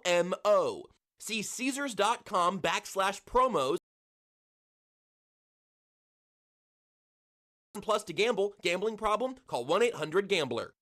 Promo. See Caesars.com/promos. Plus to gamble. Gambling problem? Call 1-800-GAMBLER.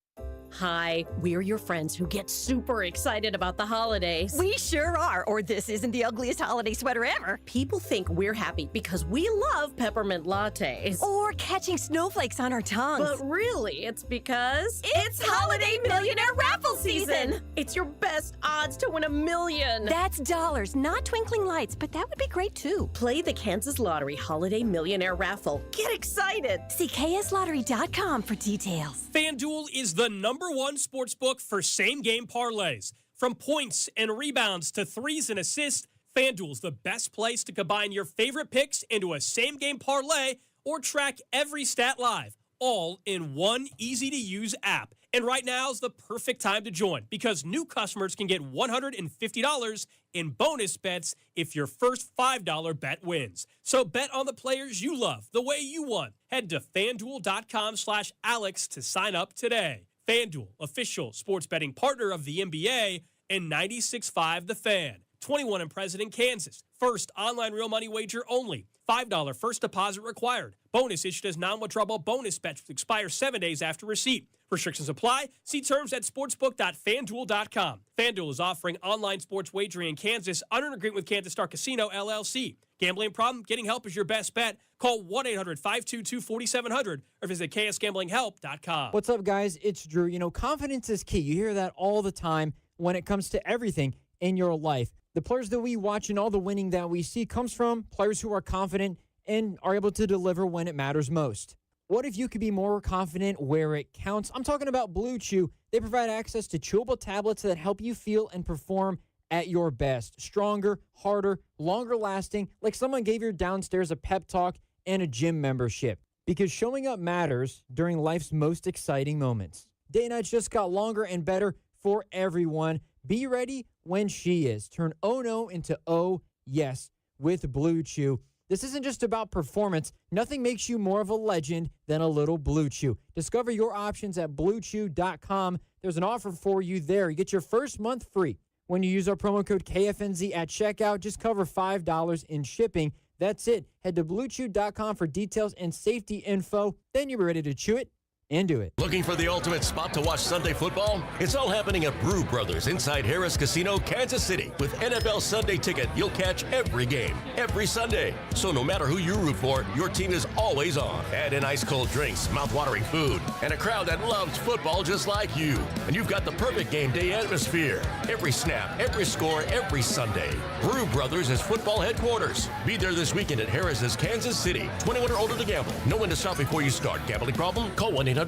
Hi, we're your friends who get super excited about the holidays. We sure are, or this isn't the ugliest holiday sweater ever. People think we're happy because we love peppermint lattes. Or catching snowflakes on our tongues. But really, it's because it's Holiday Millionaire Raffle season! It's your best odds to win $1 million. That's dollars, not twinkling lights, but that would be great too. Play the Kansas Lottery Holiday Millionaire Raffle. Get excited! See kslottery.com for details. FanDuel is the #1 sportsbook for same-game parlays. From points and rebounds to threes and assists, FanDuel's the best place to combine your favorite picks into a same-game parlay or track every stat live, all in one easy-to-use app. And right now is the perfect time to join because new customers can get $150 in bonus bets if your first $5 bet wins. So bet on the players you love the way you want. Head to FanDuel.com/Alex to sign up today. FanDuel, official sports betting partner of the NBA and 96.5 The Fan. 21 and present in Kansas. First online real money wager only. $5 first deposit required. Bonus issued as non-withdrawable bonus bets expire 7 days after receipt. Restrictions apply. See terms at sportsbook.fanduel.com. FanDuel is offering online sports wagering in Kansas under an agreement with Kansas Star Casino, LLC. Gambling problem? Getting help is your best bet. Call 1-800-522-4700 or visit ksgamblinghelp.com. What's up, guys? It's Drew. You know, confidence is key. You hear that all the time when it comes to everything in your life. The players that we watch and all the winning that we see comes from players who are confident and are able to deliver when it matters most. What if you could be more confident where it counts? I'm talking about Blue Chew. They provide access to chewable tablets that help you feel and perform at your best. Stronger, harder, longer lasting, like someone gave your downstairs a pep talk and a gym membership. Because showing up matters during life's most exciting moments. Day nights just got longer and better for everyone. Be ready when she is. Turn oh no into oh yes with Blue Chew. This isn't just about performance. Nothing makes you more of a legend than a little Blue Chew. Discover your options at BlueChew.com. There's an offer for you there. You get your first month free when you use our promo code KFNZ at checkout. Just cover $5 in shipping. That's it. Head to BlueChew.com for details and safety info. Then you're ready to chew it and do it. Looking for the ultimate spot to watch Sunday football? It's all happening at Brew Brothers inside Harrah's Casino, Kansas City. With NFL Sunday Ticket, you'll catch every game, every Sunday. So no matter who you root for, your team is always on. Add in ice-cold drinks, mouth-watering food, and a crowd that loves football just like you. And you've got the perfect game day atmosphere. Every snap, every score, every Sunday. Brew Brothers is football headquarters. Be there this weekend at Harrah's Kansas City. 21 or older to gamble. Know when to stop before you start. Gambling problem? Call 1-800-GAMBLER.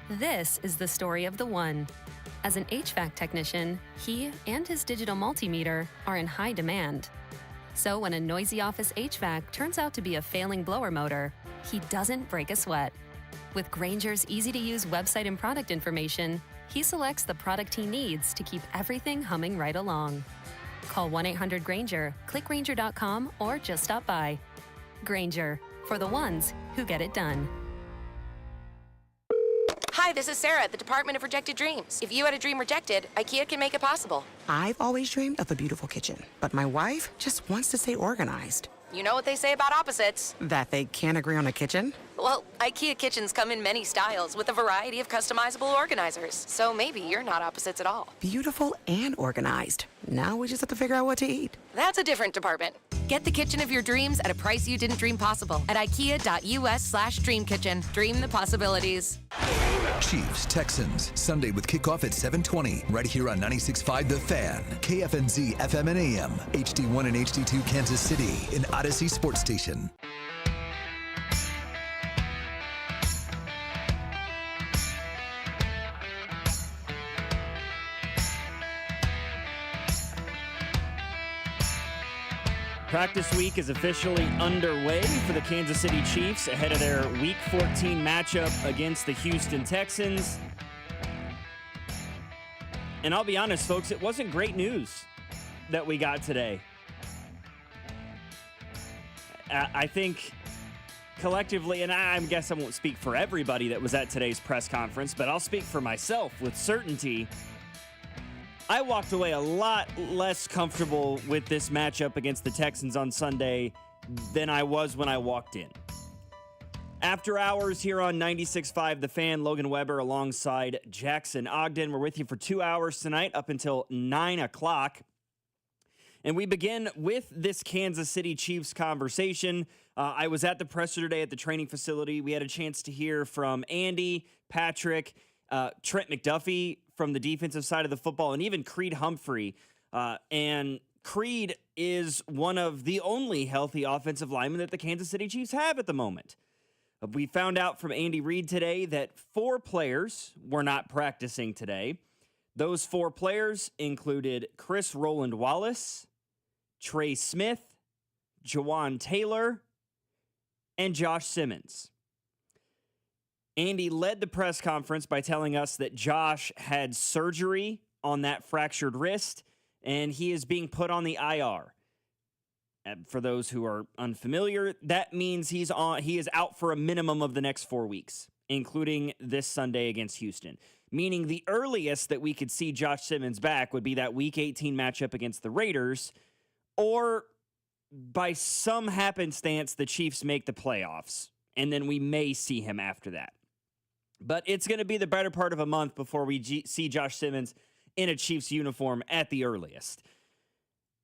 This is the story of the one. As an HVAC technician, he and his digital multimeter are in high demand. So when a noisy office HVAC turns out to be a failing blower motor, he doesn't break a sweat. With Grainger's easy-to-use website and product information, he selects the product he needs to keep everything humming right along. Call 1-800-GRAINGER, click Grainger.com, or just stop by. Grainger, for the ones who get it done. Hi, this is Sarah at the Department of Rejected Dreams. If you had a dream rejected, IKEA can make it possible. I've always dreamed of a beautiful kitchen, but my wife just wants to stay organized. You know what they say about opposites? That they can't agree on a kitchen? Well, IKEA kitchens come in many styles with a variety of customizable organizers. So maybe you're not opposites at all. Beautiful and organized. Now we just have to figure out what to eat. That's a different department. Get the kitchen of your dreams at a price you didn't dream possible at ikea.us/dreamkitchen. Dream the possibilities. Chiefs, Texans, Sunday with kickoff at 7:20, right here on 96.5 The Fan, KFNZ FM and AM, HD1 and HD2 Kansas City, in Odyssey Sports Station. Practice week is officially underway for the Kansas City Chiefs ahead of their Week 14 matchup against the Houston Texans. And I'll be honest, folks, it wasn't great news that we got today. I think collectively, and I guess I won't speak for everybody that was at today's press conference, but I'll speak for myself with certainty. I walked away a lot less comfortable with this matchup against the Texans on Sunday than I was when I walked in. After hours here on 96.5 The Fan, Logan Weber alongside Jackson Ogden. We're with you for 2 hours tonight up until 9 o'clock. And we begin with this Kansas City Chiefs conversation. I was at the presser today at the training facility. We had a chance to hear from Andy, Patrick, Trent McDuffie from the defensive side of the football, and even Creed Humphrey. And Creed is one of the only healthy offensive linemen that the Kansas City Chiefs have at the moment. We found out from Andy Reid today that 4 players were not practicing today. Those 4 players included Chris Roland Wallace, Trey Smith, Jawan Taylor, and Josh Simmons. Andy led the press conference by telling us that Josh had surgery on that fractured wrist, and he is being put on the IR. And for those who are unfamiliar, that means he is out for a minimum of the next 4 weeks, including this Sunday against Houston. Meaning the earliest that we could see Josh Simmons back would be that Week 18 matchup against the Raiders, or by some happenstance, the Chiefs make the playoffs, and then we may see him after that. But it's going to be the better part of a month before we see Josh Simmons in a Chiefs uniform at the earliest.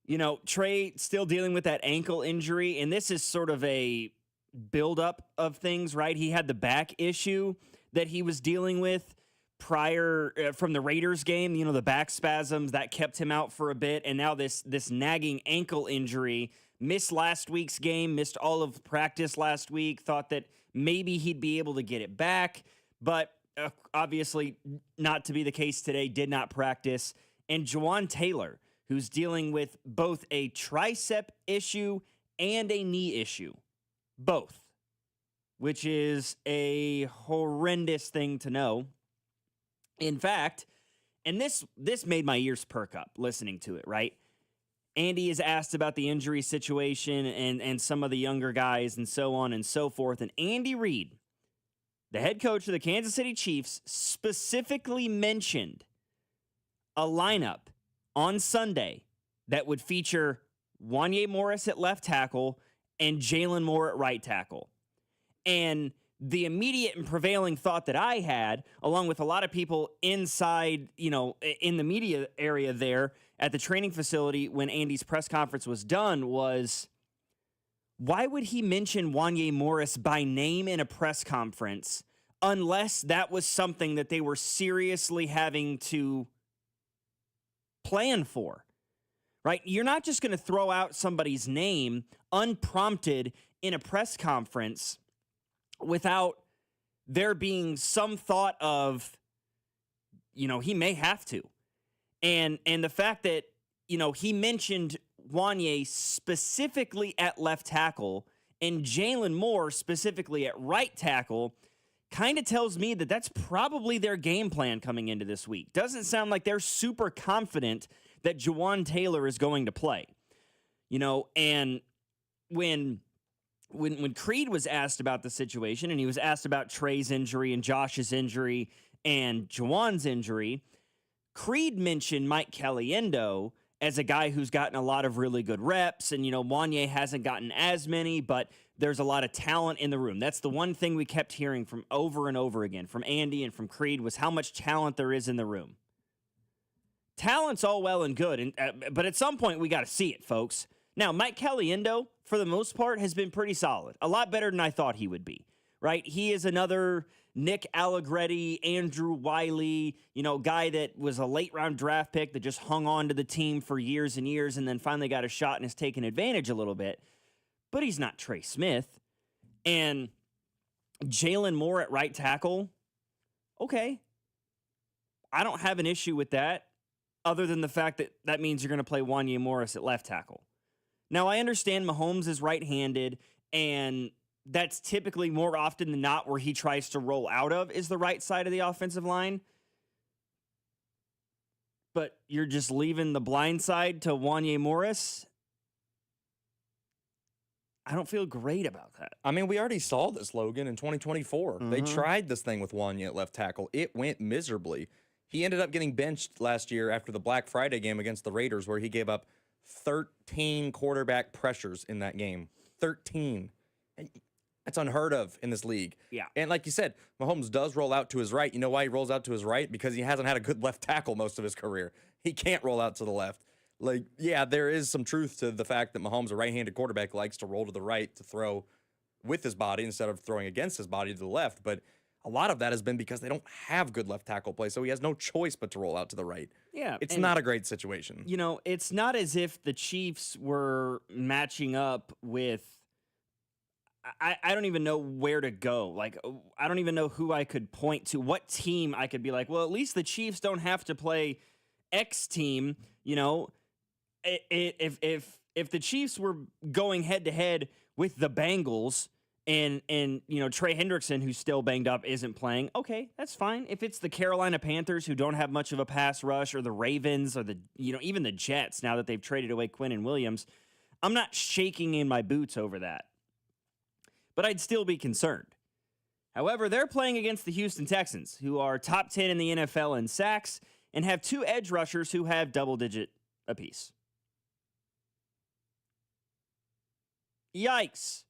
You know, Trey still dealing with that ankle injury, and this is sort of a buildup of things, right? He had the back issue that he was dealing with prior from the Raiders game, you know, the back spasms that kept him out for a bit, and now this nagging ankle injury. Missed last week's game, missed all of practice last week, thought that maybe he'd be able to get it back, but obviously not to be the case today, did not practice. And Jawan Taylor, who's dealing with both a tricep issue and a knee issue, both, which is a horrendous thing to know. In fact, and this made my ears perk up listening to it, right? Andy is asked about the injury situation and some of the younger guys and so on and so forth. And Andy Reid, the head coach of the Kansas City Chiefs, specifically mentioned a lineup on Sunday that would feature Wanye Morris at left tackle and Jalen Moore at right tackle. And the immediate and prevailing thought that I had, along with a lot of people inside, you know, in the media area there at the training facility when Andy's press conference was done, was why would he mention Wanye Morris by name in a press conference unless that was something that they were seriously having to plan for, right? You're not just going to throw out somebody's name unprompted in a press conference without there being some thought of, you know, he may have to. And the fact that, you know, he mentioned Wanye specifically at left tackle and Jalen Moore specifically at right tackle kind of tells me that that's probably their game plan coming into this week. Doesn't sound like they're super confident that Jawan Taylor is going to play. You know, and when Creed was asked about the situation, and he was asked about Trey's injury and Josh's injury and Jawan's injury, Creed mentioned Mike Caliendo as a guy who's gotten a lot of really good reps, and, you know, Wanye hasn't gotten as many, but there's a lot of talent in the room. That's the one thing we kept hearing from over and over again from Andy and from Creed was how much talent there is in the room. Talent's all well and good, but at some point we got to see it, folks. Now, Mike Caliendo, for the most part, has been pretty solid. A lot better than I thought he would be, right? He is another Nick Allegretti, Andrew Wiley, you know, guy that was a late-round draft pick that just hung on to the team for years and years and then finally got a shot and has taken advantage a little bit. But he's not Trey Smith. And Jalen Moore at right tackle, okay. I don't have an issue with that other than the fact that that means you're going to play Wanye Morris at left tackle. Now, I understand Mahomes is right-handed, and that's typically more often than not where he tries to roll out of is the right side of the offensive line. But you're just leaving the blind side to Wanye Morris. I don't feel great about that. I mean, we already saw this, Logan, in 2024. They tried this thing with Wanye at left tackle. It went miserably. He ended up getting benched last year after the Black Friday game against the Raiders, where he gave up 13 quarterback pressures in that game. 13. That's unheard of in this league. Yeah. And like you said, Mahomes does roll out to his right. You know why he rolls out to his right? Because he hasn't had a good left tackle most of his career. He can't roll out to the left. Like, yeah, there is some truth to the fact that Mahomes, a right-handed quarterback, likes to roll to the right to throw with his body instead of throwing against his body to the left. But a lot of that has been because they don't have good left tackle play, so he has no choice but to roll out to the right. Yeah. It's not a great situation. You know, it's not as if the Chiefs were matching up with I don't even know where to go. Like, I don't even know who I could point to. What team I could be like, well, at least the Chiefs don't have to play X team. You know, if the Chiefs were going head to head with the Bengals and you know, Trey Hendrickson, who's still banged up, isn't playing, okay, that's fine. If it's the Carolina Panthers, who don't have much of a pass rush, or the Ravens, or even the Jets, now that they've traded away Quinnen Williams, I'm not shaking in my boots over that. But I'd still be concerned. However, they're playing against the Houston Texans, who are top 10 in the NFL in sacks and have 2 edge rushers who have double-digit apiece. Yikes.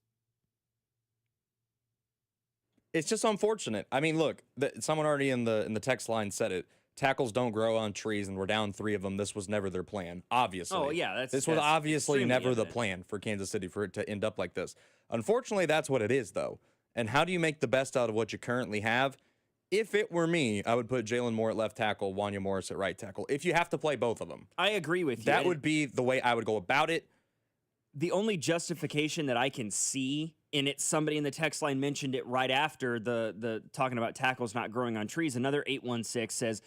It's just unfortunate. I mean, look, someone already in the text line said it. Tackles don't grow on trees, and we're down 3 of them. This was never their plan, obviously. Oh, yeah. This was obviously never the plan for Kansas City for it to end up like this. Unfortunately, that's what it is, though. And how do you make the best out of what you currently have? If it were me, I would put Jalen Moore at left tackle, Wanya Morris at right tackle. If you have to play both of them. I agree with you. That would be the way I would go about it. The only justification that I can see, and it's somebody in the text line mentioned it right after the talking about tackles not growing on trees. Another 816 says,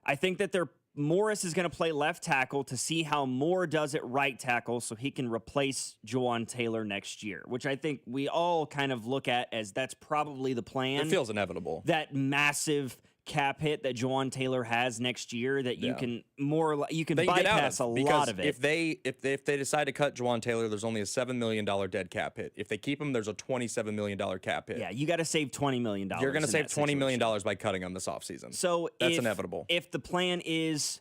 I think that Morris is going to play left tackle to see how Moore does at right tackle so he can replace Jawan Taylor next year, which I think we all kind of look at as that's probably the plan. It feels inevitable. That massive cap hit that Jawan Taylor has next year that you can bypass a lot of it. If they decide to cut Jawan Taylor, there's only a $7 million dead cap hit. If they keep him, there's a $27 million cap hit. Yeah, you got to save $20 million. You're going to save $20 million by cutting him this offseason. So that's inevitable. If the plan is,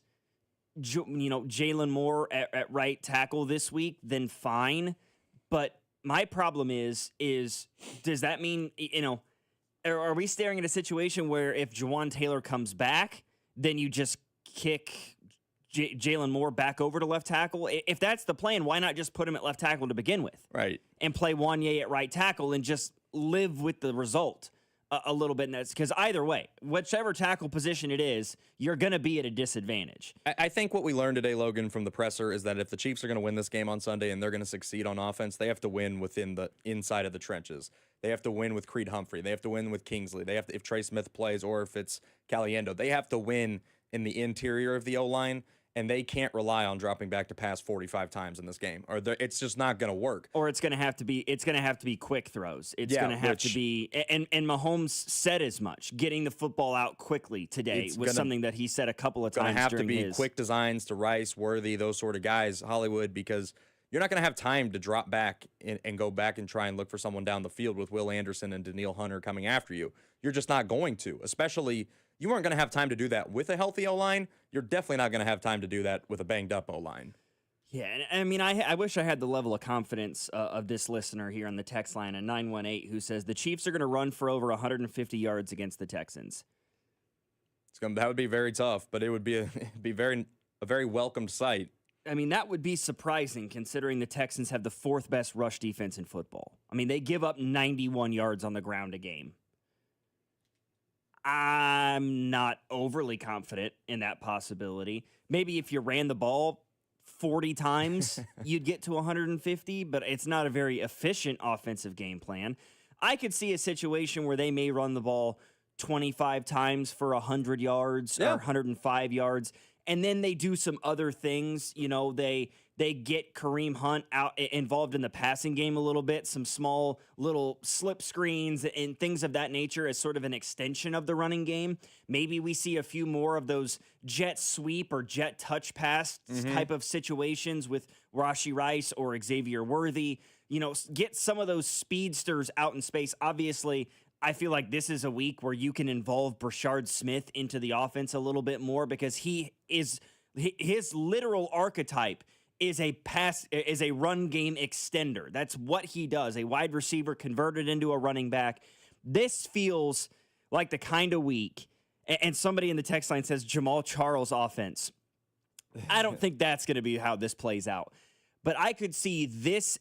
Jalen Moore at right tackle this week, then fine. But my problem is does that mean, are we staring at a situation where if Jawan Taylor comes back, then you just kick Jalen Moore back over to left tackle? If that's the plan, why not just put him at left tackle to begin with? Right. And play Wanye at right tackle and just live with the result a little bit. Because either way, whichever tackle position it is, you're going to be at a disadvantage. I think what we learned today, Logan, from the presser is that if the Chiefs are going to win this game on Sunday and they're going to succeed on offense, they have to win within the inside of the trenches. They have to win with Creed Humphrey. They have to win with Kingsley. They have to, if Trey Smith plays or if it's Caliendo, they have to win in the interior of the O-line, and they can't rely on dropping back to pass 45 times in this game, or it's just not going to work. Or it's going to have to be quick throws. It's going to have to be, and Mahomes said as much. Getting the football out quickly today was something that he said a couple of times. Going to have to be his quick designs to Rice, Worthy, those sort of guys, Hollywood, because you're not going to have time to drop back and go back and try and look for someone down the field with Will Anderson and Daniil Hunter coming after you. You're just not going to, especially. You weren't going to have time to do that with a healthy O-line. You're definitely not going to have time to do that with a banged-up O-line. Yeah, and I mean, I wish I had the level of confidence of this listener here on the text line at 918 who says the Chiefs are going to run for over 150 yards against the Texans. That would be very tough, but it would be a very welcomed sight. I mean, that would be surprising considering the Texans have the 4th best rush defense in football. I mean, they give up 91 yards on the ground a game. I'm not overly confident in that possibility. Maybe if you ran the ball 40 times, you'd get to 150, but it's not a very efficient offensive game plan. I could see a situation where they may run the ball 25 times for 100 yards or 105 yards, and then they do some other things. They get Kareem Hunt involved in the passing game a little bit, some small little slip screens and things of that nature as sort of an extension of the running game. Maybe we see a few more of those jet sweep or jet touch pass type of situations with Rashee Rice or Xavier Worthy. Get some of those speedsters out in space. Obviously, I feel like this is a week where you can involve Brashard Smith into the offense a little bit more because his literal archetype is a run game extender. That's what he does. A wide receiver converted into a running back. This feels like the kind of week, and somebody in the text line says Jamal Charles offense. I don't think that's going to be how this plays out. But I could see this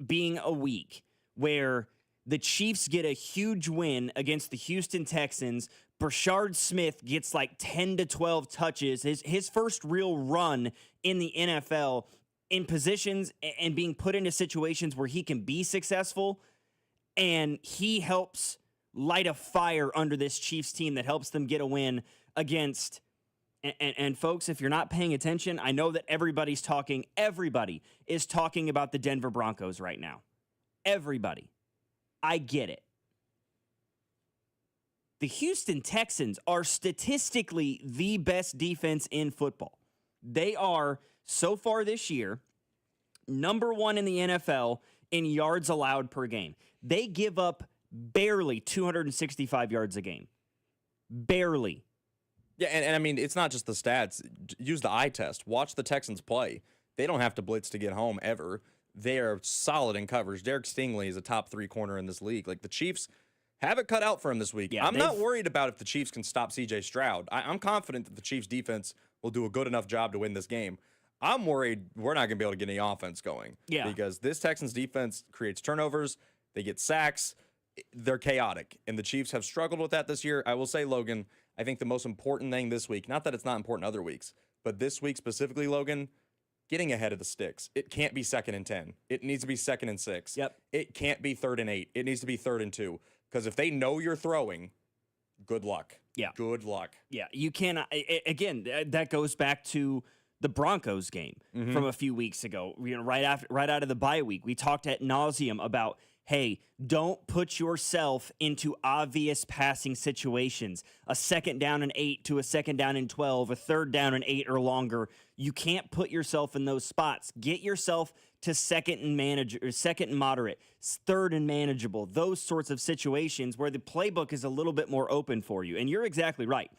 being a week where the Chiefs get a huge win against the Houston Texans. Brashard Smith gets like 10 to 12 touches, his first real run in the NFL, in positions and being put into situations where he can be successful, and he helps light a fire under this Chiefs team that helps them get a win against. And folks, if you're not paying attention, I know that everybody is talking about the Denver Broncos right now. Everybody. I get it. The Houston Texans are statistically the best defense in football. They are, so far this year, number 1 in the NFL in yards allowed per game. They give up barely 265 yards a game. Barely. Yeah, and I mean, it's not just the stats. Use the eye test. Watch the Texans play. They don't have to blitz to get home ever. They are solid in coverage. Derek Stingley is a top 3 corner in this league. Like, the Chiefs have it cut out for him this week. Yeah, I'm not worried about if the Chiefs can stop C.J. Stroud. I'm confident that the Chiefs defense will do a good enough job to win this game. I'm worried we're not going to be able to get any offense going. Yeah. Because this Texans defense creates turnovers. They get sacks. They're chaotic. And the Chiefs have struggled with that this year. I will say, Logan, I think the most important thing this week, not that it's not important other weeks, but this week specifically, Logan, getting ahead of the sticks. It can't be 2nd and 10. It needs to be 2nd and 6. Yep. It can't be 3rd and 8. It needs to be 3rd and 2. Because if they know you're throwing, good luck. Yeah. Good luck. Yeah. You cannot. Again, that goes back to the Broncos game from a few weeks ago. You know, right out of the bye week, we talked ad nauseum about, hey, don't put yourself into obvious passing situations. A 2nd down and 8 to a 2nd down and 12, a 3rd down and 8 or longer. You can't put yourself in those spots. Get yourself to 2nd and moderate, 3rd and manageable. Those sorts of situations where the playbook is a little bit more open for you. And you're exactly right.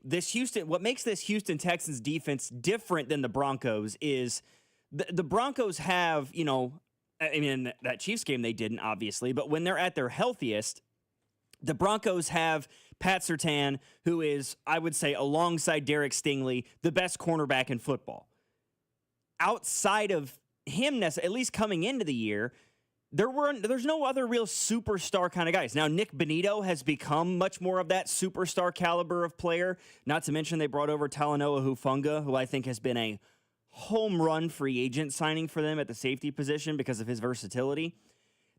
What makes this Houston Texans defense different than the Broncos is the Broncos have, you know, I mean, in that Chiefs game, they didn't, obviously, but when they're at their healthiest, the Broncos have Pat Surtain, who is, I would say, alongside Derek Stingley, the best cornerback in football. Outside of him, at least coming into the year, there's no other real superstar kind of guys. Now, Nick Benito has become much more of that superstar caliber of player, not to mention they brought over Talanoa Hufanga, who I think has been a home run free agent signing for them at the safety position because of his versatility.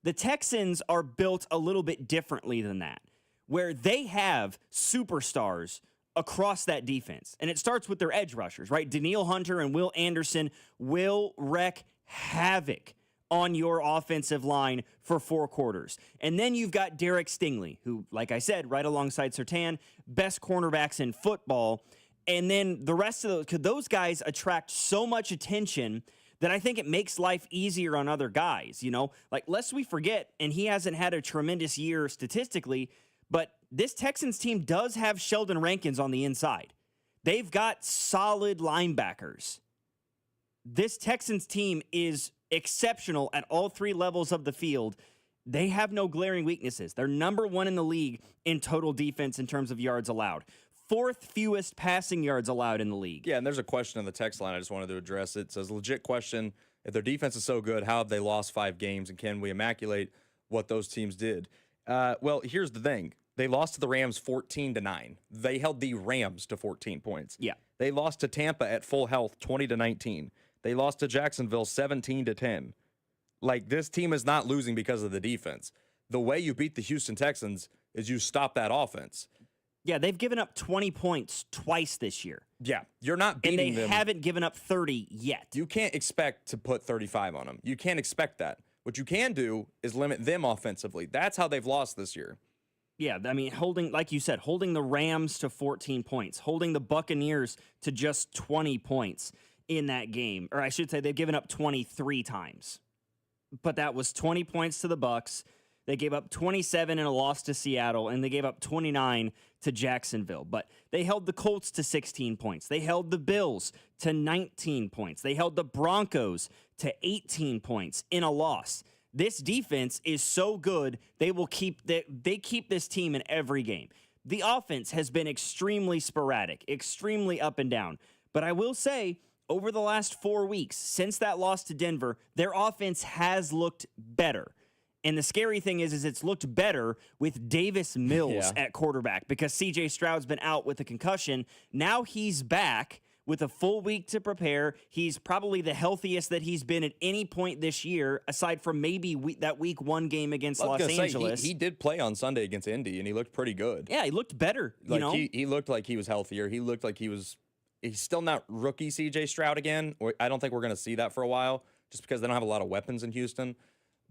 The Texans are built a little bit differently than that, where they have superstars across that defense. And it starts with their edge rushers, right? Danielle Hunter and Will Anderson will wreak havoc on your offensive line for 4 quarters. And then you've got Derek Stingley, who, like I said, right alongside Surtain, best cornerbacks in football. And then the rest of those guys attract so much attention that I think it makes life easier on other guys, you know? Like, lest we forget, and he hasn't had a tremendous year statistically, but this Texans team does have Sheldon Rankins on the inside. They've got solid linebackers. This Texans team is exceptional at all 3 levels of the field. They have no glaring weaknesses. They're number 1 in the league in total defense in terms of yards allowed. 4th fewest passing yards allowed in the league. Yeah, and there's a question in the text line I just wanted to address. It says, legit question, if their defense is so good, how have they lost 5 games, and can we immaculate what those teams did? Well, here's the thing. They lost to the Rams 14-9. They held the Rams to 14 points. Yeah. They lost to Tampa at full health 20-19. They lost to Jacksonville 17-10. Like, this team is not losing because of the defense. The way you beat the Houston Texans is you stop that offense. Yeah, they've given up 20 points twice this year. Yeah, you're not beating them. And they haven't given up 30 yet. You can't expect to put 35 on them. You can't expect that. What you can do is limit them offensively. That's how they've lost this year. Yeah, I mean, like you said, holding the Rams to 14 points, holding the Buccaneers to just 20 points in that game. Or I should say they've given up 23 times. But that was 20 points to the Bucs. They gave up 27 in a loss to Seattle, and they gave up 29 to Jacksonville. But they held the Colts to 16 points. They held the Bills to 19 points. They held the Broncos to 18 points in a loss. This defense is so good, they keep this team in every game. The offense has been extremely sporadic, extremely up and down. But I will say, over the last 4 weeks, since that loss to Denver, their offense has looked better. And the scary thing is it's looked better with Davis Mills at quarterback because C.J. Stroud's been out with a concussion. Now he's back with a full week to prepare. He's probably the healthiest that he's been at any point this year, aside from maybe that week 1 game against Los Angeles. He did play on Sunday against Indy, and he looked pretty good. Yeah, he looked better. He looked like he was healthier. He looked like he's still not rookie C.J. Stroud again. I don't think we're going to see that for a while just because they don't have a lot of weapons in Houston.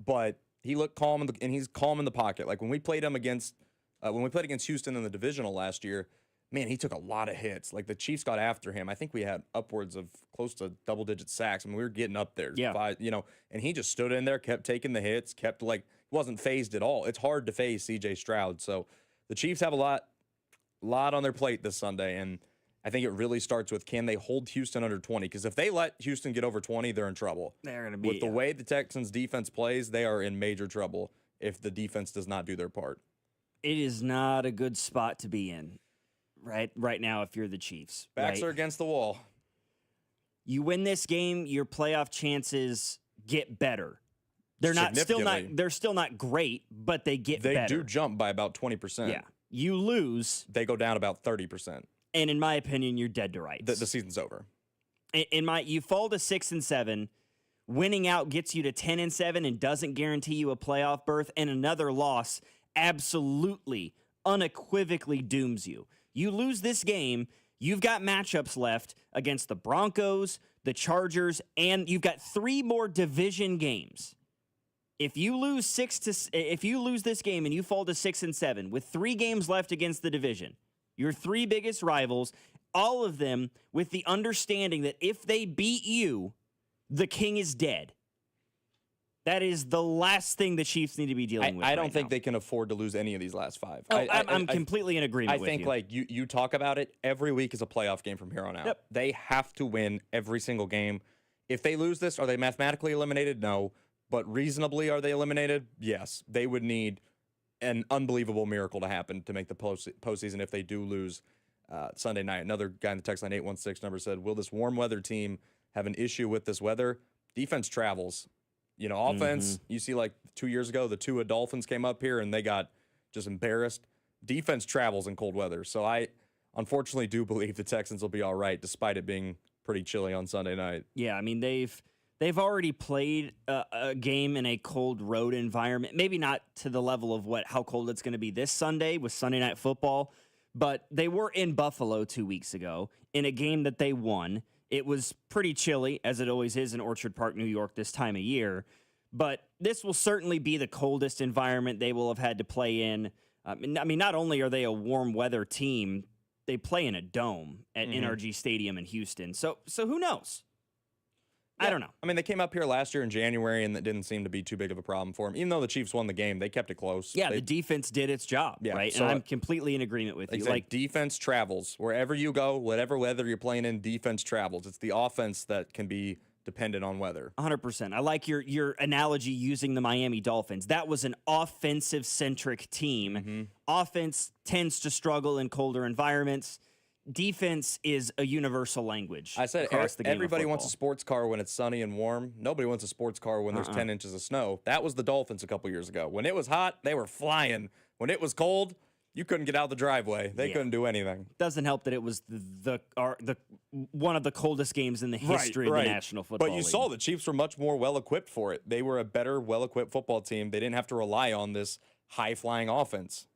But he looked calm, and he's calm in the pocket. Like when we played against Houston in the divisional last year, man, he took a lot of hits. Like the Chiefs got after him. I think we had upwards of close to double-digit sacks. I mean, we were getting up there. Yeah. And he just stood in there, kept taking the hits, wasn't phased at all. It's hard to phase C.J. Stroud. So the Chiefs have a lot on their plate this Sunday, and I think it really starts with, can they hold Houston under 20? Because if they let Houston get over 20, they're in trouble. They're going to be. With the way the Texans' defense plays, they are in major trouble if the defense does not do their part. It is not a good spot to be in right now if you're the Chiefs. Backs are against the wall. You win this game, your playoff chances get better. They're still not great, but they get better. They do jump by about 20%. Yeah. You lose. They go down about 30%. And in my opinion, you're dead to rights. The season's over. You fall to 6-7. Winning out gets you to 10-7 and doesn't guarantee you a playoff berth. And another loss absolutely, unequivocally dooms you. You lose this game, you've got matchups left against the Broncos, the Chargers, and you've got 3 more division games. If you lose this game and you fall to 6-7 with 3 games left against the division, your 3 biggest rivals, all of them with the understanding that if they beat you, the king is dead. That is the last thing the Chiefs need to be dealing with. I don't think they can afford to lose any of these last 5. I'm completely in agreement with you. I think you talk about it, every week is a playoff game from here on out. Yep. They have to win every single game. If they lose this, are they mathematically eliminated? No. But reasonably, are they eliminated? Yes. They would need an unbelievable miracle to happen to make the postseason if they do lose Sunday night. Another guy in the text line 816 number said, will this warm weather team have an issue with this weather? Defense travels. Offense, you see like 2 years ago, the Tua Dolphins came up here and they got just embarrassed. Defense travels in cold weather. So I unfortunately do believe the Texans will be all right despite it being pretty chilly on Sunday night. Yeah, I mean, they've already played a game in a cold road environment. Maybe not to the level of how cold it's going to be this Sunday with Sunday Night Football, but they were in Buffalo 2 weeks ago in a game that they won. It was pretty chilly, as it always is in Orchard Park, New York, this time of year. But this will certainly be the coldest environment they will have had to play in. I mean, not only are they a warm weather team, they play in a dome at NRG Stadium in Houston. So who knows? I don't know. I mean, they came up here last year in January, and that didn't seem to be too big of a problem for them. Even though the Chiefs won the game, they kept it close. Yeah, the defense did its job, right? So and I'm completely in agreement with you. Like defense travels. Wherever you go, whatever weather you're playing in, defense travels. It's the offense that can be dependent on weather. 100%. I like your analogy using the Miami Dolphins. That was an offensive-centric team. Offense tends to struggle in colder environments. Defense is a universal language. I said everybody wants a sports car when it's sunny and warm. Nobody wants a sports car when there's 10 inches of snow. That was the Dolphins a couple years ago. When it was hot, they were flying. When it was cold, you couldn't get out the driveway. They couldn't do anything. Doesn't help that it was the one of the coldest games in the history of the National Football League. But you saw the Chiefs were much more well-equipped for it. They were a better, well-equipped football team. They didn't have to rely on this high-flying offense.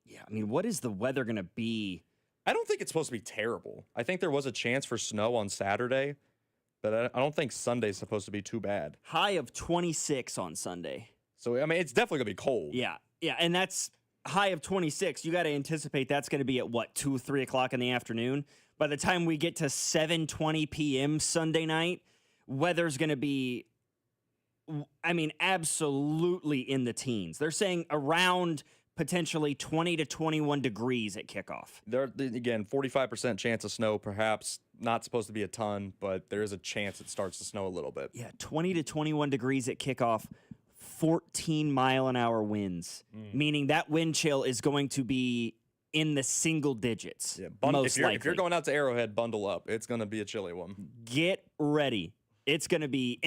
Yeah, I mean, what is the weather going to be? I don't think it's supposed to be terrible. I think there was a chance for snow on Saturday, but I don't think Sunday's supposed to be too bad. High of 26 on Sunday. So, I mean, it's definitely going to be cold. Yeah, and that's high of 26. You got to anticipate that's going to be at, 2, 3 o'clock in the afternoon? By the time we get to 7:20 p.m. Sunday night, weather's going to be absolutely in the teens. They're saying around potentially 20 to 21 degrees at kickoff. Again, 45% chance of snow, perhaps not supposed to be a ton, but there is a chance it starts to snow a little bit. Yeah, 20 to 21 degrees at kickoff, 14-mile-an-hour winds, meaning that wind chill is going to be in the single digits. Yeah, most likely. If you're going out to Arrowhead, bundle up. It's going to be a chilly one. Get ready. It's going to be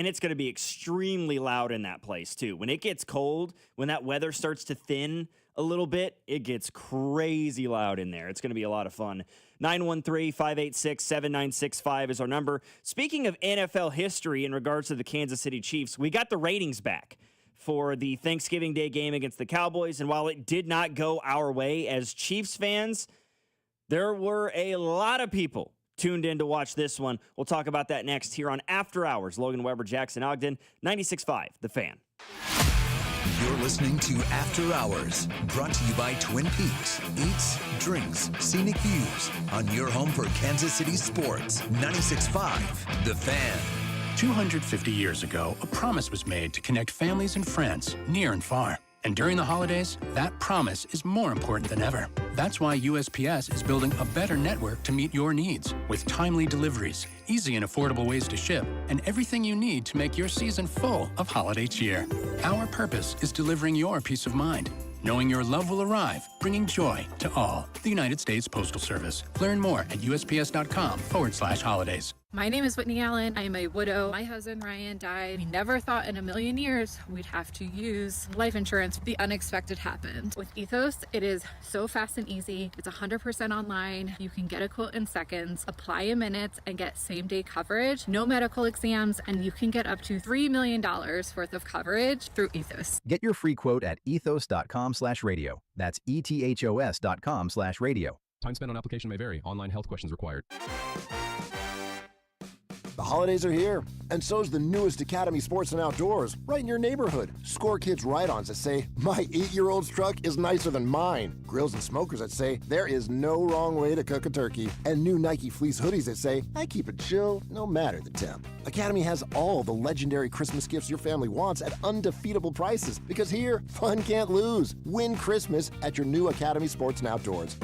extremely loud in that place, too. When it gets cold, when that weather starts to thin a little bit, it gets crazy loud in there. It's going to be a lot of fun. 913-586-7965 is our number. Speaking of NFL history in regards to the Kansas City Chiefs, we got the ratings back for the Thanksgiving Day game against the Cowboys. And while it did not go our way as Chiefs fans, there were a lot of people tuned in to watch this one. We'll talk about that next here on After Hours. Logan Weber, Jackson Ogden, 96.5, The Fan. You're listening to After Hours, brought to you by Twin Peaks. Eats, drinks, scenic views on your home for Kansas City sports. 96.5, The Fan. 250 years ago, a promise was made to connect families and friends near and far. And during the holidays, that promise is more important than ever. That's why USPS is building a better network to meet your needs with timely deliveries, easy and affordable ways to ship, and everything you need to make your season full of holiday cheer. Our purpose is delivering your peace of mind, knowing your love will arrive, bringing joy to all. The United States Postal Service. Learn more at USPS.com/holidays. My name is Whitney Allen. I am a widow. My husband, Ryan, died. We never thought in a million years we'd have to use life insurance. The unexpected happened. With Ethos, it is so fast and easy. It's 100% online. You can get a quote in seconds, apply in minutes, and get same-day coverage, no medical exams, and you can get up to $3 million worth of coverage through Ethos. Get your free quote at ethos.com/radio. That's ETHOS.com/radio. Time spent on application may vary. Online health questions required. The holidays are here, and so's the newest Academy Sports and Outdoors, right in your neighborhood. Score kids ride-ons that say, my 8-year-old's truck is nicer than mine. Grills and smokers that say, there is no wrong way to cook a turkey. And new Nike fleece hoodies that say, I keep it chill no matter the temp. Academy has all the legendary Christmas gifts your family wants at undefeatable prices, because here, fun can't lose. Win Christmas at your new Academy Sports and Outdoors.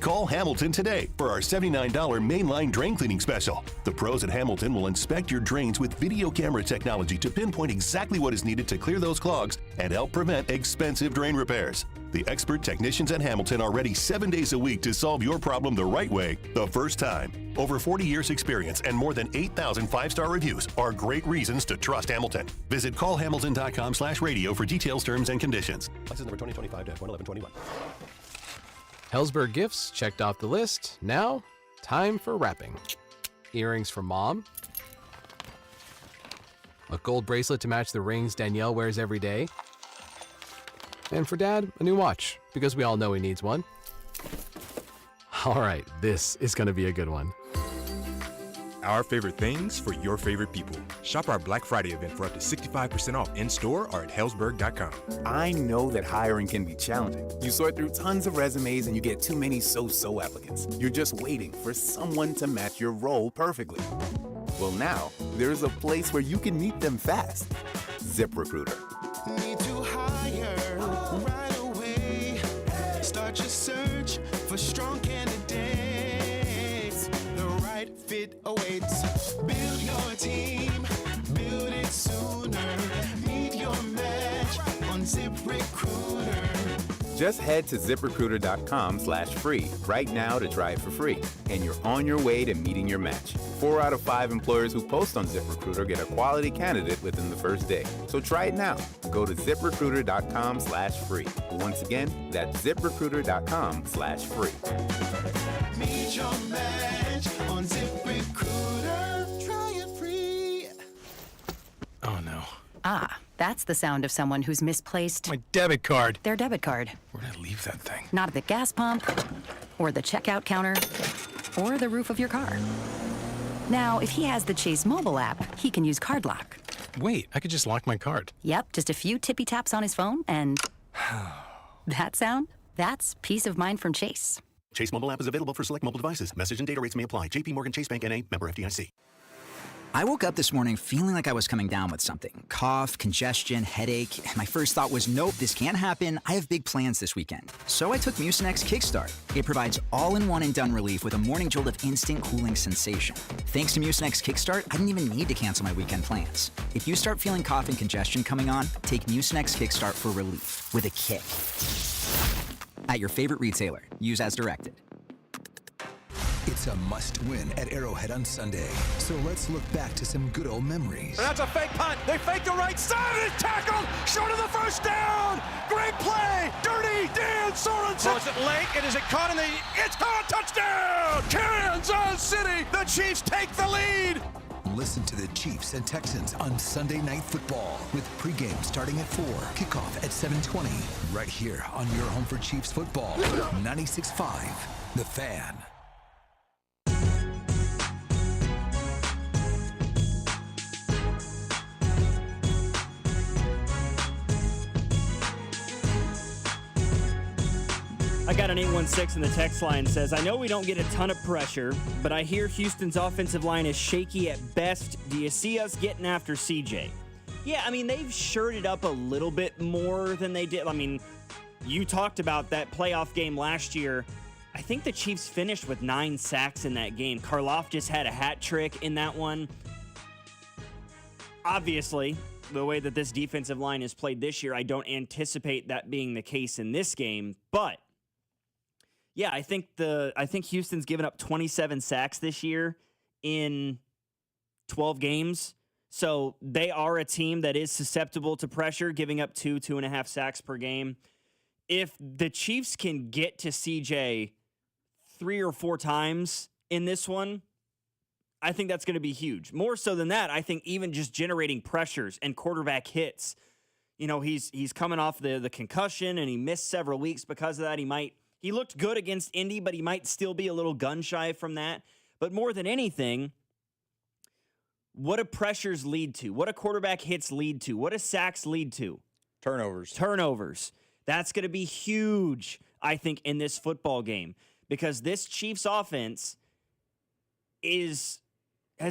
Call Hamilton today for our $79 mainline drain cleaning special. The pros at Hamilton will inspect your drains with video camera technology to pinpoint exactly what is needed to clear those clogs and help prevent expensive drain repairs. The expert technicians at Hamilton are ready 7 days a week to solve your problem the right way, the first time. Over 40 years experience and more than 8,000 five-star reviews are great reasons to trust Hamilton. Visit callhamilton.com/radio for details, terms, and conditions. License number 2025-11121. Hellsberg gifts checked off the list. Now, time for wrapping. Earrings for mom. A gold bracelet to match the rings Danielle wears every day. And for dad, a new watch, because we all know he needs one. All right, this is going to be a good one. Our favorite things for your favorite people. Shop our Black Friday event for up to 65% off in-store or at Hellsberg.com. I know that hiring can be challenging. You sort through tons of resumes and you get too many so-so applicants. You're just waiting for someone to match your role perfectly. Well, now, there's a place where you can meet them fast. ZipRecruiter. Need to hire right away. Start your search for strong candidates. The right fit awaits. Build your team, build it sooner. Meet your match on ZipRecruiter. Just head to ZipRecruiter.com/free right now to try it for free. And you're on your way to meeting your match. 4 out of 5 employers who post on ZipRecruiter get a quality candidate within the first day. So try it now. Go to ZipRecruiter.com/free. Once again, that's ZipRecruiter.com/free. Meet your match on ZipRecruiter. Try it free. Oh, no. Ah, that's the sound of someone who's misplaced my debit card. Their debit card. Where'd I leave that thing? Not at the gas pump, or the checkout counter, or the roof of your car. Now, if he has the Chase mobile app, he can use Card Lock. Wait, I could just lock my card. Yep, just a few tippy taps on his phone, and that sound? That's peace of mind from Chase. Chase mobile app is available for select mobile devices. Message and data rates may apply. JP Morgan Chase Bank N.A. member FDIC. I woke up this morning feeling like I was coming down with something. Cough, congestion, headache. My first thought was, nope, this can't happen. I have big plans this weekend. So I took Mucinex Kickstart. It provides all-in-one and done relief with a morning jolt of instant cooling sensation. Thanks to Mucinex Kickstart, I didn't even need to cancel my weekend plans. If you start feeling cough and congestion coming on, take Mucinex Kickstart for relief with a kick. At your favorite retailer. Use as directed. It's a must-win at Arrowhead on Sunday. So let's look back to some good old memories. And that's a fake punt. They fake the right side. It's tackled. Short of the first down. Great play. Dirty Dan Sorensen. Throws it late. It is caught in the... It's caught. Touchdown. Kansas City. The Chiefs take the lead. Listen to the Chiefs and Texans on Sunday Night Football with pregame starting at 4, kickoff at 7:20. Right here on your home for Chiefs football. 96.5, The Fan. I got an 816 in the text line says, I know we don't get a ton of pressure, but I hear Houston's offensive line is shaky at best. Do you see us getting after CJ? Yeah, I mean, they've shirted up a little bit more than they did. I mean, you talked about that playoff game last year. I think the Chiefs finished with 9 sacks in that game. Karloff just had a hat trick in that one. Obviously, the way that this defensive line is played this year, I don't anticipate that being the case in this game, but yeah, I think Houston's given up 27 sacks this year in 12 games. So they are a team that is susceptible to pressure, giving up 2.5 sacks per game. If the Chiefs can get to CJ 3 or 4 times in this one, I think that's going to be huge. More so than that, I think even just generating pressures and quarterback hits. You know, he's coming off the concussion and he missed several weeks because of that. He looked good against Indy, but he might still be a little gun-shy from that. But more than anything, what do pressures lead to? What do quarterback hits lead to? What do sacks lead to? Turnovers. That's going to be huge, I think, in this football game. Because this Chiefs offense has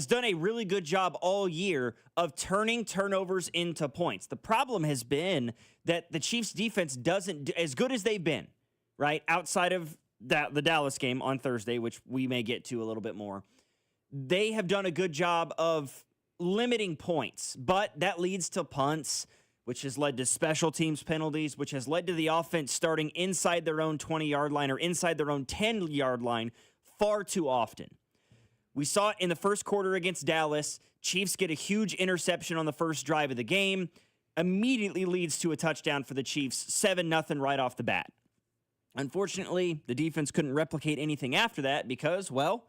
done a really good job all year of turning turnovers into points. The problem has been that the Chiefs defense doesn't, as good as they've been, right, outside of the Dallas game on Thursday, which we may get to a little bit more, they have done a good job of limiting points, but that leads to punts, which has led to special teams penalties, which has led to the offense starting inside their own 20-yard line or inside their own 10-yard line far too often. We saw it in the first quarter against Dallas. Chiefs get a huge interception on the first drive of the game, immediately leads to a touchdown for the Chiefs, 7-0 right off the bat. Unfortunately, the defense couldn't replicate anything after that because, well,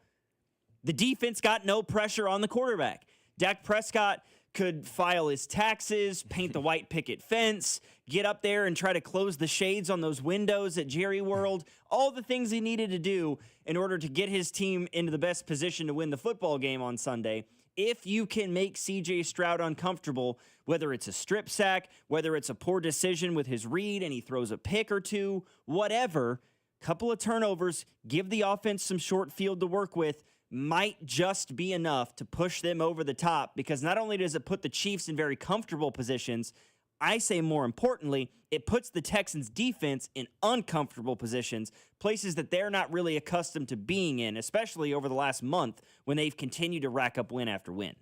the defense got no pressure on the quarterback. Dak Prescott could file his taxes, paint the white picket fence, get up there and try to close the shades on those windows at Jerry World, all the things he needed to do in order to get his team into the best position to win the football game on Sunday. If you can make C.J. Stroud uncomfortable, whether it's a strip sack, whether it's a poor decision with his read and he throws a pick or two, whatever, couple of turnovers, give the offense some short field to work with, might just be enough to push them over the top, because not only does it put the Chiefs in very comfortable positions, I say more importantly, it puts the Texans defense in uncomfortable positions, places that they're not really accustomed to being in, especially over the last month when they've continued to rack up win after win.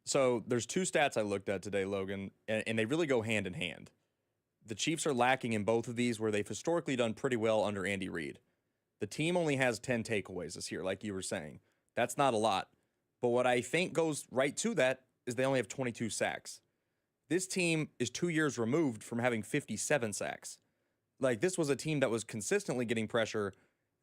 So there's 2 stats I looked at today, Logan, and they really go hand in hand. The Chiefs are lacking in both of these where they've historically done pretty well under Andy Reid. The team only has 10 takeaways this year, like you were saying. That's not a lot. But what I think goes right to that is they only have 22 sacks. This team is 2 years removed from having 57 sacks. Like, this was a team that was consistently getting pressure.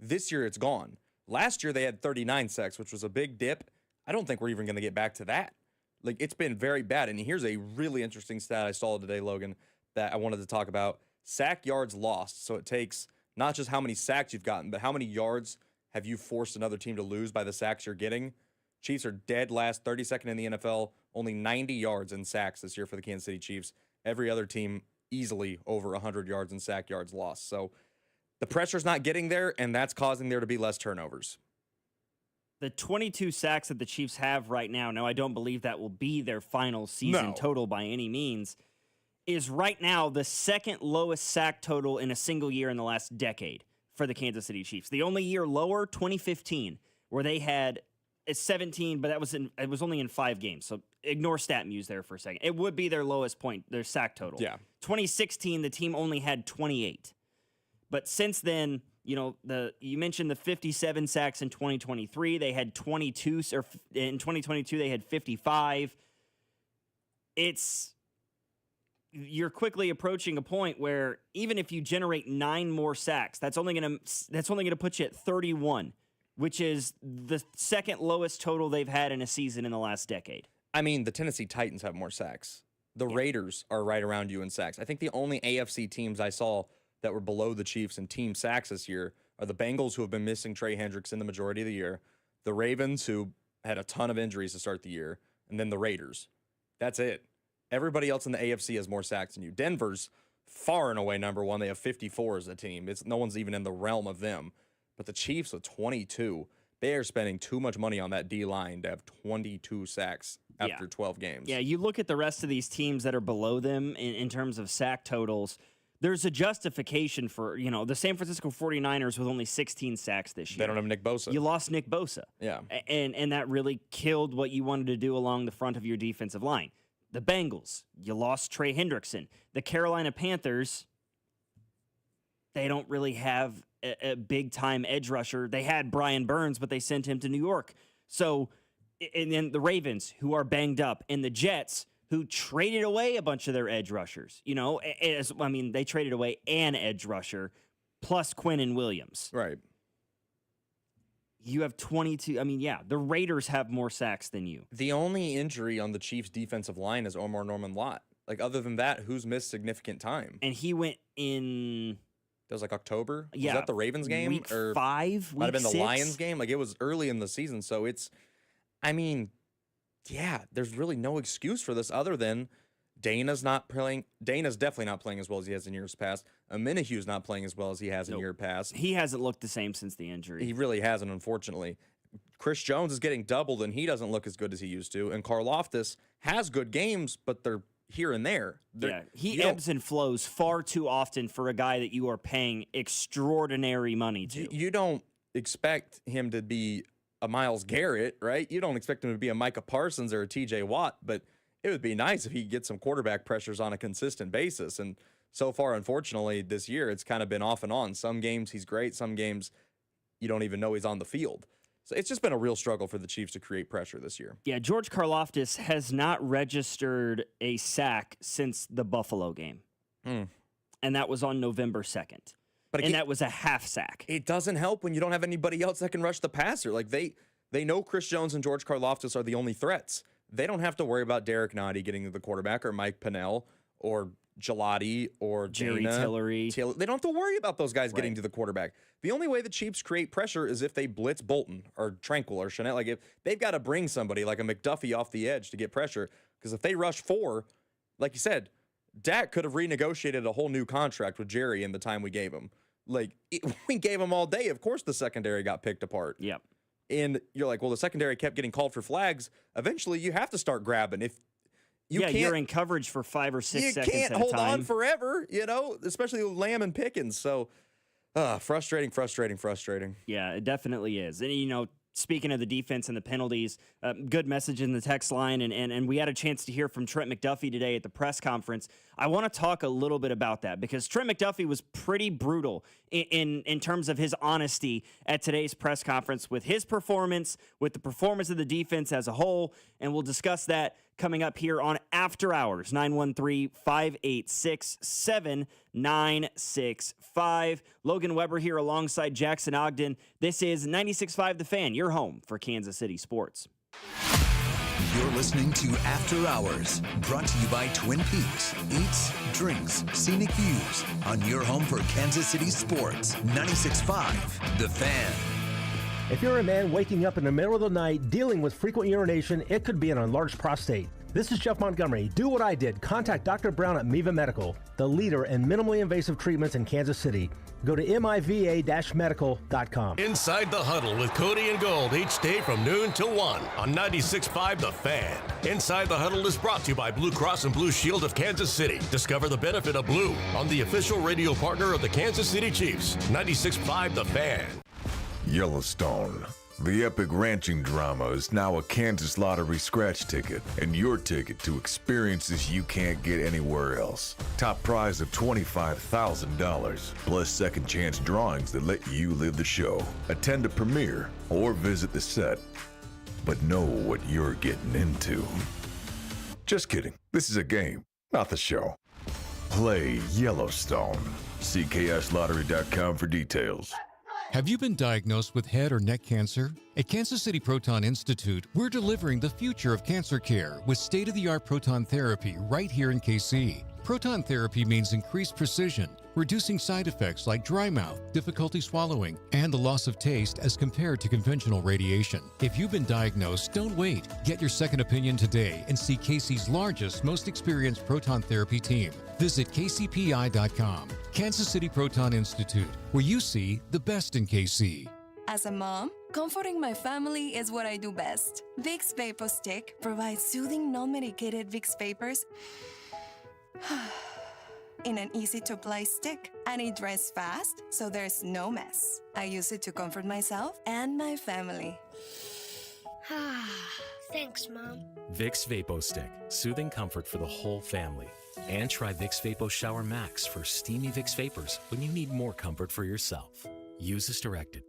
This year, it's gone. Last year, they had 39 sacks, which was a big dip. I don't think we're even going to get back to that. Like, it's been very bad. And here's a really interesting stat I saw today, Logan, that I wanted to talk about. Sack yards lost. So it takes not just how many sacks you've gotten, but how many yards have you forced another team to lose by the sacks you're getting? Chiefs are dead last, 32nd in the NFL, only 90 yards in sacks this year for the Kansas City Chiefs. Every other team easily over 100 yards in sack yards lost. So the pressure's not getting there, and that's causing there to be less turnovers. the 22 sacks that the Chiefs have right now, I don't believe that will be their final season total by any means, is right now the second lowest sack total in a single year in the last decade for the Kansas City Chiefs. The only year lower, 2015, where they had 17, but it was only in 5 games. So ignore StatMuse there for a second. It would be their lowest point, their sack total. Yeah. 2016, the team only had 28. But since then, you mentioned the 57 sacks in 2023. They had 22, or in 2022 they had 55. You're quickly approaching a point where even if you generate 9 more sacks, that's only going to put you at 31, which is the second lowest total they've had in a season in the last decade. I mean, the Tennessee Titans have more sacks. The Raiders are right around you in sacks. I think the only AFC teams I saw that were below the Chiefs in team sacks this year are the Bengals, who have been missing Trey Hendrickson the majority of the year, the Ravens, who had a ton of injuries to start the year, and then the Raiders. That's it. Everybody else in the AFC has more sacks than you. Denver's far and away number one. They have 54 as a team. No one's even in the realm of them. But the Chiefs with 22, they are spending too much money on that D-line to have 22 sacks after 12 games. Yeah, you look at the rest of these teams that are below them in terms of sack totals, there's a justification for, the San Francisco 49ers with only 16 sacks this year. They don't have Nick Bosa. You lost Nick Bosa. Yeah. And that really killed what you wanted to do along the front of your defensive line. The Bengals, you lost Trey Hendrickson. The Carolina Panthers, they don't really have a big-time edge rusher. They had Brian Burns, but they sent him to New York. So, and then the Ravens, who are banged up, and the Jets, who traded away a bunch of their edge rushers. They traded away an edge rusher plus Quinnen Williams. Right. You have 22. The Raiders have more sacks than you. The only injury on the Chiefs' defensive line is Omar Norman-Lott. Other than that, who's missed significant time? And he went in... That was October? Yeah. Was that the Ravens game? Week 5? Might have been week the 6? Lions game? It was early in the season, so it's... there's really no excuse for this other than Dana's not playing. Dana's definitely not playing as well as he has in years past. Amenahu's not playing as well as he has in years past. He hasn't looked the same since the injury. He really hasn't, unfortunately. Chris Jones is getting doubled, and he doesn't look as good as he used to. And Karlaftis has good games, but they're here and there. He ebbs and flows far too often for a guy that you are paying extraordinary money to. You don't expect him to be a Myles Garrett, right? You don't expect him to be a Micah Parsons or a TJ Watt, but it would be nice if he gets some quarterback pressures on a consistent basis. And so far, unfortunately, this year, it's kind of been off and on. Some games he's great. Some games you don't even know he's on the field. So it's just been a real struggle for the Chiefs to create pressure this year. Yeah, George Karlaftis has not registered a sack since the Buffalo game. And that was on November 2nd. And that was a half sack. It doesn't help when you don't have anybody else that can rush the passer. They know Chris Jones and George Karlaftis are the only threats. They don't have to worry about Derek Nottie getting to the quarterback or Mike Pennell or Gelati or Jerry Tillery. They don't have to worry about those guys getting to the quarterback. The only way the Chiefs create pressure is if they blitz Bolton or Tranquil or Chanel. If they've got to bring somebody like a McDuffie off the edge to get pressure, because if they rush 4, like you said, Dak could have renegotiated a whole new contract with Jerry in the time we gave him. We gave him all day. Of course the secondary got picked apart. Yep. And you're like, well, the secondary kept getting called for flags. Eventually, you have to start grabbing. If you're in coverage for 5 or 6 seconds at a time. You can't hold on forever, especially with Lamb and Pickens. So, frustrating. Yeah, it definitely is. And, speaking of the defense and the penalties, good message in the text line, and we had a chance to hear from Trent McDuffie today at the press conference. I want to talk a little bit about that because Trent McDuffie was pretty brutal in terms of his honesty at today's press conference with his performance, with the performance of the defense as a whole, and we'll discuss that coming up here on After Hours, 913-586-7965. Logan Weber here alongside Jackson Ogden. This is 96.5 The Fan, your home for Kansas City sports. You're listening to After Hours, brought to you by Twin Peaks. Eats, drinks, scenic views on your home for Kansas City sports. 96.5 The Fan. If you're a man waking up in the middle of the night dealing with frequent urination, it could be an enlarged prostate. This is Jeff Montgomery. Do what I did. Contact Dr. Brown at Miva Medical, the leader in minimally invasive treatments in Kansas City. Go to miva-medical.com. Inside the Huddle with Cody and Gold each day from noon till 1 on 96.5 The Fan. Inside the Huddle is brought to you by Blue Cross and Blue Shield of Kansas City. Discover the benefit of blue on the official radio partner of the Kansas City Chiefs. 96.5 The Fan. Yellowstone. The epic ranching drama is now a Kansas Lottery scratch ticket and your ticket to experiences you can't get anywhere else. Top prize of $25,000, plus second chance drawings that let you live the show. Attend a premiere or visit the set, but know what you're getting into. Just kidding. This is a game, not the show. Play Yellowstone. See KSLottery.com for details. Have you been diagnosed with head or neck cancer? At Kansas City Proton Institute, we're delivering the future of cancer care with state-of-the-art proton therapy right here in KC. Proton therapy means increased precision, reducing side effects like dry mouth, difficulty swallowing, and the loss of taste as compared to conventional radiation. If you've been diagnosed, don't wait. Get your second opinion today and see KC's largest, most experienced proton therapy team. Visit kcpi.com. Kansas City Proton Institute, where you see the best in KC. As a mom, comforting my family is what I do best. Vicks Vapor Stick provides soothing, non-medicated Vicks Vapors in an easy-to-apply stick, and it dries fast, so there's no mess. I use it to comfort myself and my family. Thanks, Mom. Vicks Vapo Stick, soothing comfort for the whole family. And try Vicks Vapo Shower Max for steamy Vicks Vapors when you need more comfort for yourself. Use as directed.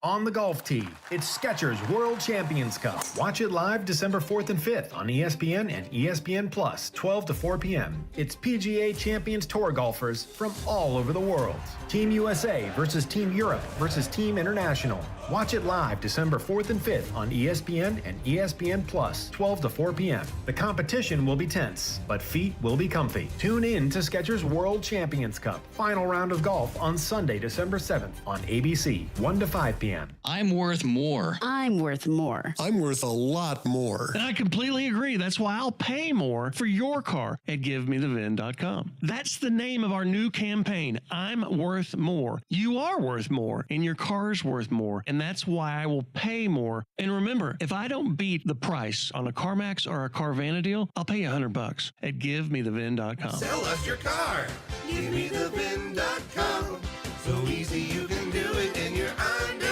On the golf tee, it's Skechers World Champions Cup. Watch it live December 4th and 5th on ESPN and ESPN Plus, 12 to 4 p.m. It's PGA Champions Tour golfers from all over the world. Team USA versus Team Europe versus Team International. Watch it live December 4th and 5th on ESPN and ESPN Plus, 12 to 4 p.m. The competition will be tense, but feet will be comfy. Tune in to Skechers World Champions Cup. Final round of golf on Sunday, December 7th on ABC, 1 to 5 p.m. I'm worth more. I'm worth more. I'm worth a lot more. And I completely agree. That's why I'll pay more for your car at GiveMeTheVin.com. That's the name of our new campaign. I'm worth more. You are worth more, and your car's worth more. And that's why I will pay more. And remember, if I don't beat the price on a CarMax or a Carvana deal, I'll pay you $100 at GiveMeTheVin.com. Sell us your car. GiveMeTheVin.com. So easy you can do it in your underwear.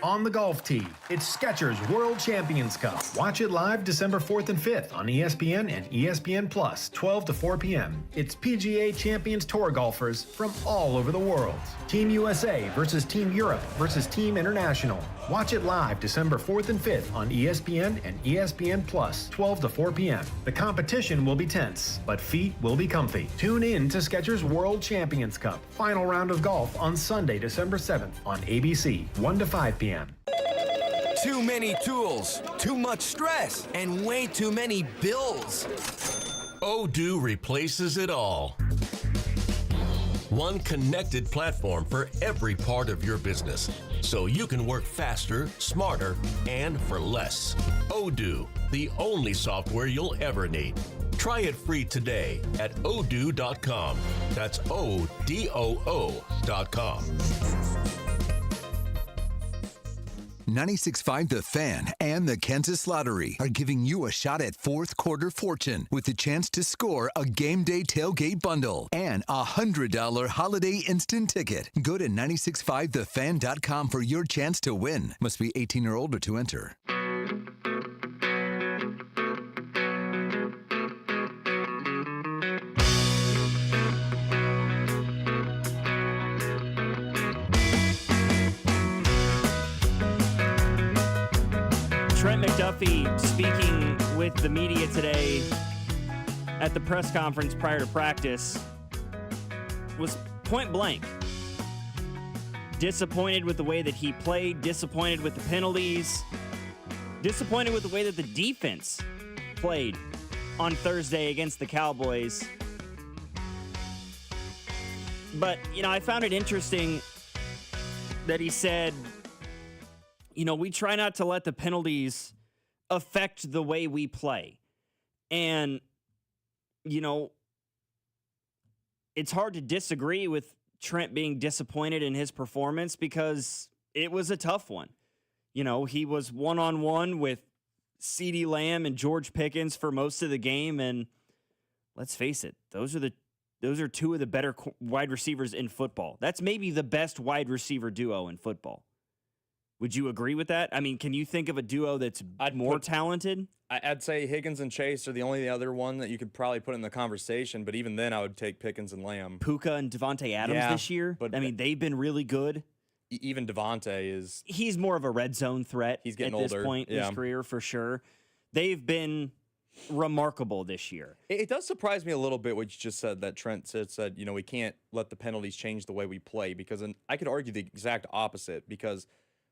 On the golf tee, it's Skechers World Champions Cup. Watch it live December 4th and 5th on ESPN and ESPN Plus, 12 to 4 p.m. It's PGA Champions Tour golfers from all over the world. Team USA versus Team Europe versus Team International. Watch it live December 4th and 5th on ESPN and ESPN Plus, 12 to 4 p.m. The competition will be tense, but feet will be comfy. Tune in to Skechers World Champions Cup. Final round of golf on Sunday, December 7th on ABC, 1 to 5 p.m. Too many tools, too much stress, and way too many bills. Odoo replaces it all. One connected platform for every part of your business, so you can work faster, smarter, and for less. Odoo, the only software you'll ever need. Try it free today at odoo.com. That's ODOO.com. 96.5 The Fan and the Kansas Lottery are giving you a shot at fourth quarter fortune with the chance to score a game day tailgate bundle and a $100 holiday instant ticket. Go to 965thefan.com for your chance to win. Must be 18 or older to enter. Trent McDuffie speaking with the media today at the press conference prior to practice was point blank disappointed with the way that he played, disappointed with the penalties, disappointed with the way that the defense played on Thursday against the Cowboys. But, I found it interesting that he said, we try not to let the penalties affect the way we play. And, it's hard to disagree with Trent being disappointed in his performance because it was a tough one. He was one-on-one with CeeDee Lamb and George Pickens for most of the game, and let's face it, those are two of the better wide receivers in football. That's maybe the best wide receiver duo in football. Would you agree with that? I mean, can you think of a duo that's more talented? I'd say Higgins and Chase are the only other one that you could probably put in the conversation, but even then I would take Pickens and Lamb. Puka and Devontae Adams this year, but they've been really good. Even Devontae is... He's more of a red zone threat He's getting at this older. point in his career, for sure. They've been remarkable this year. It does surprise me a little bit what you just said, that Trent said, we can't let the penalties change the way we play, because I could argue the exact opposite, because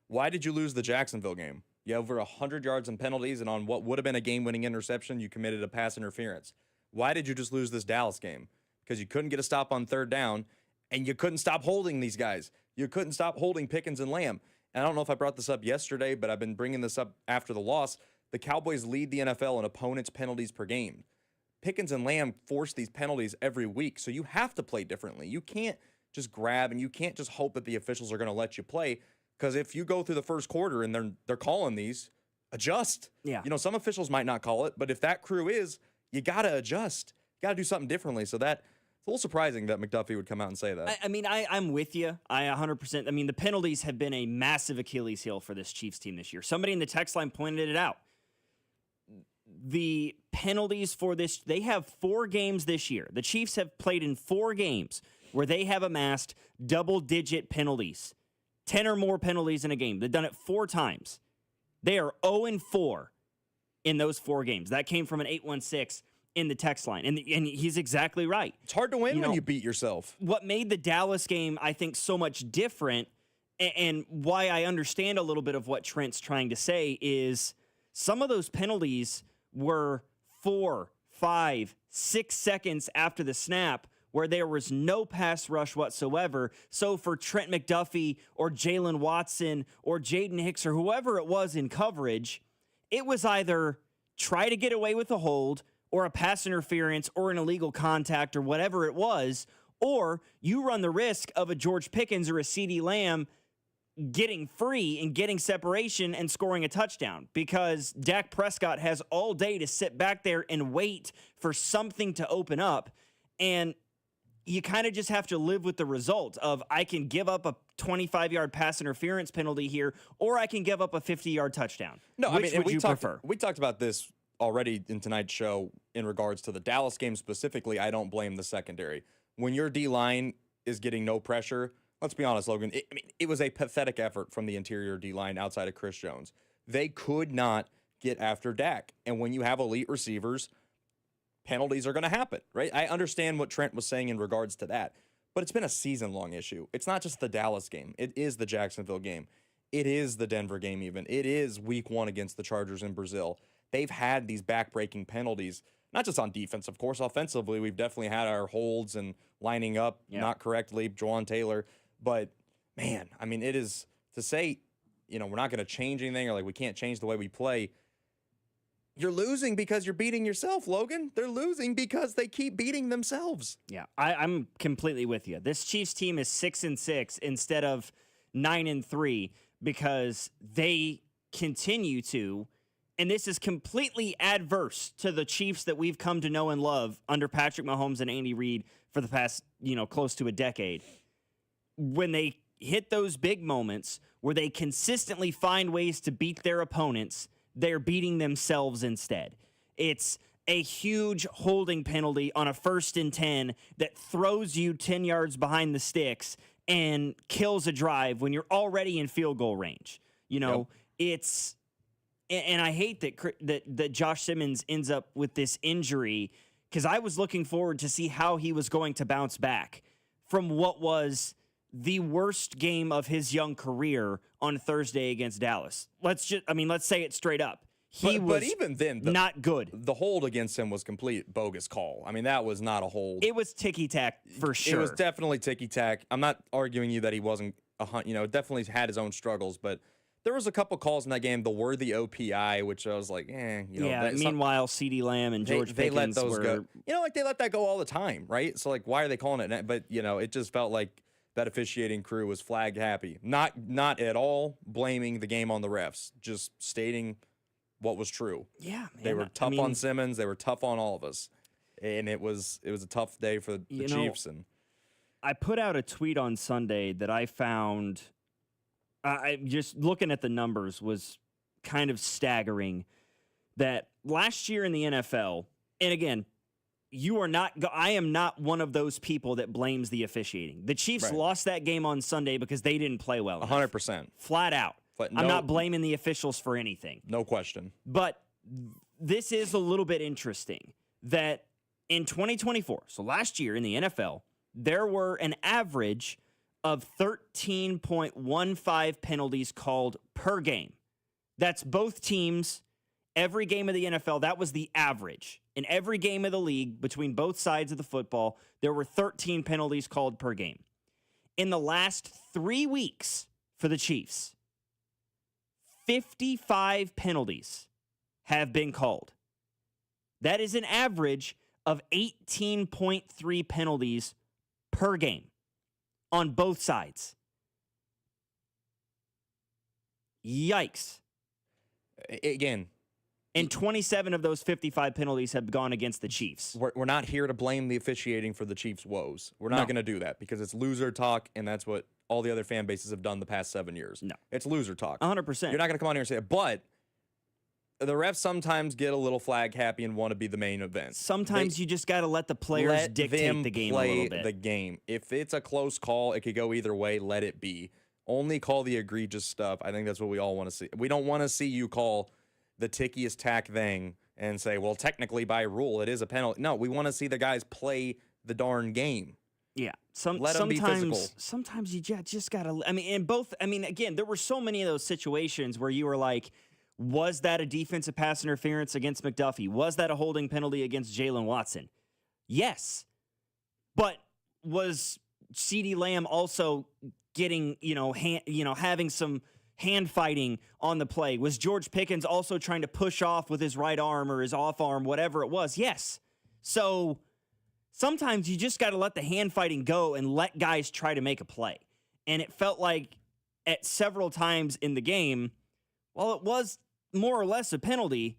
why did you lose the Jacksonville game? You have over 100 yards in penalties, and on what would have been a game-winning interception, you committed a pass interference. Why did you just lose this Dallas game? Because you couldn't get a stop on third down, and you couldn't stop holding these guys. You couldn't stop holding Pickens and Lamb. And I don't know if I brought this up yesterday, but I've been bringing this up after the loss. The Cowboys lead the NFL in opponents' penalties per game. Pickens and Lamb force these penalties every week, so you have to play differently. You can't just grab, and you can't just hope that the officials are going to let you play. Because if you go through the first quarter and they're calling these, adjust. Yeah. Some officials might not call it, but if that crew is, you got to adjust. You got to do something differently. So it's a little surprising that McDuffie would come out and say that. I'm with you. I 100%. The penalties have been a massive Achilles heel for this Chiefs team this year. Somebody in the text line pointed it out. The penalties for this, they have 4 games this year. The Chiefs have played in 4 games where they have amassed double-digit penalties. 10 or more penalties in a game. They've done it 4 times. They are 0-4 in those 4 games. That came from an 816 in the text line. And he's exactly right. It's hard to win when you beat yourself. What made the Dallas game, I think, so much different, and why I understand a little bit of what Trent's trying to say, is some of those penalties were 4, 5, 6 seconds after the snap, where there was no pass rush whatsoever. So for Trent McDuffie or Jalen Watson or Jaden Hicks or whoever it was in coverage, it was either try to get away with a hold or a pass interference or an illegal contact or whatever it was, or you run the risk of a George Pickens or a CeeDee Lamb getting free and getting separation and scoring a touchdown, because Dak Prescott has all day to sit back there and wait for something to open up. And you kind of just have to live with the result of, I can give up a 25-yard pass interference penalty here, or I can give up a 50-yard touchdown. No, Which would you prefer? We talked about this already in tonight's show in regards to the Dallas game specifically. I don't blame the secondary. When your D-line is getting no pressure, let's be honest, Logan, it was a pathetic effort from the interior D-line outside of Chris Jones. They could not get after Dak. And when you have elite receivers, penalties are going to happen, right? I understand what Trent was saying in regards to that, but it's been a season-long issue. It's not just the Dallas game. It is the Jacksonville game. It is the Denver game even. It is week 1 against the Chargers in Brazil. They've had these back-breaking penalties, not just on defense, of course. Offensively, we've definitely had our holds and lining up not correctly, Jawan Taylor. But, man, it is to say, we're not going to change anything, or we can't change the way we play. You're losing because you're beating yourself, Logan. They're losing because they keep beating themselves. Yeah, I'm completely with you. This Chiefs team is 6-6 instead of 9-3 because they continue to, and this is completely adverse to the Chiefs that we've come to know and love under Patrick Mahomes and Andy Reid for the past, close to a decade. When they hit those big moments where they consistently find ways to beat their opponents, they're beating themselves instead. It's a huge holding penalty on a 1st and 10 that throws you 10 yards behind the sticks and kills a drive when you're already in field goal range. It's, and I hate that Josh Simmons ends up with this injury, because I was looking forward to see how he was going to bounce back from what was the worst game of his young career on Thursday against Dallas. Let's say it straight up. But even then, not good. The hold against him was complete bogus call. that was not a hold. It was ticky-tack for sure. It was definitely ticky-tack. I'm not arguing that he wasn't, definitely had his own struggles, but there was a couple calls in that game, the worthy OPI, which I was like, meanwhile, CeeDee Lamb and George they let Pickens those go. They let that go all the time, right? So, why are they calling it? But, it just felt like that officiating crew was flag happy. Not at all blaming the game on the refs, just stating what was true. Yeah, man. They were tough on Simmons. They were tough on all of us. And it was a tough day for the Chiefs. And I put out a tweet on Sunday that I found, I just looking at the numbers was kind of staggering, that last year in the NFL, and again, I am not one of those people that blames the officiating. The Chiefs lost that game on Sunday because they didn't play well enough. 100%. Flat out. I'm not blaming the officials for anything. No question. But this is a little bit interesting that in 2024, so last year in the NFL, there were an average of 13.15 penalties called per game. That's both teams, every game of the NFL. That was the average. In every game of the league, between both sides of the football, there were 13 penalties called per game. In the last 3 weeks for the Chiefs, 55 penalties have been called. That is an average of 18.3 penalties per game on both sides. Yikes. Again, and 27 of those 55 penalties have gone against the Chiefs. We're not here to blame the officiating for the Chiefs' woes. We're not going to do that because it's loser talk, and that's what all the other fan bases have done the past 7 years. No. It's loser talk. 100%. You're not going to come on here and say it. But the refs sometimes get a little flag happy and want to be the main event. Sometimes you just got to let the players dictate the game a little bit. The game. If it's a close call, it could go either way. Let it be. Only call the egregious stuff. I think that's what we all want to see. We don't want to see you call the tickiest tack thing and say, well, technically by rule, it is a penalty. No, we want to see the guys play the darn game. Yeah. Let them be physical. Sometimes you just got to, again, there were so many of those situations where you were like, was that a defensive pass interference against McDuffie? Was that a holding penalty against Jalen Watson? Yes. But was CeeDee Lamb also getting, having some hand fighting on the play? Was George Pickens also trying to push off with his right arm or his off arm, whatever it was? Yes. So sometimes you just got to let the hand fighting go and let guys try to make a play. And it felt like at several times in the game, while it was more or less a penalty,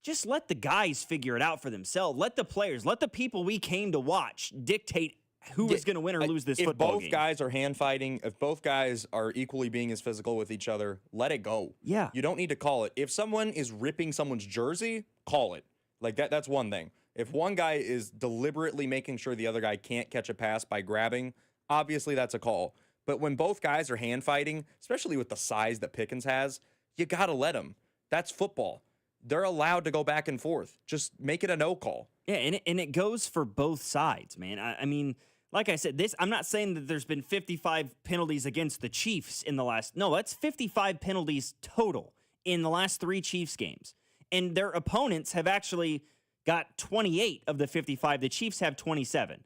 just let the guys figure it out for themselves. Let the players, let the people we came to watch dictate who is going to win or lose this football game. If both guys are hand fighting, if both guys are equally being as physical with each other, let it go. Yeah. You don't need to call it. If someone is ripping someone's jersey, call it. Like that's one thing. If one guy is deliberately making sure the other guy can't catch a pass by grabbing, obviously that's a call. But when both guys are hand fighting, especially with the size that Pickens has, you got to let them. That's football. They're allowed to go back and forth. Just make it a no call. Yeah, and it goes for both sides, man. I mean, like I said, I'm not saying that there's been 55 penalties against the Chiefs in the last. No, that's 55 penalties total in the last 3 Chiefs games. And their opponents have actually got 28 of the 55. The Chiefs have 27.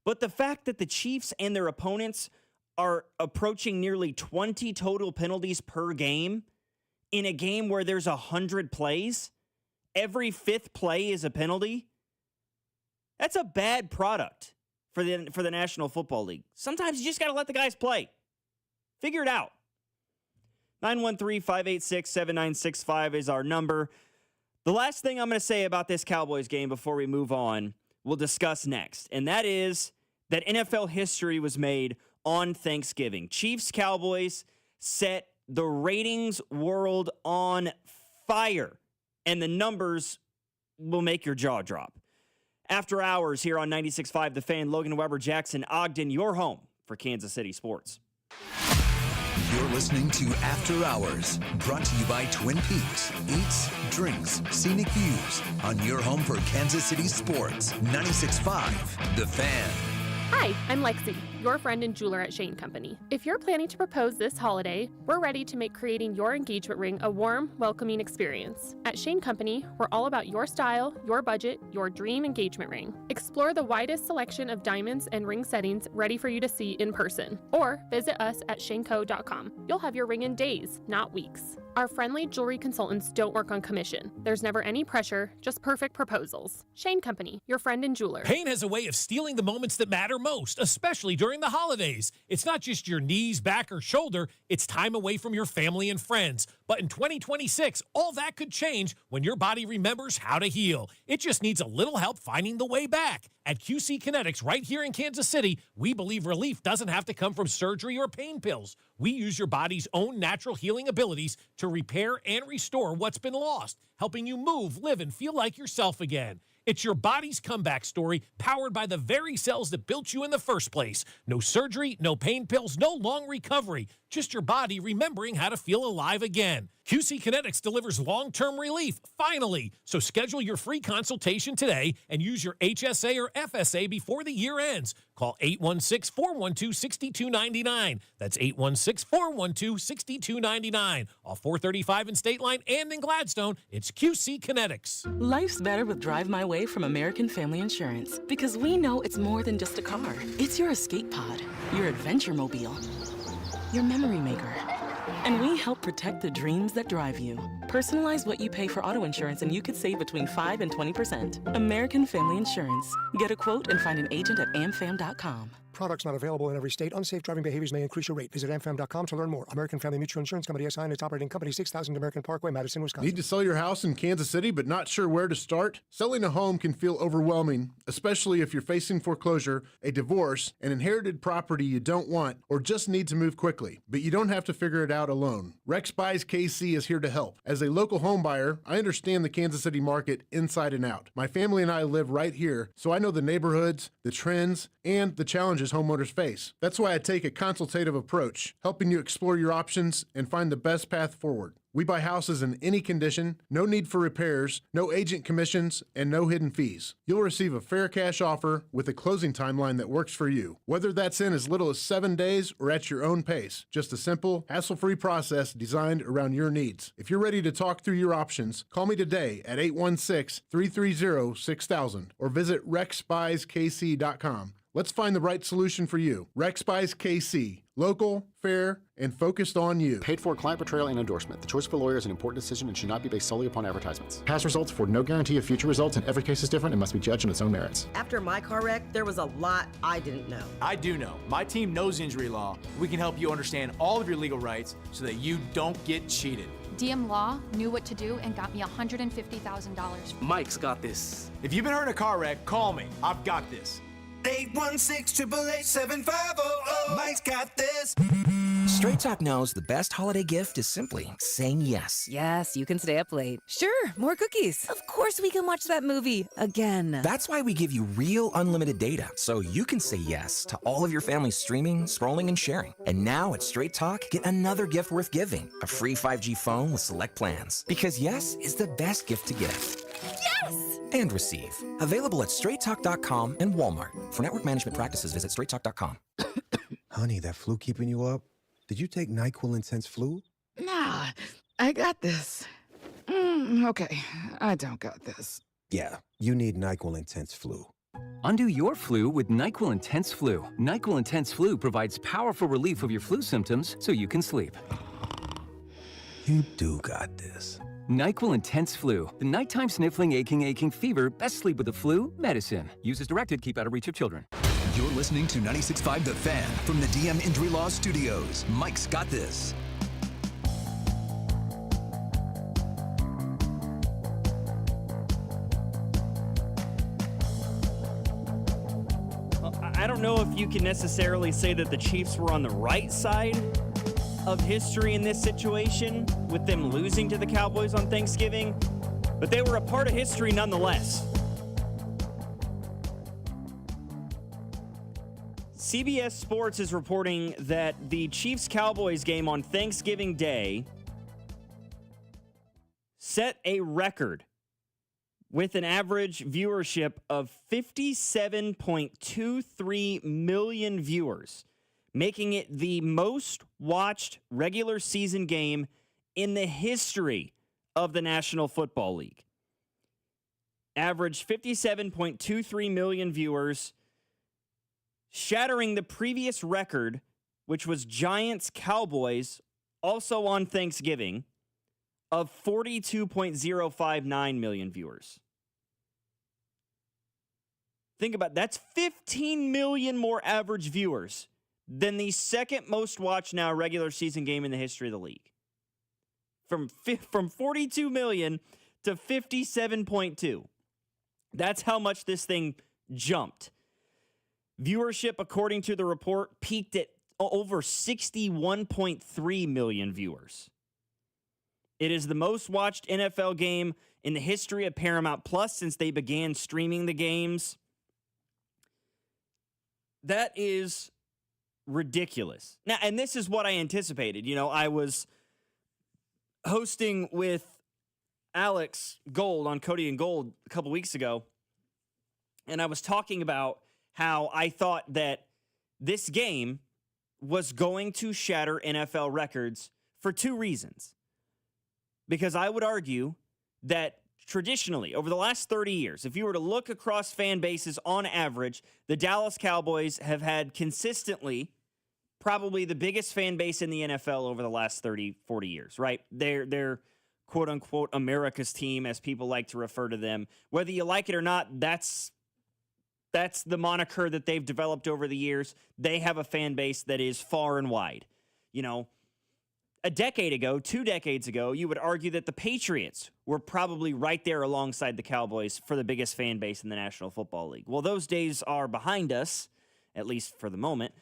But the fact that the Chiefs and their opponents are approaching nearly 20 total penalties per game in a game where there's 100 plays, every 5th play is a penalty. That's a bad product for the National Football League. Sometimes you just got to let the guys play. Figure it out. 913-586-7965 is our number. The last thing I'm going to say about this Cowboys game before we move on, we'll discuss next, and that is that NFL history was made on Thanksgiving. Chiefs-Cowboys set the ratings world on fire, and the numbers will make your jaw drop. After hours here on 96.5 The Fan, Logan Weber, Jackson, Ogden, your home for Kansas City sports. You're listening to After Hours, brought to you by Twin Peaks. Eats, drinks, scenic views on your home for Kansas City sports. 96.5 The Fan. Hi, I'm Lexi, your friend and jeweler at Shane Company. If you're planning to propose this holiday, we're ready to make creating your engagement ring a warm, welcoming experience. At Shane Company, we're all about your style, your budget, your dream engagement ring. Explore the widest selection of diamonds and ring settings ready for you to see in person, or visit us at shaneco.com. You'll have your ring in days, not weeks. Our friendly jewelry consultants don't work on commission. There's never any pressure, just perfect proposals. Shane Company, your friend and jeweler. Pain has a way of stealing the moments that matter most, especially during the holidays. It's not just your knees, back, or shoulder. It's time away from your family and friends. But in 2026, all that could change when your body remembers how to heal. It just needs a little help finding the way back. At QC Kinetics right here in Kansas City, we believe relief doesn't have to come from surgery or pain pills. We use your body's own natural healing abilities to repair and restore what's been lost, helping you move, live, and feel like yourself again. It's your body's comeback story, powered by the very cells that built you in the first place. No surgery, no pain pills, no long recovery. Just your body remembering how to feel alive again. QC Kinetics delivers long-term relief, finally. So schedule your free consultation today and use your HSA or FSA before the year ends. Call 816-412-6299. That's 816-412-6299. Off 435 in State Line and in Gladstone, it's QC Kinetics. Life's better with Drive My Way from American Family Insurance, because we know it's more than just a car. It's your escape pod, your adventure mobile, your memory maker. And we help protect the dreams that drive you. Personalize what you pay for auto insurance and you could save between 5 and 20%. American Family Insurance. Get a quote and find an agent at amfam.com. Products not available in every state. Unsafe driving behaviors may increase your rate. Visit amfam.com to learn more. American Family Mutual Insurance Company SI and its operating company, 6000 American Parkway, Madison, Wisconsin. Need to sell your house in Kansas City but not sure where to start? Selling a home can feel overwhelming, especially if you're facing foreclosure, a divorce, an inherited property you don't want, or just need to move quickly. But you don't have to figure it out alone. Rex Buys KC is here to help. As a local home buyer, I understand the Kansas City market inside and out. My family and I live right here, so I know the neighborhoods, the trends, and the challenges homeowners face. That's why I take a consultative approach, helping you explore your options and find the best path forward. We buy houses in any condition, no need for repairs, no agent commissions, and no hidden fees. You'll receive a fair cash offer with a closing timeline that works for you. Whether that's in as little as 7 days or at your own pace, just a simple, hassle-free process designed around your needs. If you're ready to talk through your options, call me today at 816-330-6000 or visit rexbuyskc.com. Let's find the right solution for you. Rex Buys KC. Local, fair, and focused on you. Paid for client portrayal and endorsement. The choice of a lawyer is an important decision and should not be based solely upon advertisements. Past results afford no guarantee of future results, and every case is different and must be judged on its own merits. After my car wreck, there was a lot I didn't know. I do know. My team knows injury law. We can help you understand all of your legal rights so that you don't get cheated. DM Law knew what to do and got me $150,000. Mike's got this. If you've been hurt in a car wreck, call me. I've got this. 816-888-7500. Mike's got this. Straight Talk knows the best holiday gift is simply saying yes. Yes, you can stay up late. Sure, more cookies. Of course we can watch that movie again. That's why we give you real unlimited data, so you can say yes to all of your family's streaming, scrolling, and sharing. And now at Straight Talk, get another gift worth giving, a free 5G phone with select plans. Because yes is the best gift to give. Yes! And receive. Available at straighttalk.com and Walmart. For network management practices, visit straighttalk.com. Honey, that flu keeping you up? Did you take NyQuil Intense Flu? Nah, I got this. Okay, I don't got this. Yeah, you need NyQuil Intense Flu. Undo your flu with NyQuil Intense Flu. NyQuil Intense Flu provides powerful relief of your flu symptoms so you can sleep. You do got this. NyQuil Intense Flu. The nighttime sniffling, aching fever. Best sleep with the flu medicine. Use as directed. Keep out of reach of children. You're listening to 96.5 The Fan from the DM Injury Law Studios. Mike's got this. Well, I don't know if you can necessarily say that the Chiefs were on the right side of history in this situation with them losing to the Cowboys on Thanksgiving, but they were a part of history nonetheless. CBS Sports is reporting that the Chiefs-Cowboys game on Thanksgiving Day set a record with an average viewership of 57.23 million viewers, making it the most watched regular season game in the history of the National Football League. Average 57.23 million viewers, shattering the previous record, which was Giants-Cowboys, also on Thanksgiving, of 42.059 million viewers. Think about it. That's 15 million more average viewers than the second most watched now regular season game in the history of the league. From 42 million to 57.2. That's how much this thing jumped. Viewership, according to the report, peaked at over 61.3 million viewers. It is the most watched NFL game in the history of Paramount Plus since they began streaming the games. That is ridiculous. Now, and this is what I anticipated. You know, I was hosting with Alex Gold on Cody and Gold a couple weeks ago, and I was talking about how I thought that this game was going to shatter NFL records for two reasons. Because I would argue that traditionally, over the last 30 years, if you were to look across fan bases on average, the Dallas Cowboys have had consistently probably the biggest fan base in the NFL over the last 30, 40 years, right? They're quote-unquote America's team, as people like to refer to them. Whether you like it or not, that's the moniker that they've developed over the years. They have a fan base that is far and wide. You know, a decade ago, 2 decades ago, you would argue that the Patriots were probably right there alongside the Cowboys for the biggest fan base in the National Football League. Well, those days are behind us, at least for the moment,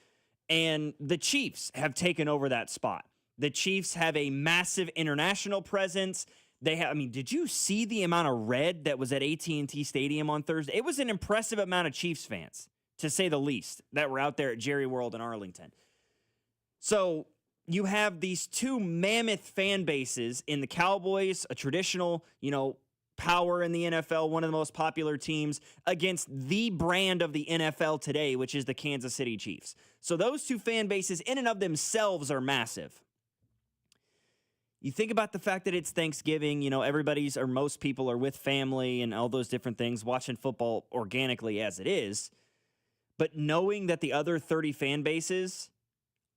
and the Chiefs have taken over that spot. The Chiefs have a massive international presence. They have, I mean, did you see the amount of red that was at AT&T Stadium on Thursday? It was an impressive amount of Chiefs fans, to say the least, that were out there at Jerry World in Arlington. So you have these two mammoth fan bases in the Cowboys, a traditional, you know, power in the NFL, one of the most popular teams, against the brand of the NFL today, which is the Kansas City Chiefs. So those two fan bases in and of themselves are massive. You think about the fact that it's Thanksgiving, you know, everybody's or most people are with family and all those different things, watching football organically as it is. But knowing that the other 30 fan bases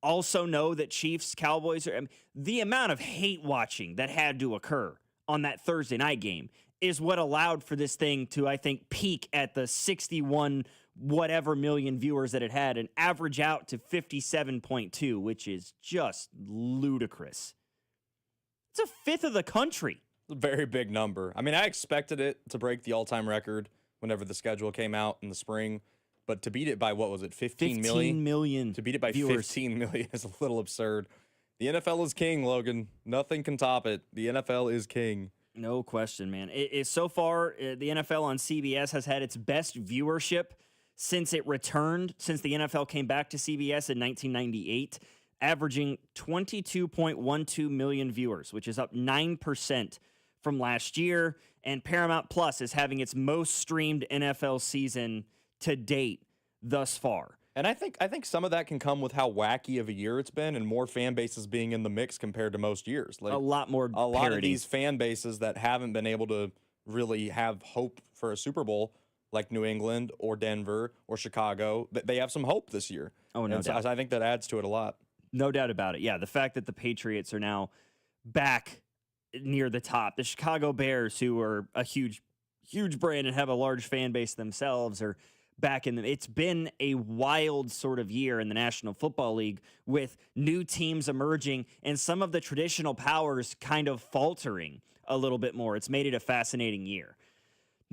also know that Chiefs, Cowboys are, I mean, the amount of hate watching that had to occur on that Thursday night game is what allowed for this thing to, I think, peak at the 61 whatever million viewers that it had and average out to 57.2, which is just ludicrous. It's a fifth of the country. It's a very big number. I mean, I expected it to break the all-time record whenever the schedule came out in the spring, but to beat it by, what was it, 15 million? To beat it by viewers. 15 million is a little absurd. The NFL is king, Logan. Nothing can top it. The NFL is king. No question, man. So far, the NFL on CBS has had its best viewership since it returned, since the NFL came back to CBS in 1998, averaging 22.12 million viewers, which is up 9% from last year. And Paramount Plus is having its most streamed NFL season to date thus far. And I think some of that can come with how wacky of a year it's been and more fan bases being in the mix compared to most years. Like a lot of these fan bases that haven't been able to really have hope for a Super Bowl, like New England or Denver or Chicago, they have some hope this year. Oh, no doubt. So I think that adds to it a lot. No doubt about it. Yeah, the fact that the Patriots are now back near the top. The Chicago Bears, who are a huge brand and have a large fan base themselves, are back in the. It's been a wild sort of year in the National Football League with new teams emerging and some of the traditional powers kind of faltering a little bit more. It's made it a fascinating year.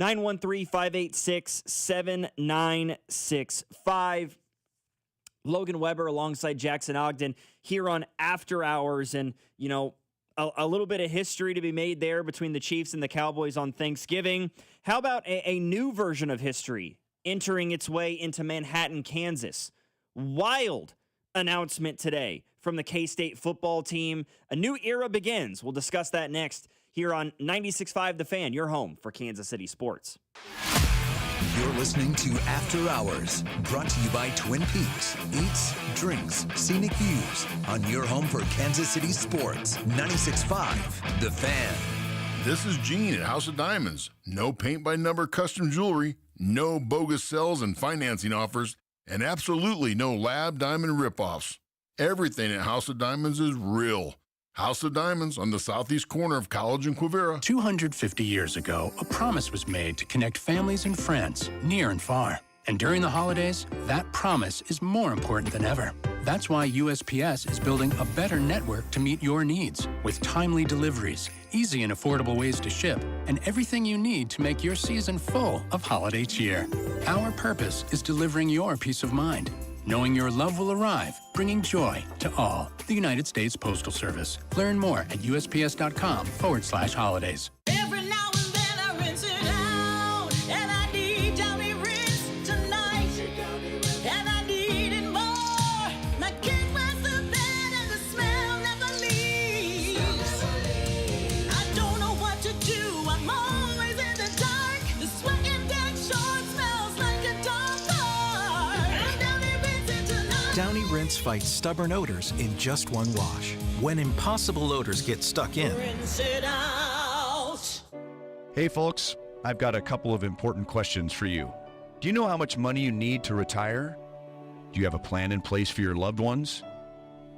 913-586-7965. Logan Weber alongside Jackson Ogden here on After Hours. And, you know, a little bit of history to be made there between the Chiefs and the Cowboys on Thanksgiving. How about a new version of history entering its way into Manhattan, Kansas? Wild announcement today from the K-State football team. A new era begins. We'll discuss that next here here on 96.5 The Fan, your home for Kansas City sports. You're listening to After Hours, brought to you by Twin Peaks. Eats, drinks, scenic views on your home for Kansas City sports. 96.5 The Fan. This is Gene at House of Diamonds. No paint-by-number custom jewelry, no bogus sales and financing offers, and absolutely no lab diamond ripoffs. Everything at House of Diamonds is real. House of Diamonds on the southeast corner of College and Quivira. 250 years ago, a promise was made to connect families and friends, near and far. And during the holidays, that promise is more important than ever. That's why USPS is building a better network to meet your needs, with timely deliveries, easy and affordable ways to ship, and everything you need to make your season full of holiday cheer. Our purpose is delivering your peace of mind, knowing your love will arrive, bringing joy to all. The United States Postal Service. Learn more at USPS.com/holidays. Every now and then I rinse it out, and I need Downy rinse tonight, and I need it more. My kid wears the bed and the smell never leaves. I don't know what to do, I'm always in the dark. The sweat in that short smells like a dog park. Downy rinse it tonight. Downy Rinse fights stubborn odors in just one wash. When impossible odors get stuck in, Rinse it out. Hey folks, I've got a couple of important questions for you. Do you know how much money you need to retire? Do you have a plan in place for your loved ones?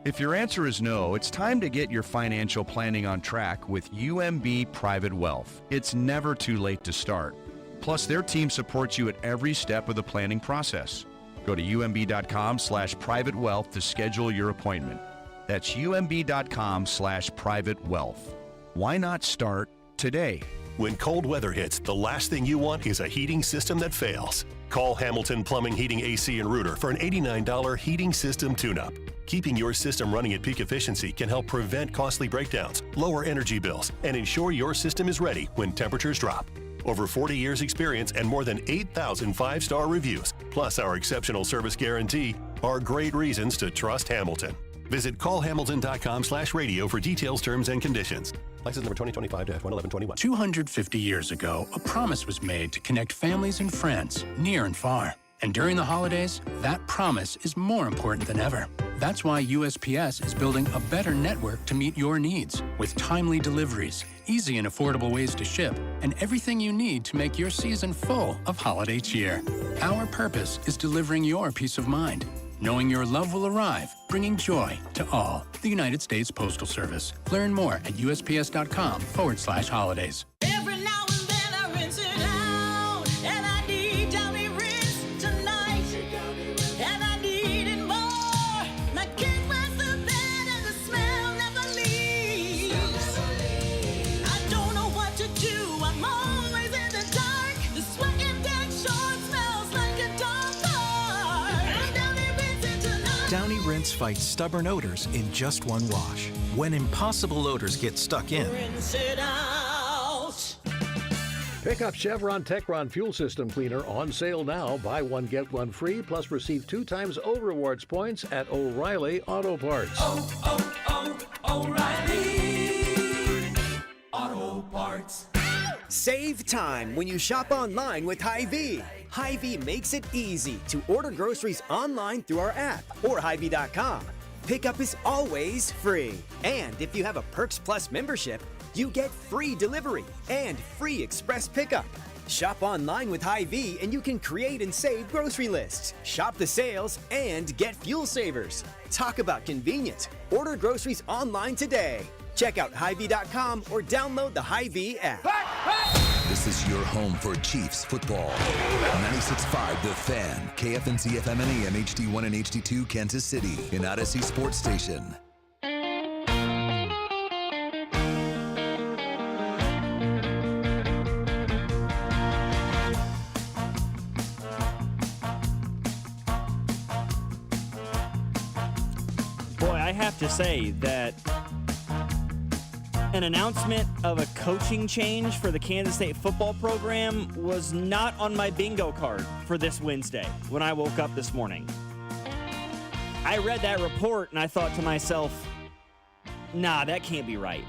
If your answer is no, it's time to get your financial planning on track with UMB Private Wealth. It's never too late to start. Plus, their team supports you at every step of the planning process. Go to umb.com/private wealth to schedule your appointment. That's umb.com/private wealth. Why not start today? When cold weather hits, the last thing you want is a heating system that fails. Call Hamilton Plumbing, Heating, AC, and Rooter for an $89 heating system tune-up. Keeping your system running at peak efficiency can help prevent costly breakdowns, lower energy bills, and ensure your system is ready when temperatures drop. Over 40 years experience and more than 8,000 five-star reviews, plus our exceptional service guarantee, are great reasons to trust Hamilton. Visit callhamilton.com/radio for details, terms, and conditions. License number 2025-11121. 250 years ago, a promise was made to connect families and friends, near and far. And during the holidays, that promise is more important than ever. That's why USPS is building a better network to meet your needs, with timely deliveries, easy and affordable ways to ship, and everything you need to make your season full of holiday cheer. Our purpose is delivering your peace of mind, knowing your love will arrive, bringing joy to all. The United States Postal Service. Learn more at USPS.com/holidays. Every now and then I rinse it out, and I need Downy rinse tonight, and I need it more. My kid wears the bed and the smell never leaves. I don't know what to do, I'm always in the dark. The sweat in that short smells like a dog park. Downy rinse it tonight. Downy Rinse fights stubborn odors in just one wash. When impossible odors get stuck in, Rinse it out. Pick up Chevron Techron Fuel System Cleaner on sale now. Buy one, get one free, plus receive 2 times O Rewards points at O'Reilly Auto Parts. O'Reilly Auto Parts. Save time when you shop online with Hy-Vee. Hy-Vee makes it easy to order groceries online through our app or Hy-Vee.com. Pickup is always free. And if you have a Perks Plus membership, you get free delivery and free express pickup. Shop online with Hy-Vee and you can create and save grocery lists, shop the sales, and get fuel savers. Talk about convenient. Order groceries online today. Check out Hy-Vee.com or download the Hy-Vee app. This is your home for Chiefs football. 96.5 The Fan, KFNC FM and AM HD1 and HD2 Kansas City, an Odyssey sports station. Boy, I have to say that an announcement of a coaching change for the Kansas State football program was not on my bingo card for this Wednesday when I woke up this morning. I read that report and I thought to myself, nah, that can't be right.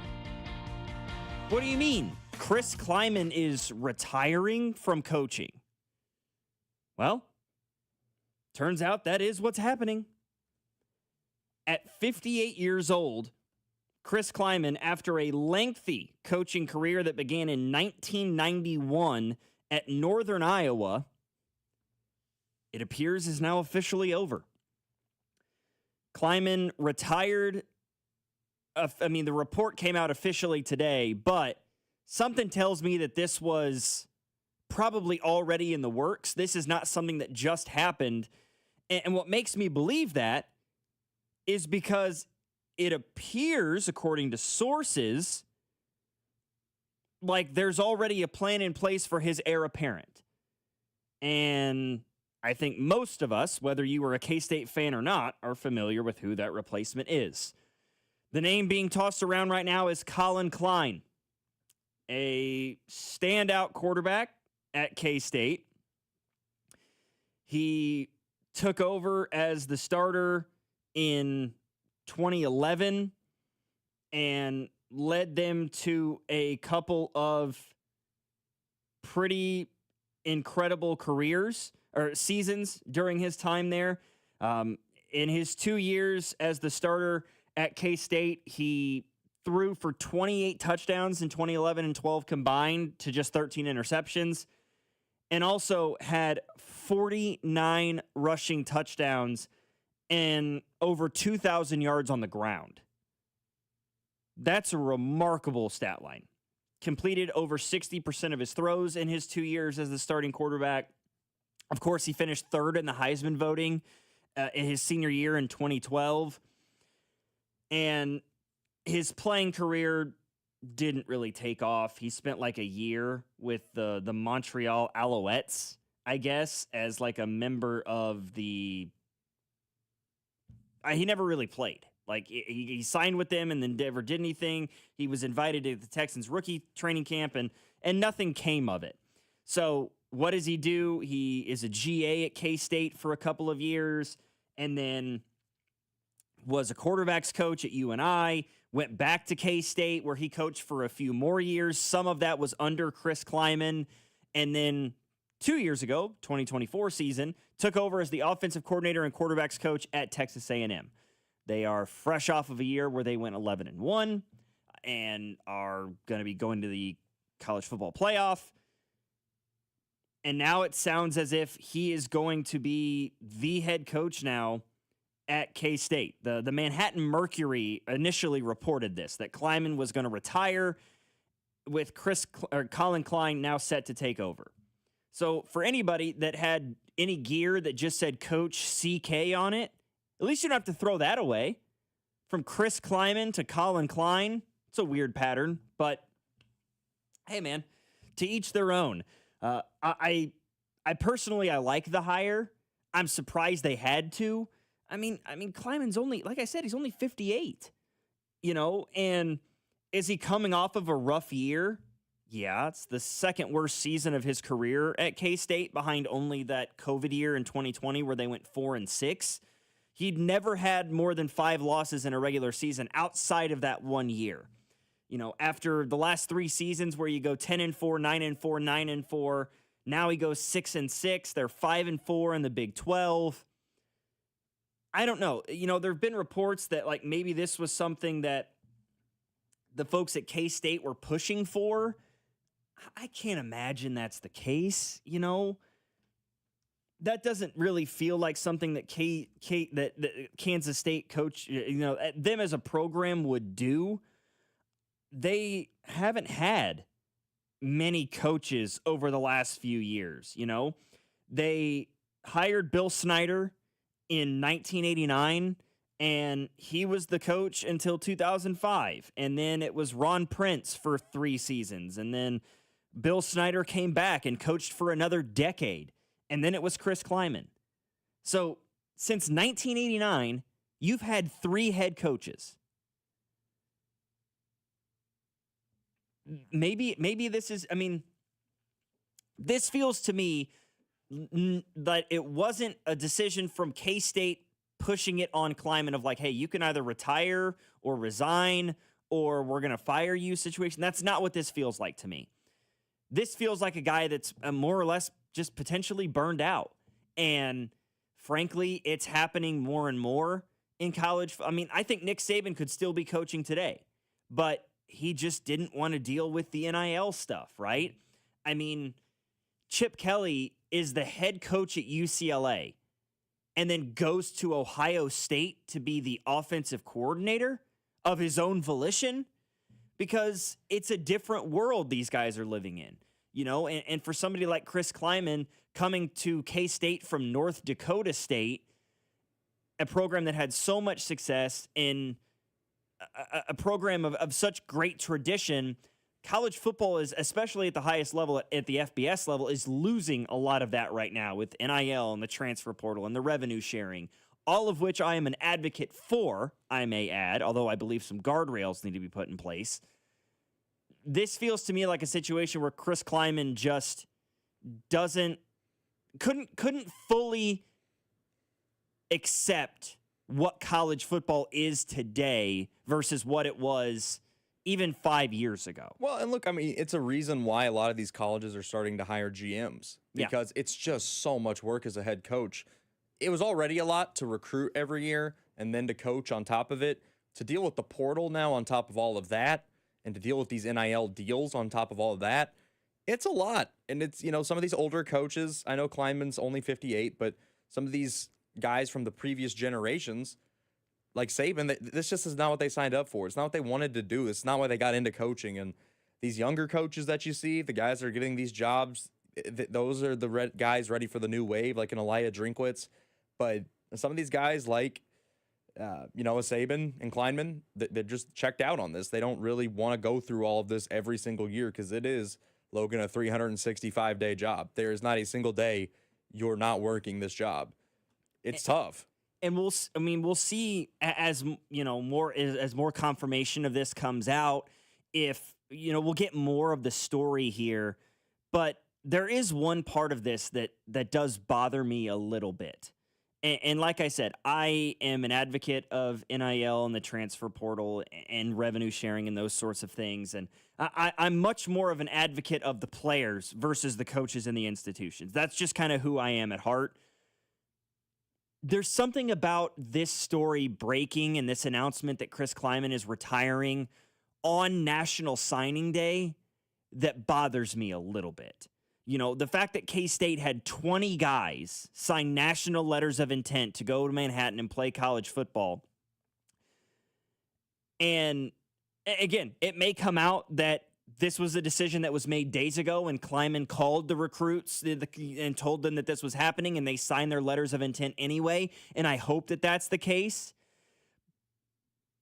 What do you mean? Chris Kleiman is retiring from coaching. Well, turns out that is what's happening. At 58 years old, Chris Kleiman, after a lengthy coaching career that began in 1991 at Northern Iowa, it appears is now officially over. Kleiman retired. The report came out officially today, but something tells me that this was probably already in the works. This is not something that just happened. And what makes me believe that is because it appears, according to sources, like there's already a plan in place for his heir apparent. And I think most of us, whether you are a K-State fan or not, are familiar with who that replacement is. The name being tossed around right now is Colin Klein, a standout quarterback at K-State. He took over as the starter in 2011 and led them to a couple of pretty incredible careers or seasons during his time there. In his 2 years as the starter at K-State, he threw for 28 touchdowns in 2011 and 12 combined to just 13 interceptions, and also had 49 rushing touchdowns and over 2,000 yards on the ground. That's a remarkable stat line. Completed over 60% of his throws in his 2 years as the starting quarterback. Of course, he finished third in the Heisman voting in his senior year in 2012. And his playing career didn't really take off. He spent like a year with the Montreal Alouettes, I guess, as like a member of the... he never really played. Like, he signed with them and then never did anything. He was invited to the Texans rookie training camp, and nothing came of it. So what does he do? He is a GA at K-State for a couple of years, and then was a quarterbacks coach at UNI, went back to K-State where he coached for a few more years. Some of that was under Chris Kleiman. And then 2 years ago, 2024 season, took over as the offensive coordinator and quarterbacks coach at Texas A&M. They are fresh off of a year where they went 11-1 and are going to be going to the college football playoff. And now it sounds as if he is going to be the head coach now at K-State. The Manhattan Mercury initially reported this, that Kleiman was going to retire with Colin Klein now set to take over. So for anybody that had any gear that just said Coach CK on it, at least you don't have to throw that away. From Chris Kleiman to Colin Klein, it's a weird pattern, but hey, man, to each their own. I personally, I like the hire. I'm surprised they had to. I mean, Kleiman's only, like I said, he's only 58, and is he coming off of a rough year? Yeah, it's the second worst season of his career at K-State behind only that COVID year in 2020 where they went 4-6. He'd never had more than 5 losses in a regular season outside of that 1 year. After the last 3 seasons where you go 10-4, 9-4, 9-4, now he goes 6-6. They're 5-4 in the Big 12. I don't know. There have been reports that like maybe this was something that the folks at K-State were pushing for. I can't imagine that's the case, That doesn't really feel like something that that Kansas State coach, them as a program would do. They haven't had many coaches over the last few years, They hired Bill Snyder in 1989, and he was the coach until 2005. And then it was Ron Prince for 3 seasons. And then Bill Snyder came back and coached for another decade. And then it was Chris Kleiman. So since 1989, you've had 3 head coaches. Maybe this is, this feels to me that it wasn't a decision from K-State pushing it on Kleiman of like, hey, you can either retire or resign or we're going to fire you situation. That's not what this feels like to me. This feels like a guy that's more or less just potentially burned out. And frankly, it's happening more and more in college. I mean, I think Nick Saban could still be coaching today, but he just didn't want to deal with the NIL stuff, right? I mean, Chip Kelly is the head coach at UCLA and then goes to Ohio State to be the offensive coordinator of his own volition, because it's a different world these guys are living in, you know? And for somebody like Chris Kleiman coming to K-State from North Dakota State, a program that had so much success in a program of such great tradition, college football is, especially at the highest level, at the FBS level, is losing a lot of that right now with NIL and the transfer portal and the revenue sharing, all of which I am an advocate for, I may add, although I believe some guardrails need to be put in place. This feels to me like a situation where Chris Kleiman just couldn't fully accept what college football is today versus what it was even 5 years ago. Well, and look, I mean, it's a reason why a lot of these colleges are starting to hire GMs, because it's just so much work as a head coach. It was already a lot to recruit every year and then to coach on top of it, to deal with the portal now on top of all of that, and to deal with these NIL deals on top of all of that. It's a lot. And it's, you know, some of these older coaches, I know Kleinman's only 58, but some of these guys from the previous generations, like Saban, this just is not what they signed up for. It's not what they wanted to do. It's not why they got into coaching. And these younger coaches that you see, the guys that are getting these jobs, those are the guys ready for the new wave, like an Elijah Drinkwitz. But some of these guys, like, you know, a Saban and Kleinman, they're just checked out on this. They don't really want to go through all of this every single year, because it is, Logan, a 365-day job. There is not a single day you're not working this job. It's tough. And we'll see as, you know, more confirmation of this comes out, if, you know, we'll get more of the story here. But there is one part of this that does bother me a little bit. And like I said, I am an advocate of NIL and the transfer portal and revenue sharing and those sorts of things. And I'm much more of an advocate of the players versus the coaches and the institutions. That's just kind of who I am at heart. There's something about this story breaking and this announcement that Chris Kleiman is retiring on National Signing Day that bothers me a little bit. You know, the fact that K-State had 20 guys sign national letters of intent to go to Manhattan and play college football. And again, it may come out that this was a decision that was made days ago, and Kleiman called the recruits and told them that this was happening, and they signed their letters of intent anyway. And I hope that that's the case.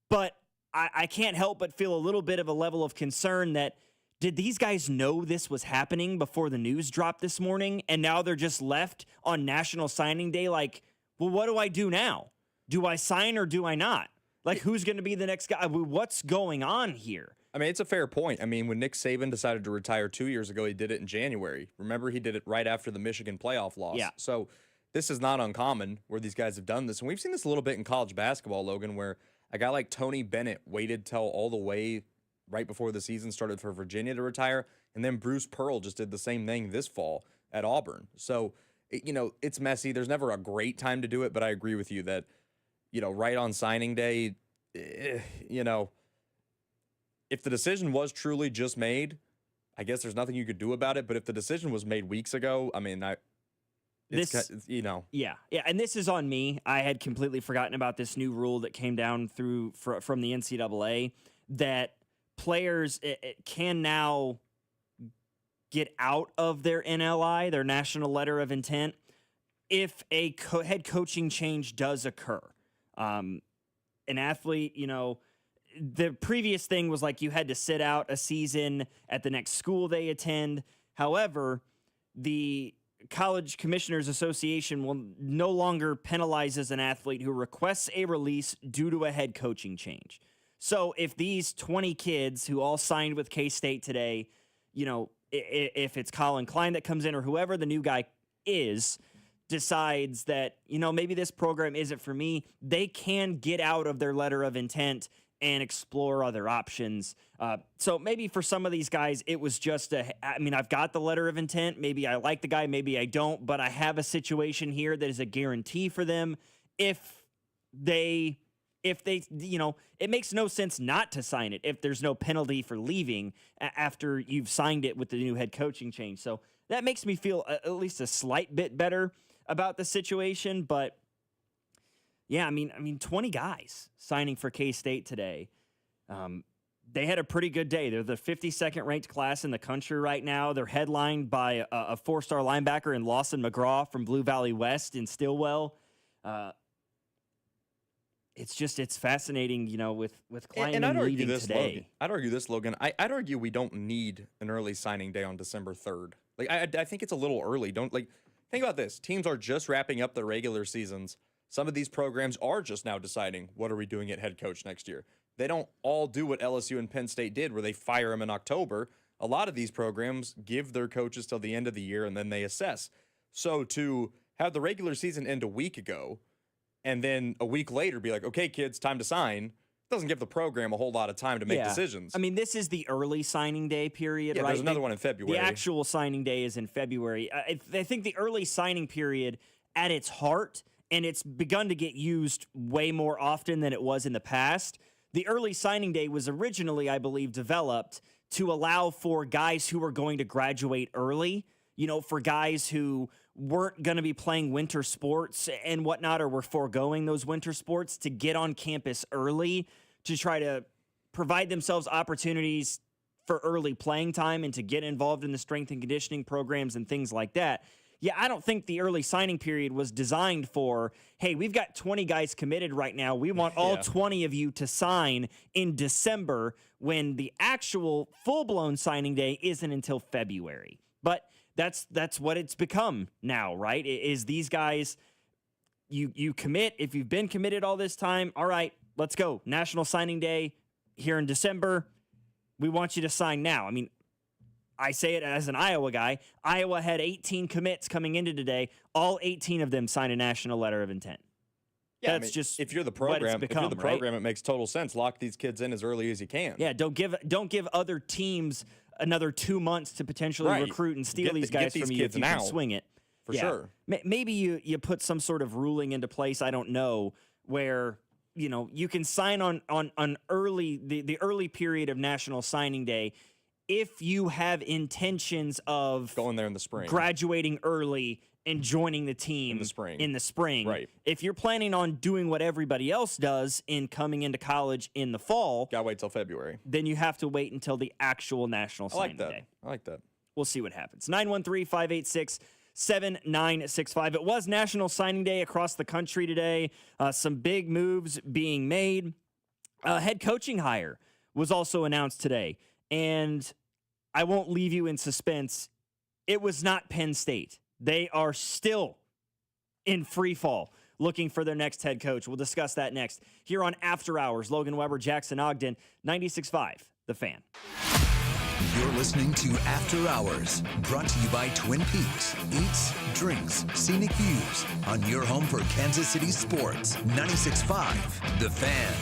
But I can't help but feel a little bit of a level of concern that, did these guys know this was happening before the news dropped this morning, and now they're just left on National Signing Day like, well, what do I do now? Do I sign or do I not? Like, who's going to be the next guy? What's going on here? I mean, it's a fair point. I mean, when Nick Saban decided to retire 2 years ago, he did it in January. Remember, he did it right after the Michigan playoff loss. Yeah. So this is not uncommon where these guys have done this. And we've seen this a little bit in college basketball, Logan, where a guy like Tony Bennett waited till all the way right before the season started for Virginia to retire. And then Bruce Pearl just did the same thing this fall at Auburn. So, you know, it's messy. There's never a great time to do it, but I agree with you that, you know, right on signing day, you know, if the decision was truly just made, I guess there's nothing you could do about it. But if the decision was made weeks ago, I mean, you know. Yeah. And this is on me. I had completely forgotten about this new rule that came down from the NCAA that players can now get out of their NLI, their national letter of intent, if a head coaching change does occur. An athlete, you know, the previous thing was like you had to sit out a season at the next school they attend. However, the College Commissioners Association will no longer penalizes an athlete who requests a release due to a head coaching change. So if these 20 kids who all signed with K-State today, you know, if it's Colin Klein that comes in or whoever the new guy is, decides that, you know, maybe this program isn't for me, they can get out of their letter of intent and explore other options. So maybe for some of these guys, it was just I've got the letter of intent. Maybe I like the guy, maybe I don't, but I have a situation here that is a guarantee for them. If they, it makes no sense not to sign it if there's no penalty for leaving after you've signed it with the new head coaching change. So that makes me feel at least a slight bit better about the situation. But yeah, I mean, 20 guys signing for K-State today. They had a pretty good day. They're the 52nd ranked class in the country right now. They're headlined by a 4-star linebacker in Lawson McGraw from Blue Valley West in Stillwell. It's fascinating, with Klieman leaving today. Logan. I'd argue this, Logan. I'd argue we don't need an early signing day on December 3rd. I think it's a little early. Think about this. Teams are just wrapping up their regular seasons. Some of these programs are just now deciding, what are we doing at head coach next year? They don't all do what LSU and Penn State did, where they fire them in October. A lot of these programs give their coaches till the end of the year, and then they assess. So to have the regular season end a week ago, and then a week later be like, okay, kids, time to sign, doesn't give the program a whole lot of time to make decisions. I mean, this is the early signing day period, right? There's another one in February. The actual signing day is in February. I think the early signing period, at its heart, and it's begun to get used way more often than it was in the past, the early signing day was originally, I believe, developed to allow for guys who were going to graduate early, for guys who weren't going to be playing winter sports and whatnot, or were foregoing those winter sports, to get on campus early to try to provide themselves opportunities for early playing time and to get involved in the strength and conditioning programs and things like that. Yeah, I don't think the early signing period was designed for, hey, we've got 20 guys committed right now. We want all 20 of you to sign in December, when the actual full-blown signing day isn't until February. But that's what it's become now, right? Is these guys, you commit. If you've been committed all this time, all right, let's go. National Signing Day here in December. We want you to sign now. I mean, I say it as an Iowa guy. Iowa had 18 commits coming into today. All 18 of them signed a national letter of intent. Yeah, That's just if you're the program, right? It makes total sense. Lock these kids in as early as you can. Yeah, don't give other teams another 2 months to potentially recruit and steal these guys from you if you can swing it. For sure. Maybe you put some sort of ruling into place, I don't know, where you can sign on early the early period of National Signing Day if you have intentions of going there in the spring, graduating early and joining the team in the spring. Right. If you're planning on doing what everybody else does in coming into college in the fall, gotta wait till February. Then you have to wait until the actual National Signing Day. I like that. We'll see what happens. 913-586-7965. It was National Signing Day across the country today. Some big moves being made. Head coaching hire was also announced today. And I won't leave you in suspense. It was not Penn State. They are still in free fall looking for their next head coach. We'll discuss that next here on After Hours. Logan Weber, Jackson Ogden, 96.5, The Fan. You're listening to After Hours, brought to you by Twin Peaks. Eats, drinks, scenic views on your home for Kansas City sports. 96.5, The Fan.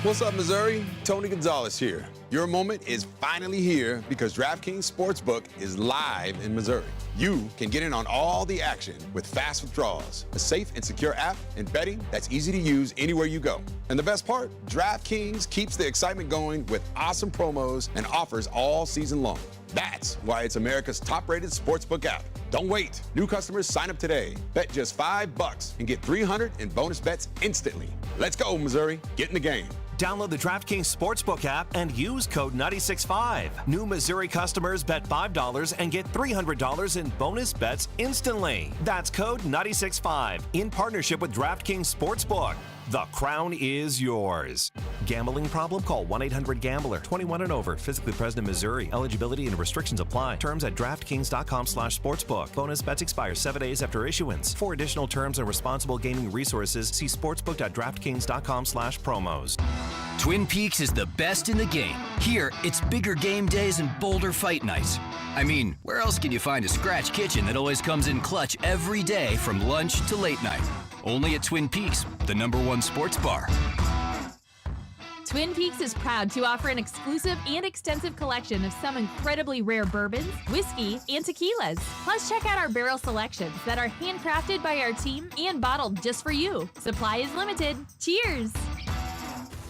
What's up, Missouri? Tony Gonzalez here. Your moment is finally here because DraftKings Sportsbook is live in Missouri. You can get in on all the action with fast withdrawals, a safe and secure app, and betting that's easy to use anywhere you go. And the best part, DraftKings keeps the excitement going with awesome promos and offers all season long. That's why it's America's top-rated sportsbook app. Don't wait. New customers sign up today. Bet just $5 and get $300 in bonus bets instantly. Let's go, Missouri. Get in the game. Download the DraftKings Sportsbook app and use code 965. New Missouri customers bet $5 and get $300 in bonus bets instantly. That's code 965 in partnership with DraftKings Sportsbook. The crown is yours. Gambling problem? Call 1-800-GAMBLER. 21 and over. Physically present in Missouri. Eligibility and restrictions apply. Terms at DraftKings.com/sportsbook. Bonus bets expire 7 days after issuance. For additional terms and responsible gaming resources, see sportsbook.draftkings.com/promos. Twin Peaks is the best in the game. Here, it's bigger game days and bolder fight nights. I mean, where else can you find a scratch kitchen that always comes in clutch every day from lunch to late night? Only at Twin Peaks, the #1 sports bar. Twin Peaks is proud to offer an exclusive and extensive collection of some incredibly rare bourbons, whiskey, and tequilas. Plus, check out our barrel selections that are handcrafted by our team and bottled just for you. Supply is limited. Cheers!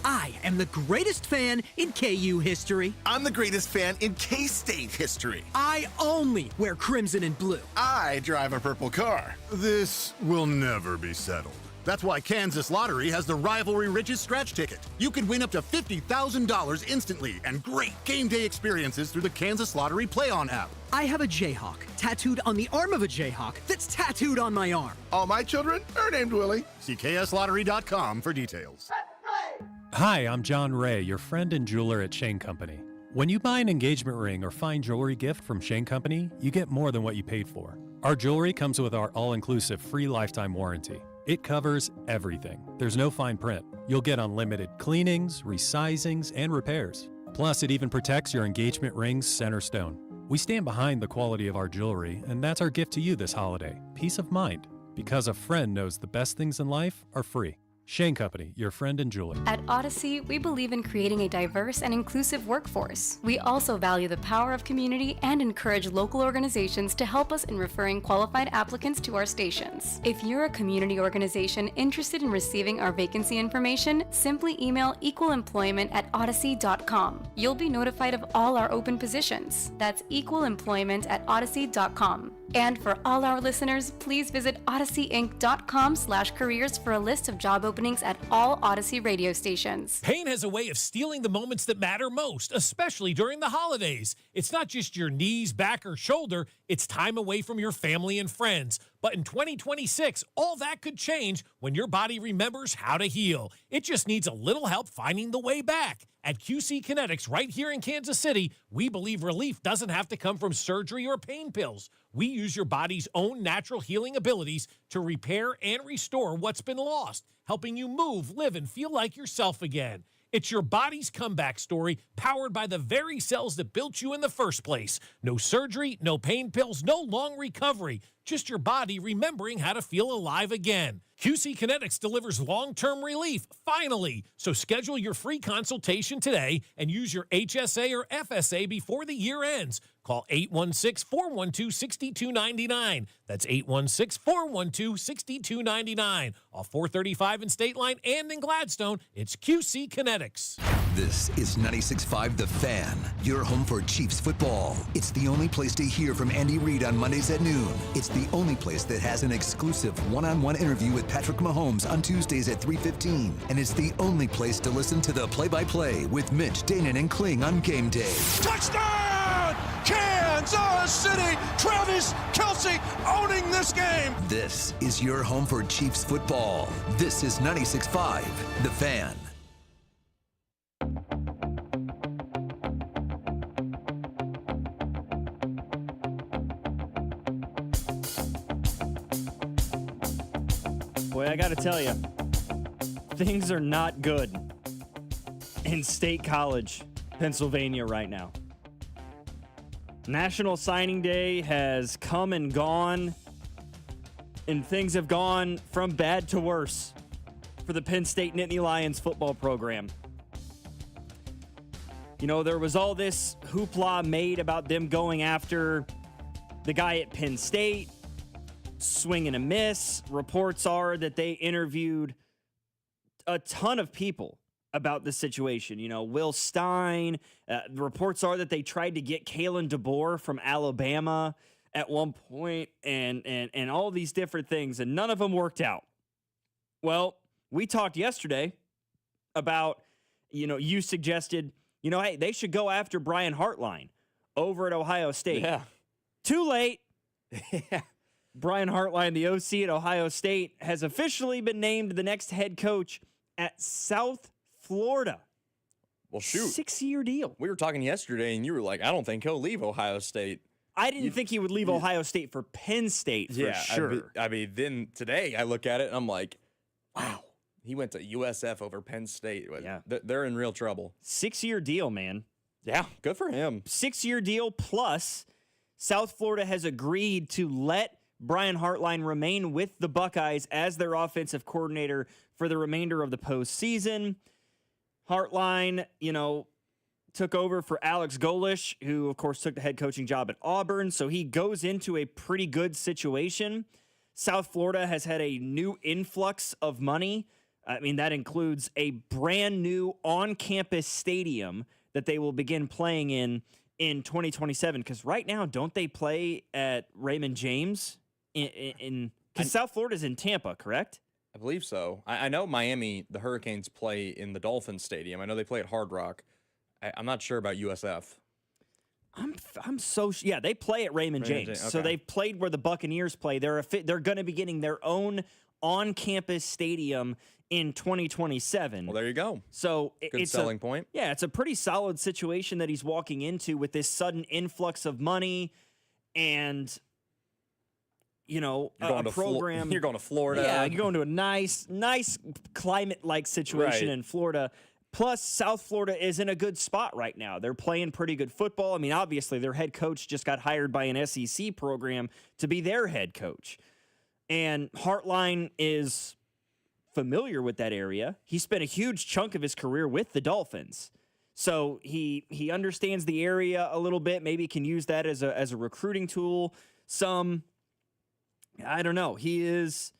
I am the greatest fan in KU history. I'm the greatest fan in K-State history. I only wear crimson and blue. I drive a purple car. This will never be settled. That's why Kansas Lottery has the Rivalry Riches Scratch Ticket. You could win up to $50,000 instantly and great game day experiences through the Kansas Lottery Play-On app. I have a Jayhawk tattooed on the arm of a Jayhawk that's tattooed on my arm. All my children are named Willie. See kslottery.com for details. Hi, I'm John Ray, your friend and jeweler at Shane Company. When you buy an engagement ring or fine jewelry gift from Shane Company, you get more than what you paid for. Our jewelry comes with our all-inclusive free lifetime warranty. It covers everything. There's no fine print. You'll get unlimited cleanings, resizings, and repairs. Plus, it even protects your engagement ring's center stone. We stand behind the quality of our jewelry, and that's our gift to you this holiday. Peace of mind. Because a friend knows the best things in life are free. Shane Company, your friend and jeweler. At Odyssey, we believe in creating a diverse and inclusive workforce. We also value the power of community and encourage local organizations to help us in referring qualified applicants to our stations. If you're a community organization interested in receiving our vacancy information, simply email equalemployment@odyssey.com. You'll be notified of all our open positions. That's equalemployment@odyssey.com. And for all our listeners, please visit odysseyinc.com/careers for a list of job openings at all Odyssey radio stations. Pain has a way of stealing the moments that matter most, especially during the holidays. It's not just your knees, back, or shoulder. It's time away from your family and friends. But in 2026, all that could change when your body remembers how to heal. It just needs a little help finding the way back. At QC Kinetics, right here in Kansas City, we believe relief doesn't have to come from surgery or pain pills. We use your body's own natural healing abilities to repair and restore what's been lost, helping you move, live, and feel like yourself again. It's your body's comeback story, powered by the very cells that built you in the first place. No surgery, no pain pills, no long recovery. Just your body remembering how to feel alive again. QC Kinetics delivers long-term relief, finally. So schedule your free consultation today and use your HSA or FSA before the year ends. Call 816-412-6299. That's 816-412-6299. Off 435 in State Line and in Gladstone, it's QC Kinetics. This is 96.5 The Fan, your home for Chiefs football. It's the only place to hear from Andy Reid on Mondays at noon. It's the only place that has an exclusive one-on-one interview with Patrick Mahomes on Tuesdays at 3:15. And it's the only place to listen to the play-by-play with Mitch, Danon, and Kling on game day. Touchdown! Kansas City! Travis Kelce owning this game! This is your home for Chiefs football. This is 96.5 The Fan. Boy, I gotta tell you, things are not good in State College, Pennsylvania right now. National Signing Day has come and gone, and things have gone from bad to worse for the Penn State Nittany Lions football program. You know, there was all this hoopla made about them going after the guy at Penn State, swing and a miss. Reports are that they interviewed a ton of people about the situation. You know, Will Stein. The reports are that they tried to get Kalen DeBoer from Alabama at one point, and all these different things, and none of them worked out. Well, we talked yesterday about, you know, you suggested, you know, hey, they should go after Brian Hartline over at Ohio State. Yeah. Too late. Yeah. Brian Hartline, the OC at Ohio State, has officially been named the next head coach at South Florida. Well, shoot. 6-year deal. We were talking yesterday, and you were like, I don't think he'll leave Ohio State. I didn't think he would leave Ohio State for Penn State, for sure. I mean, then today I look at it, and I'm like, wow. He went to USF over Penn State. Yeah. They're in real trouble. 6-year deal, man. Yeah, good for him. 6-year deal, plus South Florida has agreed to let Brian Hartline remain with the Buckeyes as their offensive coordinator for the remainder of the postseason. Hartline, took over for Alex Golish, who, of course, took the head coaching job at Auburn. So he goes into a pretty good situation. South Florida has had a new influx of money. I mean, that includes a brand new on-campus stadium that they will begin playing in 2027. Because right now, don't they play at Raymond James? Because South Florida's in Tampa, correct? I believe so. I know Miami, the Hurricanes play in the Dolphins Stadium. I know they play at Hard Rock. I'm not sure about USF. They play at Raymond James. Okay. So they've played where the Buccaneers play. They're going to be getting their own on-campus stadium in 2027. Well, there you go. So it's selling point. Yeah, it's a pretty solid situation that he's walking into with this sudden influx of money and a program. You're going to Florida. Yeah, you're going to a nice climate-like situation in Florida. Plus, South Florida is in a good spot right now. They're playing pretty good football. I mean, obviously, their head coach just got hired by an SEC program to be their head coach. And Hartline is familiar with that area. He spent a huge chunk of his career with the Dolphins. So he understands the area a little bit, maybe can use that as a recruiting tool. I don't know. He is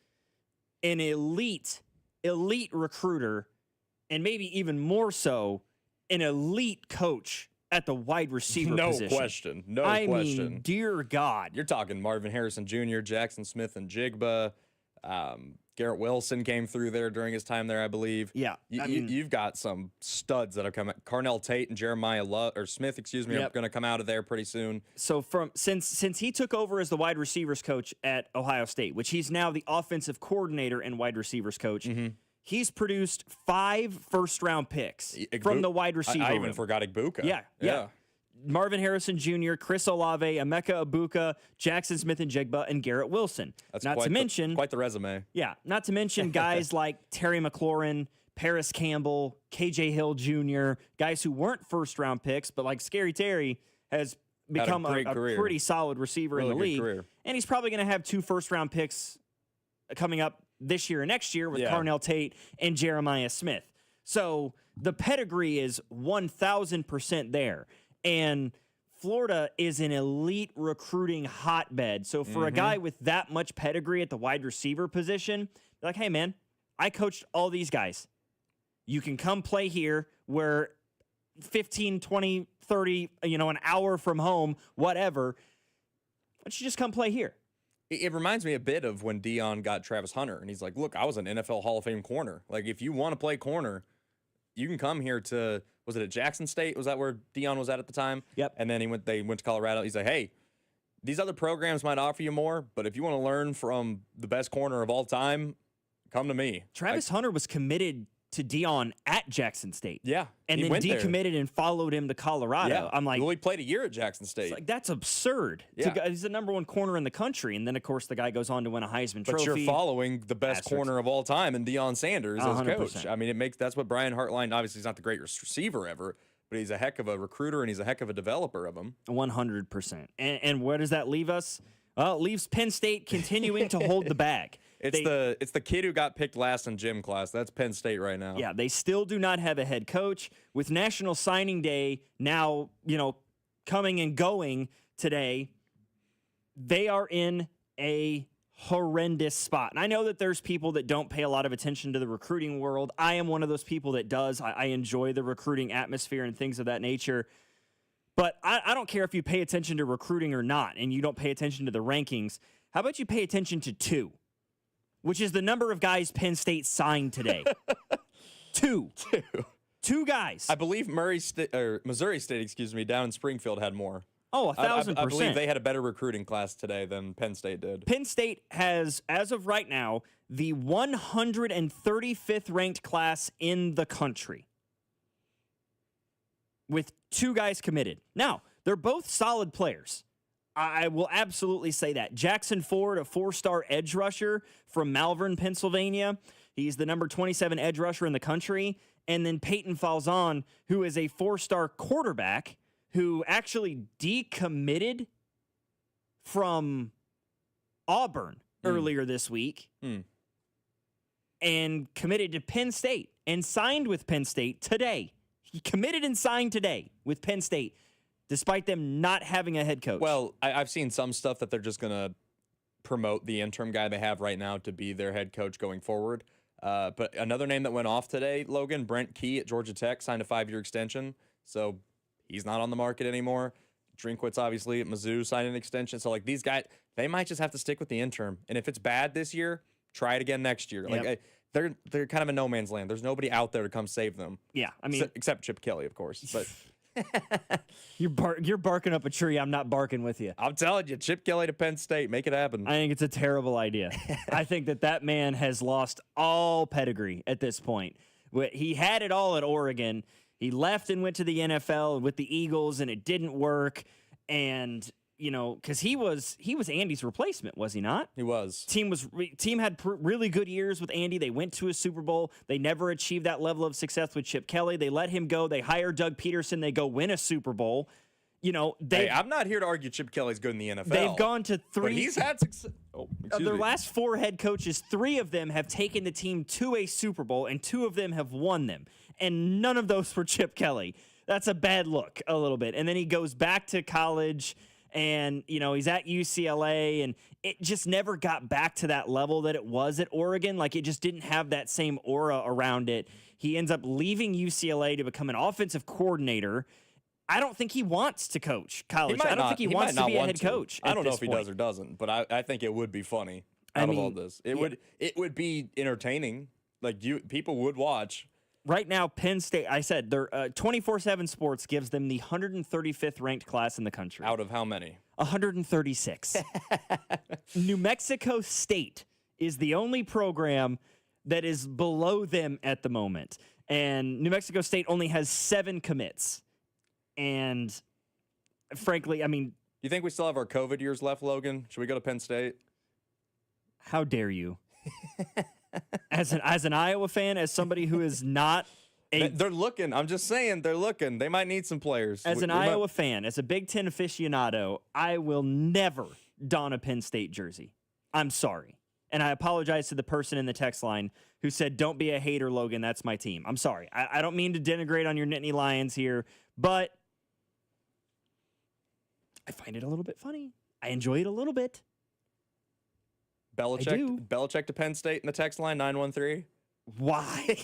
an elite recruiter, and maybe even more so, an elite coach at the wide receiver position. No question. I mean, dear God. You're talking Marvin Harrison Jr., Jackson Smith and Jigba. Garrett Wilson came through there during his time there, I believe. Yeah. You've got some studs that have come out. Carnell Tate and Jeremiah Smith, are going to come out of there pretty soon. So since he took over as the wide receivers coach at Ohio State, which he's now the offensive coordinator and wide receivers coach, he's produced 5 first-round picks from the wide receiver I even forgot Igbuka. Yeah. Marvin Harrison Jr., Chris Olave, Emeka Ibuka, Jackson Smith and Jigba, and Garrett Wilson. That's quite the resume. Yeah, not to mention guys like Terry McLaurin, Paris Campbell, KJ Hill Jr., guys who weren't first-round picks, but like Scary Terry has become a pretty solid receiver in the league. And he's probably going to have 2 first-round picks coming up this year and next year with Carnell Tate and Jeremiah Smith. So the pedigree is 1,000% there. And Florida is an elite recruiting hotbed. So for a guy with that much pedigree at the wide receiver position, like, hey, man, I coached all these guys. You can come play here where 15, 20, 30, an hour from home, whatever. Why don't you just come play here? It reminds me a bit of when Deion got Travis Hunter, and he's like, look, I was an NFL Hall of Fame corner. Like, if you want to play corner, you can come here to, was it at Jackson State? Was that where Deion was at the time? Yep. And then they went to Colorado. He's like, hey, these other programs might offer you more, but if you want to learn from the best corner of all time, come to me. Travis Hunter was committed to Deion at Jackson State. Yeah. And then decommitted and followed him to Colorado. Yeah. I'm like, well, he played a year at Jackson State. Like, that's absurd. Yeah. He's the number 1 corner in the country. And then, of course, the guy goes on to win a Heisman Trophy. But you're following the best corner of all time in Deion Sanders 100%. as coach. I mean, that's what Brian Hartline, obviously, he's not the greatest receiver ever, but he's a heck of a recruiter and he's a heck of a developer of them. 100%. And where does that leave us? Well, it leaves Penn State continuing to hold the bag. It's the kid who got picked last in gym class. That's Penn State right now. Yeah, they still do not have a head coach. With National Signing Day now, coming and going today, they are in a horrendous spot. And I know that there's people that don't pay a lot of attention to the recruiting world. I am one of those people that does. I enjoy the recruiting atmosphere and things of that nature. But I don't care if you pay attention to recruiting or not, and you don't pay attention to the rankings. How about you pay attention to 2? Which is the number of guys Penn State signed today. 2 guys. I believe Missouri State, down in Springfield had more. Oh, 1,000%. I believe they had a better recruiting class today than Penn State did. Penn State has, as of right now, the 135th ranked class in the country, with 2 guys committed. Now, they're both solid players. I will absolutely say that. Jackson Ford, a 4-star edge rusher from Malvern, Pennsylvania. He's the number 27 edge rusher in the country. And then Peyton Falzon, who is a 4-star quarterback who actually decommitted from Auburn earlier this week. and committed to Penn State and signed with Penn State today. He committed and signed today with Penn State, despite them not having a head coach. Well, I've seen some stuff that they're just going to promote the interim guy they have right now to be their head coach going forward. But another name that went off today, Logan, Brent Key at Georgia Tech signed a 5-year extension. So he's not on the market anymore. Drinkwitz, obviously, at Mizzou signed an extension. So, like, these guys, they might just have to stick with the interim. And if it's bad this year, try it again next year. Yep. Like, they're kind of in no man's land. There's nobody out there to come save them. Yeah, I mean, except Chip Kelly, of course. But you're barking up a tree. I'm not barking with you. I'm telling you, Chip Kelly to Penn State, make it happen. I think it's a terrible idea. I think that man has lost all pedigree at this point. He had it all at Oregon. He left and went to the NFL with the Eagles, and it didn't work. And because he was Andy's replacement, was he not? He was. Team had really good years with Andy. They went to a Super Bowl. They never achieved that level of success with Chip Kelly. They let him go. They hired Doug Peterson. They go win a Super Bowl. I'm not here to argue Chip Kelly's good in the NFL. They've gone to 3. But he's had success. Of their last 4 head coaches, 3 of them have taken the team to a Super Bowl, and 2 of them have won them. And none of those were Chip Kelly. That's a bad look a little bit. And then he goes back to college, and he's at UCLA, and it just never got back to that level that it was at Oregon. Like, it just didn't have that same aura around it. He ends up leaving UCLA to become an offensive coordinator. I don't think he wants to coach college. I don't think he wants to be a head coach. I don't know if he does or doesn't, but I think it would be funny out of all this. It would be entertaining. Like, people would watch. Right now, Penn State, I said, their 24/7 Sports gives them the 135th ranked class in the country. Out of how many? 136. New Mexico State is the only program that is below them at the moment. And New Mexico State only has 7 commits. And frankly, I mean... You think we still have our COVID years left, Logan? Should we go to Penn State? How dare you? As an Iowa fan, as somebody who is not they're looking. I'm just saying, they're looking. They might need some players. As an Iowa fan, as a Big Ten aficionado, I will never don a Penn State jersey. I'm sorry. And I apologize to the person in the text line who said, don't be a hater, Logan. That's my team. I'm sorry. I don't mean to denigrate on your Nittany Lions here, but I find it a little bit funny. I enjoy it a little bit. Belichick to Penn State in the text line, 913. Why?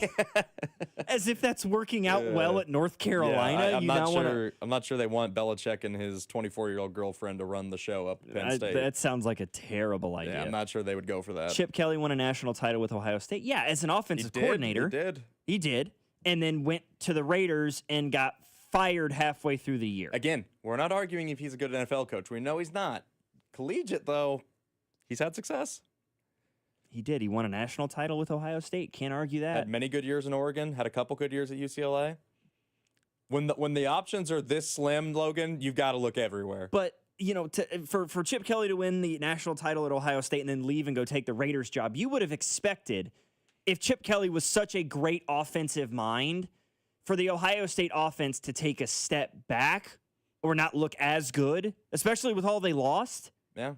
As if that's working out well at North Carolina. Yeah, I'm not sure they want Belichick and his 24-year-old girlfriend to run the show up at Penn State. That sounds like a terrible idea. Yeah, I'm not sure they would go for that. Chip Kelly won a national title with Ohio State. Yeah, as an offensive coordinator. He did. And then went to the Raiders and got fired halfway through the year. Again, we're not arguing if he's a good NFL coach. We know he's not. Collegiate, though, he's had success. He did. He won a national title with Ohio State. Can't argue that. Had many good years in Oregon. Had a couple good years at UCLA. When the options are this slim, Logan, you've got to look everywhere. But, for Chip Kelly to win the national title at Ohio State and then leave and go take the Raiders job, you would have expected, if Chip Kelly was such a great offensive mind, for the Ohio State offense to take a step back or not look as good, especially with all they lost. Yeah.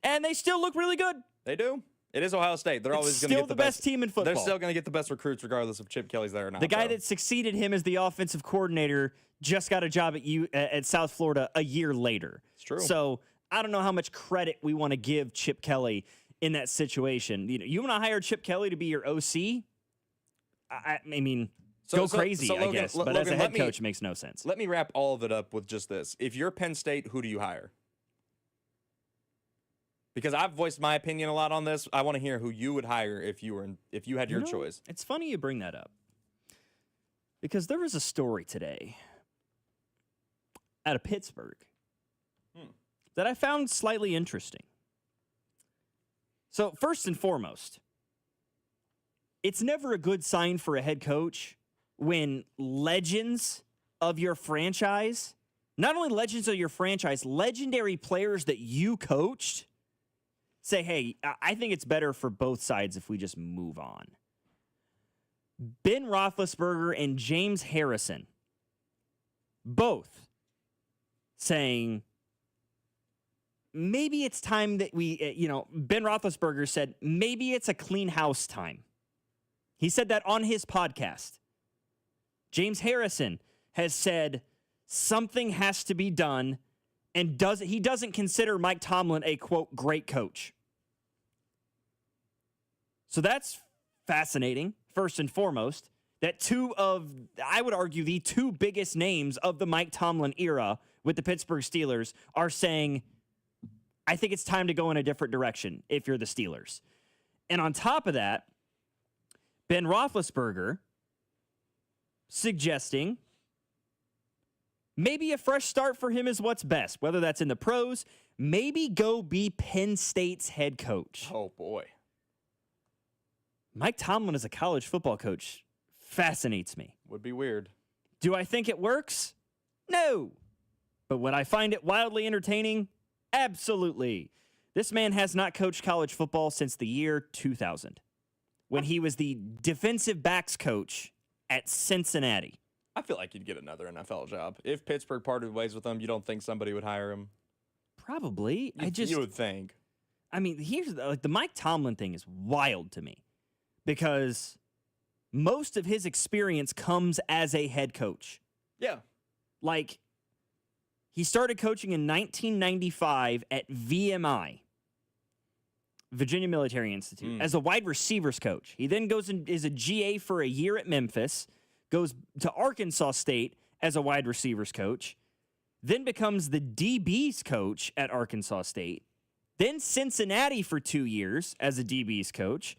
And they still look really good. They do. It is Ohio State. They're always going to get the best team in football. They're still going to get the best recruits regardless if Chip Kelly's there or not. The guy that succeeded him as the offensive coordinator just got a job at South Florida a year later. It's true. So I don't know how much credit we want to give Chip Kelly in that situation. You want to hire Chip Kelly to be your OC? I mean, go crazy, I guess. But as a head coach, it makes no sense. Let me wrap all of it up with just this. If you're Penn State, who do you hire? Because I've voiced my opinion a lot on this. I want to hear who you would hire if you had your choice. It's funny you bring that up. Because there was a story today out of Pittsburgh that I found slightly interesting. So, first and foremost, it's never a good sign for a head coach when legends of your franchise, not only legends of your franchise, legendary players that you coached, say, hey, I think it's better for both sides if we just move on. Ben Roethlisberger and James Harrison, both saying, maybe it's time that we, Ben Roethlisberger said, maybe it's a clean house time. He said that on his podcast. James Harrison has said something has to be done, and he doesn't consider Mike Tomlin a, quote, great coach. So that's fascinating, first and foremost, that two of, I would argue, the two biggest names of the Mike Tomlin era with the Pittsburgh Steelers are saying, I think it's time to go in a different direction if you're the Steelers. And on top of that, Ben Roethlisberger suggesting maybe a fresh start for him is what's best, whether that's in the pros, maybe go be Penn State's head coach. Oh, boy. Mike Tomlin as a college football coach fascinates me. Would be weird. Do I think it works? No. But would I find it wildly entertaining? Absolutely. This man has not coached college football since the year 2000, when he was the defensive backs coach at Cincinnati. I feel like he'd get another NFL job. If Pittsburgh parted ways with him, you don't think somebody would hire him? Probably. You would think. I mean, here's the Mike Tomlin thing is wild to me because most of his experience comes as a head coach. Yeah. Like, he started coaching in 1995 at VMI, Virginia Military Institute, as a wide receivers coach. He then goes and is a GA for a year at Memphis, goes to Arkansas State as a wide receivers coach, then becomes the DBs coach at Arkansas State, then Cincinnati for 2 years as a DBs coach,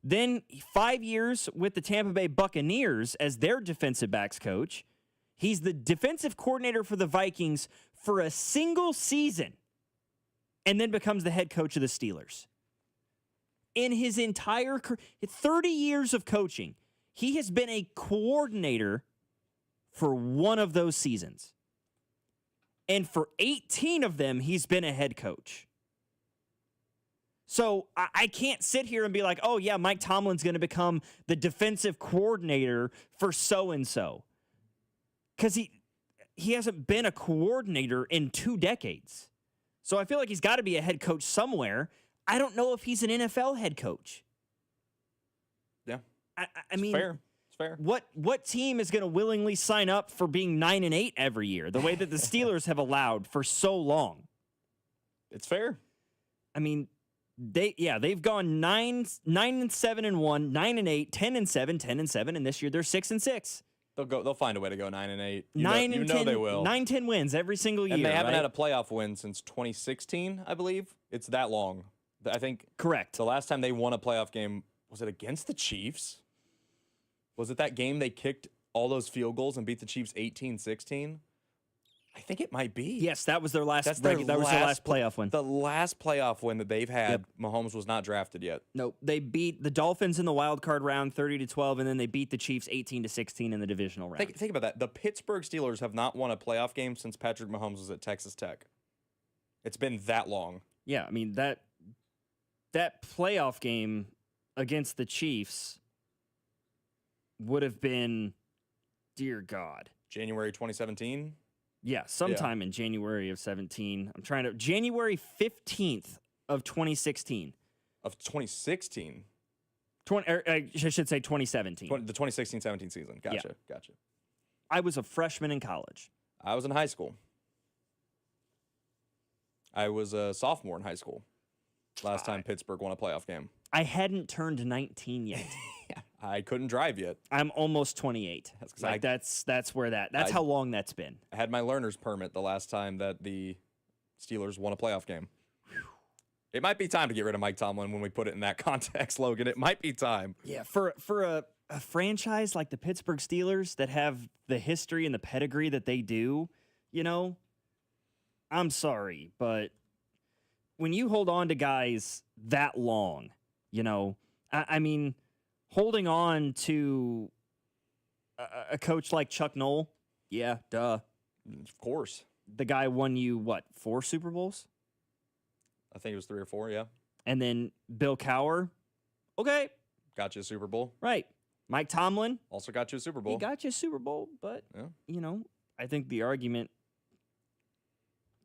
then 5 years with the Tampa Bay Buccaneers as their defensive backs coach. He's the defensive coordinator for the Vikings for a single season and then becomes the head coach of the Steelers. In his entire 30 years of coaching, he has been a coordinator for one of those seasons. And for 18 of them, he's been a head coach. So I can't sit here and be like, oh, yeah, Mike Tomlin's going to become the defensive coordinator for so-and-so. Because he hasn't been a coordinator in 2 decades. So I feel like he's got to be a head coach somewhere. I don't know if he's an NFL head coach. Yeah. I mean, fair. It's fair. What team is going to willingly sign up for being 9-8 every year, the way that the Steelers have allowed for so long? It's fair. I mean, they've gone 9-7-1, 9-8, 10-7, 10-7, and this year they're 6-6. They'll find a way to go 9-8. You 9 know, and you 10, know they will. 9-10 wins every single year. And they haven't right? had a playoff win since 2016, I believe. It's that long. I think. Correct. The last time they won a playoff game, was it against the Chiefs? Was it that game they kicked all those field goals and beat the Chiefs 18-16? I think it might be. Yes, that was their last. That was their last playoff win. The last playoff win that they've had. Yep. Mahomes was not drafted yet. Nope. They beat the Dolphins in the wild card round 30-12, and then they beat the Chiefs 18-16 in the divisional round. Think about that. The Pittsburgh Steelers have not won a playoff game since Patrick Mahomes was at Texas Tech. It's been that long. Yeah, I mean that playoff game against the Chiefs would have been, dear God, January 2017. Yeah, sometime in January of 17. January 15th of 2016. Of 2016? I should say 2017. The 2016-17 season. Gotcha. I was a freshman in college. I was in high school. I was a sophomore in high school. Last time Pittsburgh won a playoff game. I hadn't turned 19 yet. I couldn't drive yet. I'm almost 28. That's how long that's been. I had my learner's permit the last time that the Steelers won a playoff game. It might be time to get rid of Mike Tomlin when we put it in that context, Logan. It might be time. Yeah, for a franchise like the Pittsburgh Steelers that have the history and the pedigree that they do, I'm sorry, but when you hold on to guys that long, I mean, holding on to a coach like Chuck Noll, yeah, duh. Of course. The guy won you, 4 Super Bowls? I think it was 3 or 4, yeah. And then Bill Cowher, okay. Got you a Super Bowl. Right. Mike Tomlin. Also got you a Super Bowl. He got you a Super Bowl, but, I think the argument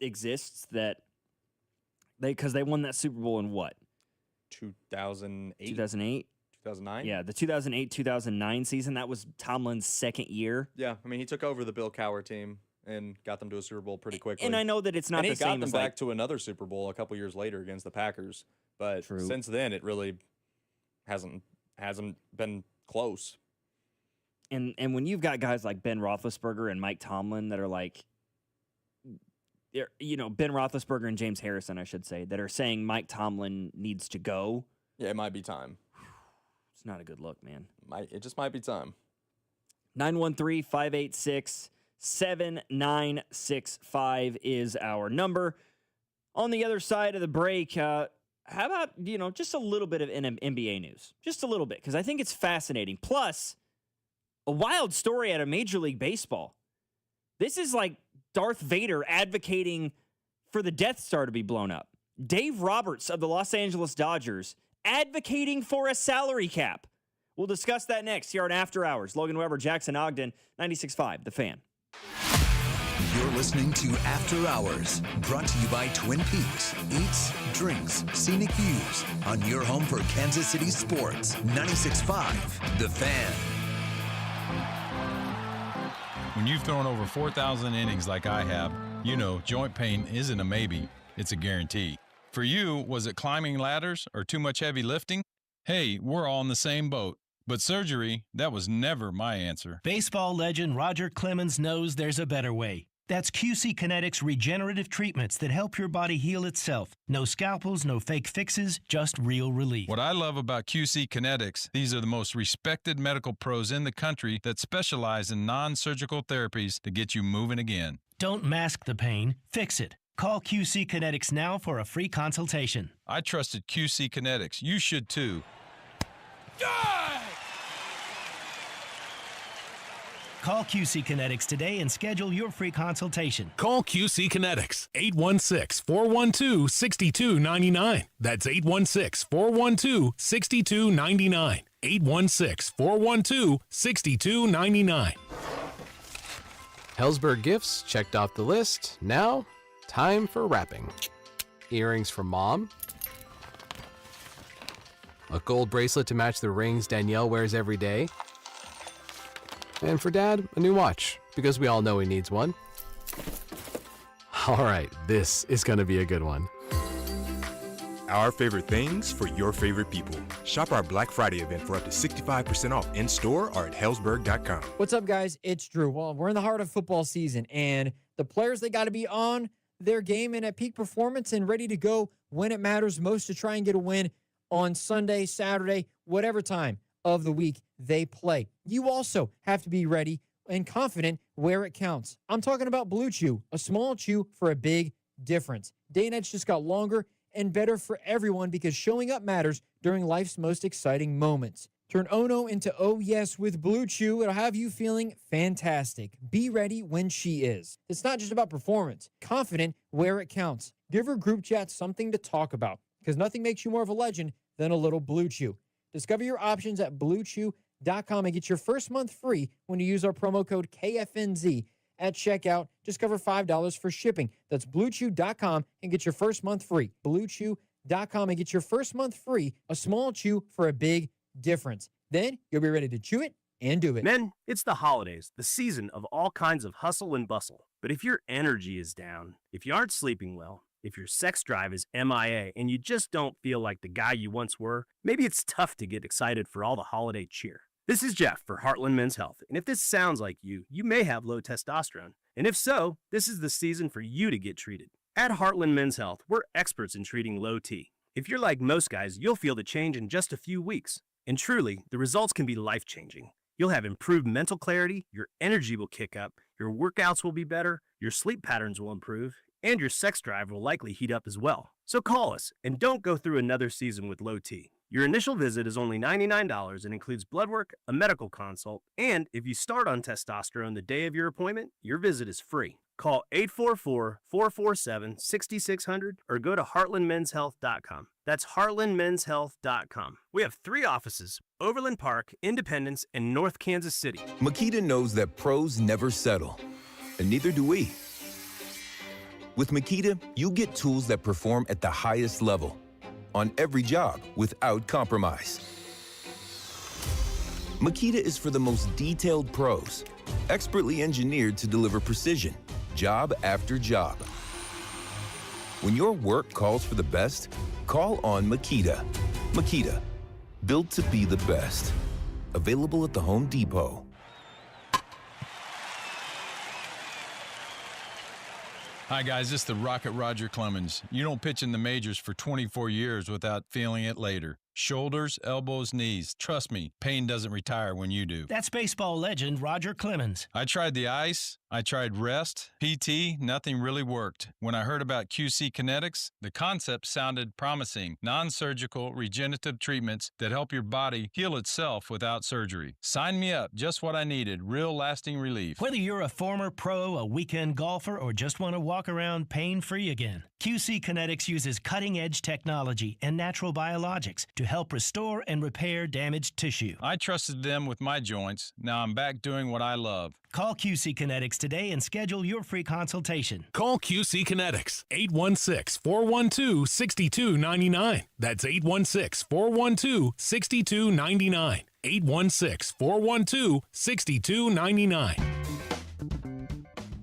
exists that because they won that Super Bowl in what? 2008. 2008? 2009? Yeah, the 2008-2009 season. That was Tomlin's second year. Yeah, I mean, he took over the Bill Cowher team and got them to a Super Bowl pretty quickly. And I know that it's not the same And he got them as back to another Super Bowl a couple years later against the Packers. But since then, it really hasn't been close. And when you've got guys like Ben Roethlisberger and Mike Tomlin that are like, Ben Roethlisberger and James Harrison, I should say, that are saying Mike Tomlin needs to go. Yeah, it might be time. It's not a good look, man. It just might be time. 913-586-7965 is our number. On the other side of the break, how about, just a little bit of NBA news? Just a little bit, because I think it's fascinating. Plus, a wild story out of Major League Baseball. This is like Darth Vader advocating for the Death Star to be blown up. Dave Roberts of the Los Angeles Dodgers advocating for a salary cap. We'll discuss that next here on After Hours. Logan Weber, Jackson Ogden, 96.5, The Fan. You're listening to After Hours, brought to you by Twin Peaks. Eats, drinks, scenic views on your home for Kansas City sports. 96.5, The Fan. When you've thrown over 4,000 innings like I have, you know joint pain isn't a maybe, it's a guarantee. For you, was it climbing ladders or too much heavy lifting? Hey, we're all in the same boat. But surgery, that was never my answer. Baseball legend Roger Clemens knows there's a better way. That's QC Kinetics regenerative treatments that help your body heal itself. No scalpels, no fake fixes, just real relief. What I love about QC Kinetics, these are the most respected medical pros in the country that specialize in non-surgical therapies to get you moving again. Don't mask the pain, fix it. Call QC Kinetics now for a free consultation. I trusted QC Kinetics. You should too. Call QC Kinetics today and schedule your free consultation. Call QC Kinetics, 816-412-6299. That's 816-412-6299. 816-412-6299. Hellsberg Gifts checked off the list. Now, time for wrapping. Earrings for Mom. A gold bracelet to match the rings Danielle wears every day. And for Dad, a new watch, because we all know he needs one. All right, this is going to be a good one. Our favorite things for your favorite people. Shop our Black Friday event for up to 65% off in-store or at hellsberg.com. What's up, guys? It's Drew. Well, we're in the heart of football season, and the players, they got to be on their game and at peak performance and ready to go when it matters most to try and get a win on Sunday, Saturday, whatever time of the week they play. You also have to be ready and confident where it counts. I'm talking about Blue Chew, a small chew for a big difference. Day and nights just got longer and better for everyone because showing up matters during life's most exciting moments. Turn oh no into oh yes with Blue Chew. It'll have you feeling fantastic. Be ready when she is. It's not just about performance. Confident where it counts. Give her group chat something to talk about because nothing makes you more of a legend than a little Blue Chew. Discover your options at BlueChew.com and get your first month free when you use our promo code KFNZ at checkout. Just cover $5 for shipping. That's BlueChew.com and get your first month free. BlueChew.com and get your first month free. A small chew for a big difference. Then you'll be ready to chew it and do it. Men, it's the holidays, the season of all kinds of hustle and bustle. But if your energy is down, if you aren't sleeping well, if your sex drive is MIA and you just don't feel like the guy you once were, maybe it's tough to get excited for all the holiday cheer. This is Jeff for Heartland Men's Health, and if this sounds like you may have low testosterone. And if so, this is the season for you to get treated. At Heartland Men's Health, we're experts in treating low T. If you're like most guys, you'll feel the change in just a few weeks. And truly, the results can be life-changing. You'll have improved mental clarity, your energy will kick up, your workouts will be better, your sleep patterns will improve, and your sex drive will likely heat up as well. So call us and don't go through another season with low T. Your initial visit is only $99 and includes blood work, a medical consult, and if you start on testosterone the day of your appointment, your visit is free. Call 844-447-6600 or go to heartlandmenshealth.com. That's heartlandmenshealth.com. We have 3 offices: Overland Park, Independence, and North Kansas City. Makita knows that pros never settle, and neither do we. With Makita, you get tools that perform at the highest level on every job without compromise. Makita is for the most detailed pros, expertly engineered to deliver precision, job after job. When your work calls for the best, call on Makita. Makita, built to be the best. Available at the Home Depot. Hi, guys. This is the Rocket Roger Clemens. You don't pitch in the majors for 24 years without feeling it later. Shoulders, elbows, knees. Trust me, pain doesn't retire when you do. That's baseball legend Roger Clemens. I tried the ice. I tried rest, PT, nothing really worked. When I heard about QC Kinetics, the concept sounded promising. Non-surgical, regenerative treatments that help your body heal itself without surgery. Sign me up, just what I needed, real lasting relief. Whether you're a former pro, a weekend golfer, or just want to walk around pain-free again, QC Kinetics uses cutting-edge technology and natural biologics to help restore and repair damaged tissue. I trusted them with my joints. Now I'm back doing what I love. Call QC Kinetics today and schedule your free consultation. Call QC Kinetics, 816-412-6299. That's 816-412-6299. 816-412-6299.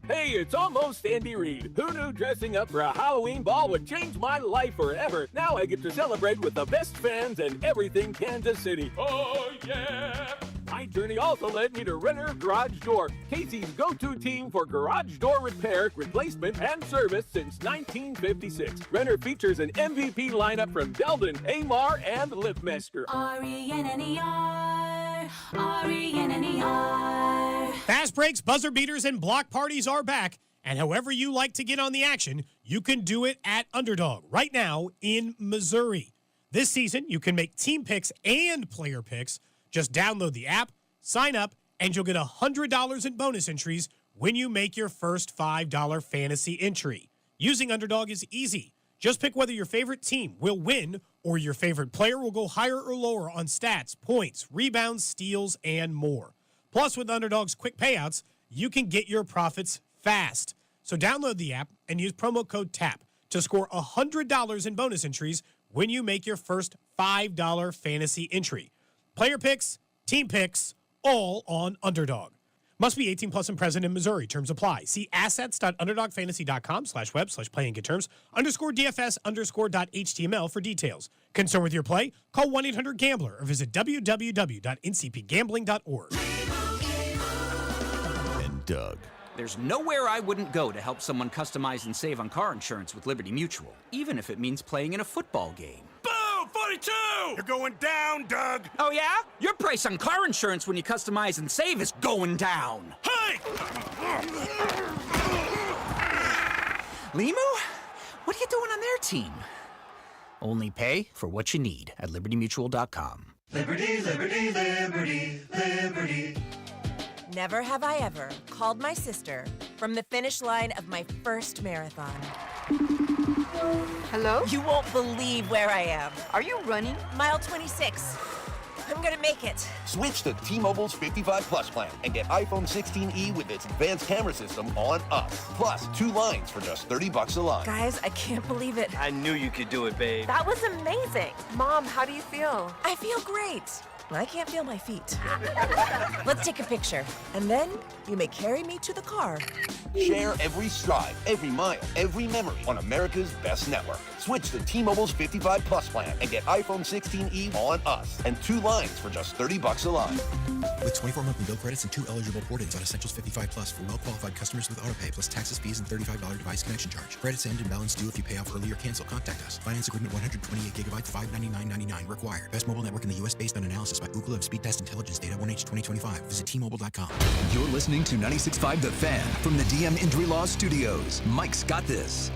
Hey, it's almost Andy Reid. Who knew dressing up for a Halloween ball would change my life forever? Now I get to celebrate with the best fans and everything Kansas City. Oh, yeah! My journey also led me to Renner Garage Door, Casey's go-to team for garage door repair, replacement, and service since 1956. Renner features an MVP lineup from Delden, Amar, and Liftmaster. R-E-N-N-E-R, R-E-N-N-E-R. Fast breaks, buzzer beaters, and block parties are back. And however you like to get on the action, you can do it at Underdog right now in Missouri. This season, you can make team picks and player picks. Just download the app, sign up, and you'll get $100 in bonus entries when you make your first $5 fantasy entry. Using Underdog is easy. Just pick whether your favorite team will win or your favorite player will go higher or lower on stats, points, rebounds, steals, and more. Plus, with Underdog's quick payouts, you can get your profits fast. So download the app and use promo code TAP to score $100 in bonus entries when you make your first $5 fantasy entry. Player picks, team picks, all on Underdog. Must be 18 plus and present in Missouri. Terms apply. See assets.underdogfantasy.com/web/play and get terms _DFS_.html for details. Concerned with your play? Call 1-800-GAMBLER or visit www.ncpgambling.org. And Doug. There's nowhere I wouldn't go to help someone customize and save on car insurance with Liberty Mutual, even if it means playing in a football game. Boom! 42! You're going down, Doug! Oh, yeah? Your price on car insurance when you customize and save is going down. Hey! Limu? What are you doing on their team? Only pay for what you need at libertymutual.com. Liberty, liberty, liberty, liberty. Never have I ever called my sister from the finish line of my first marathon. Hello? You won't believe where I am. Are you running? Mile 26. I'm gonna make it. Switch to T-Mobile's 55 Plus plan and get iPhone 16e with its advanced camera system on us. Plus, 2 lines for just $30 a line. Guys, I can't believe it. I knew you could do it, babe. That was amazing. Mom, how do you feel? I feel great. I can't feel my feet. Let's take a picture, and then you may carry me to the car. Share every stride, every mile, every memory on America's best network. Switch to T-Mobile's 55 Plus plan and get iPhone 16e on us and 2 lines for just $30 a line. With 24 monthly bill credits and 2 eligible port-ins on Essentials 55 Plus for well-qualified customers with autopay plus taxes, fees, and $35 device connection charge. Credits end and balance due if you pay off early or cancel. Contact us. Finance agreement 128 gigabytes, $599.99 required. Best mobile network in the U.S. based on analysis by Ookla of Speed Test Intelligence data 1H 2025. Visit T-Mobile.com. You're listening to 96.5 The Fan from the DM Injury Law Studios. Mike's got this.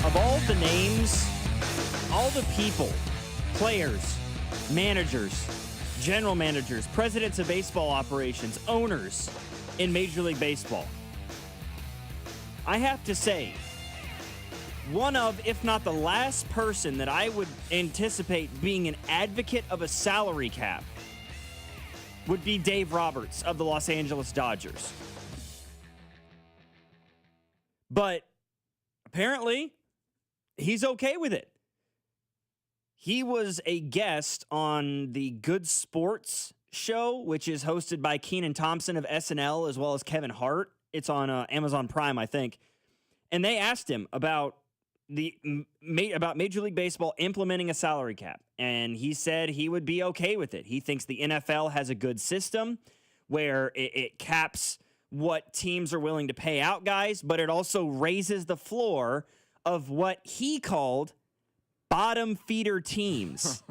Of all the names, all the people, players, managers, general managers, presidents of baseball operations, owners in Major League Baseball, I have to say, one of, if not the last person that I would anticipate being an advocate of a salary cap would be Dave Roberts of the Los Angeles Dodgers. But apparently, he's okay with it. He was a guest on the Good Sports show, which is hosted by Kenan Thompson of SNL as well as Kevin Hart. It's on Amazon Prime, I think. And they asked him about Major League Baseball implementing a salary cap. And he said he would be okay with it. He thinks the NFL has a good system where it caps what teams are willing to pay out guys, but it also raises the floor of what he called bottom feeder teams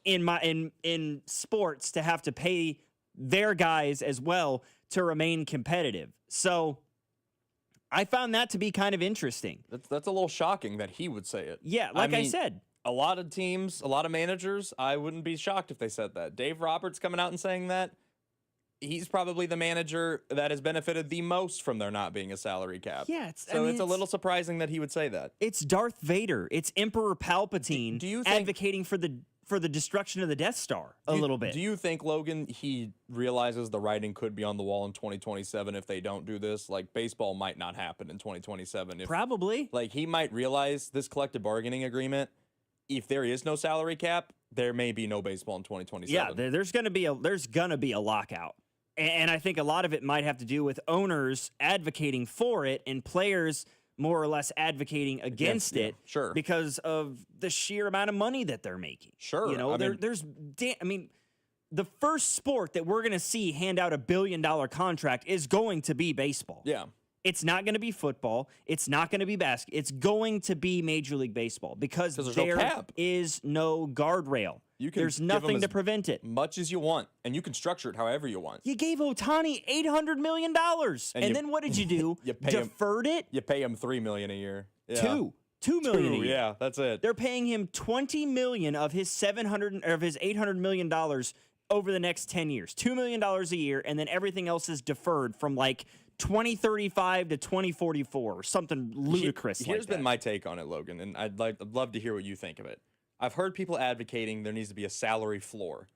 in sports to have to pay their guys as well to remain competitive. So I found that to be kind of interesting. That's a little shocking that he would say it. Yeah, like I said. A lot of teams, a lot of managers, I wouldn't be shocked if they said that. Dave Roberts coming out and saying that, he's probably the manager that has benefited the most from there not being a salary cap. Yeah, it's a little surprising that he would say that. It's Darth Vader. It's Emperor Palpatine do you advocating for the destruction of the Death Star a little bit. Do you think, Logan, he realizes the writing could be on the wall in 2027 if they don't do this? Like, baseball might not happen in 2027. Probably. Like, he might realize this collective bargaining agreement, if there is no salary cap, there may be no baseball in 2027. Yeah, there's going to be a lockout. And I think a lot of it might have to do with owners advocating for it and players more or less advocating against it, sure, because of the sheer amount of money that they're making. Sure. You know, the first sport that we're going to see hand out $1 billion contract is going to be baseball. Yeah. It's not going to be football. It's not going to be basketball. It's going to be Major League Baseball because there is no guardrail. There's nothing to prevent it. Much as you want, and you can structure it however you want. You gave Ohtani $800 million. And then what did you do? You deferred it? You pay him $3 million a year. Yeah. $2 million a year. Yeah, that's it. They're paying him $20 million of his $800 million over the next 10 years. $2 million a year, and then everything else is deferred from like 2035 to 2044 or something ludicrous. Here's been my take on it, Logan, and I'd love to hear what you think of it. I've heard people advocating there needs to be a salary floor.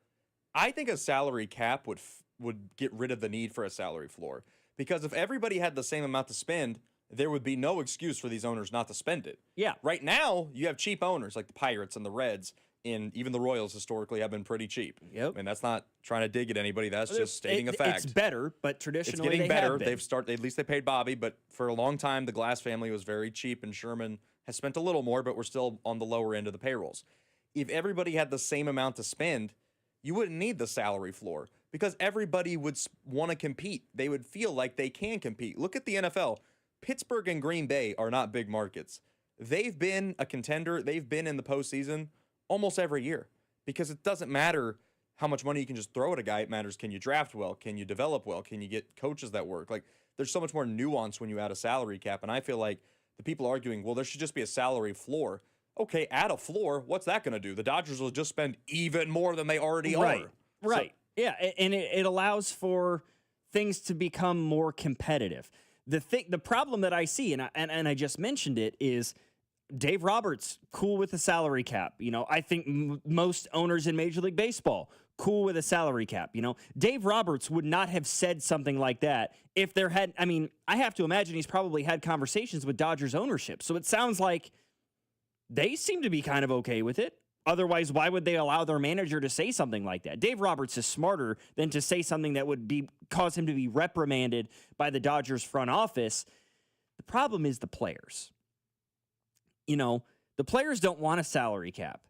I think a salary cap would get rid of the need for a salary floor, because if everybody had the same amount to spend, there would be no excuse for these owners not to spend it. Yeah. Right now, you have cheap owners like the Pirates and the Reds, and even the Royals historically have been pretty cheap. Yep. And that's not trying to dig at anybody. That's just stating a fact. It's better, but traditionally it's getting better. Have been. At least they paid Bobby, but for a long time, the Glass family was very cheap, and Sherman has spent a little more, but we're still on the lower end of the payrolls. If everybody had the same amount to spend, you wouldn't need the salary floor because everybody would want to compete. They would feel like they can compete. Look at the NFL. Pittsburgh and Green Bay are not big markets. They've been a contender. They've been in the postseason almost every year because it doesn't matter how much money you can just throw at a guy. It matters, can you draft well? Can you develop well? Can you get coaches that work? Like, there's so much more nuance when you add a salary cap, and I feel like the people arguing, well, there should just be a salary floor. Okay, add a floor. What's that going to do? The Dodgers will just spend even more than they already are. Right. Yeah, and it allows for things to become more competitive. The problem that I see, and I just mentioned it, is Dave Roberts, cool with the salary cap. You know, I think most owners in Major League Baseball, cool with a salary cap. You know, Dave Roberts would not have said something like that if there had, I have to imagine he's probably had conversations with Dodgers ownership. So it sounds like they seem to be kind of okay with it. Otherwise, why would they allow their manager to say something like that? Dave Roberts is smarter than to say something that would cause him to be reprimanded by the Dodgers front office. The problem is the players. You know, the players don't want a salary cap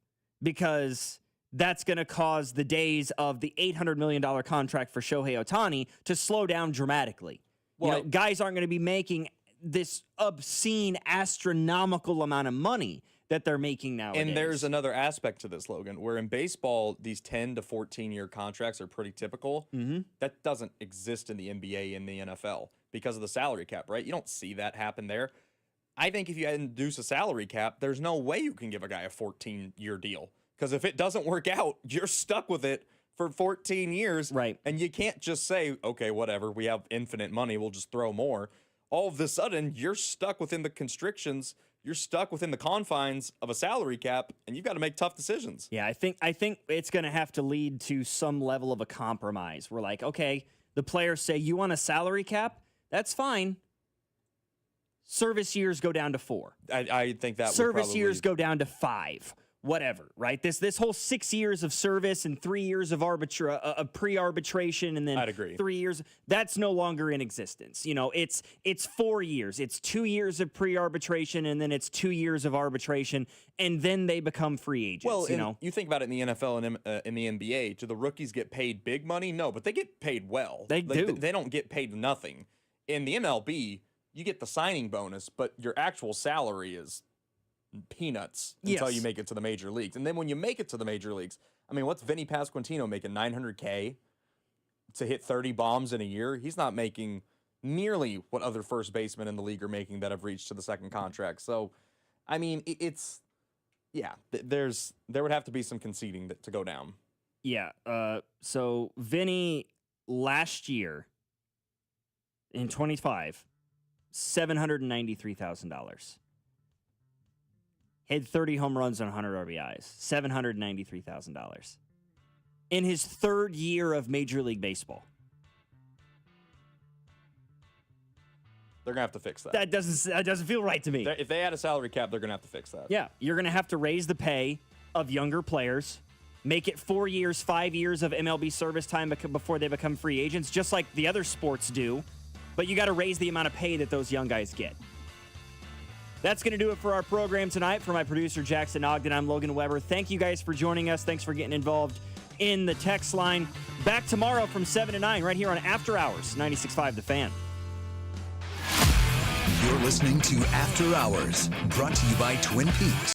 because that's going to cause the days of the $800 million contract for Shohei Ohtani to slow down dramatically. Well, guys aren't going to be making this obscene, astronomical amount of money that they're making nowadays. And there's another aspect to this, Logan, where in baseball, these 10 to 14-year contracts are pretty typical. Mm-hmm. That doesn't exist in the NBA and the NFL because of the salary cap, right? You don't see that happen there. I think if you introduce a salary cap, there's no way you can give a guy a 14-year deal. Because if it doesn't work out, you're stuck with it for 14 years. Right. And you can't just say, okay, whatever, we have infinite money, we'll just throw more. all of a sudden you're stuck within the constrictions, you're stuck within the confines of a salary cap, and you've got to make tough decisions. Yeah, I think it's going to have to lead to some level of a compromise. We're like, okay, the players say, you want a salary cap? That's fine. Service years go down to 4. I think that service years go down to 5. Whatever, right? This whole 6 years of service and 3 years of pre-arbitration, and then I'd agree. 3 years, that's no longer in existence. You know, it's 4 years. It's 2 years of pre-arbitration, and then it's 2 years of arbitration, and then they become free agents. Well, you think about it in the NFL and in the NBA. Do the rookies get paid big money? No, but they get paid well. They do. They don't get paid nothing. In the MLB, you get the signing bonus, but your actual salary is peanuts until you make it to the major leagues. And then when you make it to the major leagues, I mean, what's Vinny Pasquantino making? $900K to hit 30 bombs in a year? He's not making nearly what other first basemen in the league are making that have reached to the second contract. So, I mean, there would have to be some conceding to go down. Yeah. So Vinny last year in 25, $793,000. Hit 30 home runs on 100 RBIs, $793,000. In his third year of Major League Baseball. They're going to have to fix that. That doesn't feel right to me. If they add a salary cap, they're going to have to fix that. Yeah, you're going to have to raise the pay of younger players, make it 4 years, 5 years of MLB service time before they become free agents, just like the other sports do. But you got to raise the amount of pay that those young guys get. That's going to do it for our program tonight. For my producer, Jackson Ogden, I'm Logan Weber. Thank you guys for joining us. Thanks for getting involved in the text line. Back tomorrow from 7 to 9 right here on After Hours, 96.5 The Fan. You're listening to After Hours, brought to you by Twin Peaks.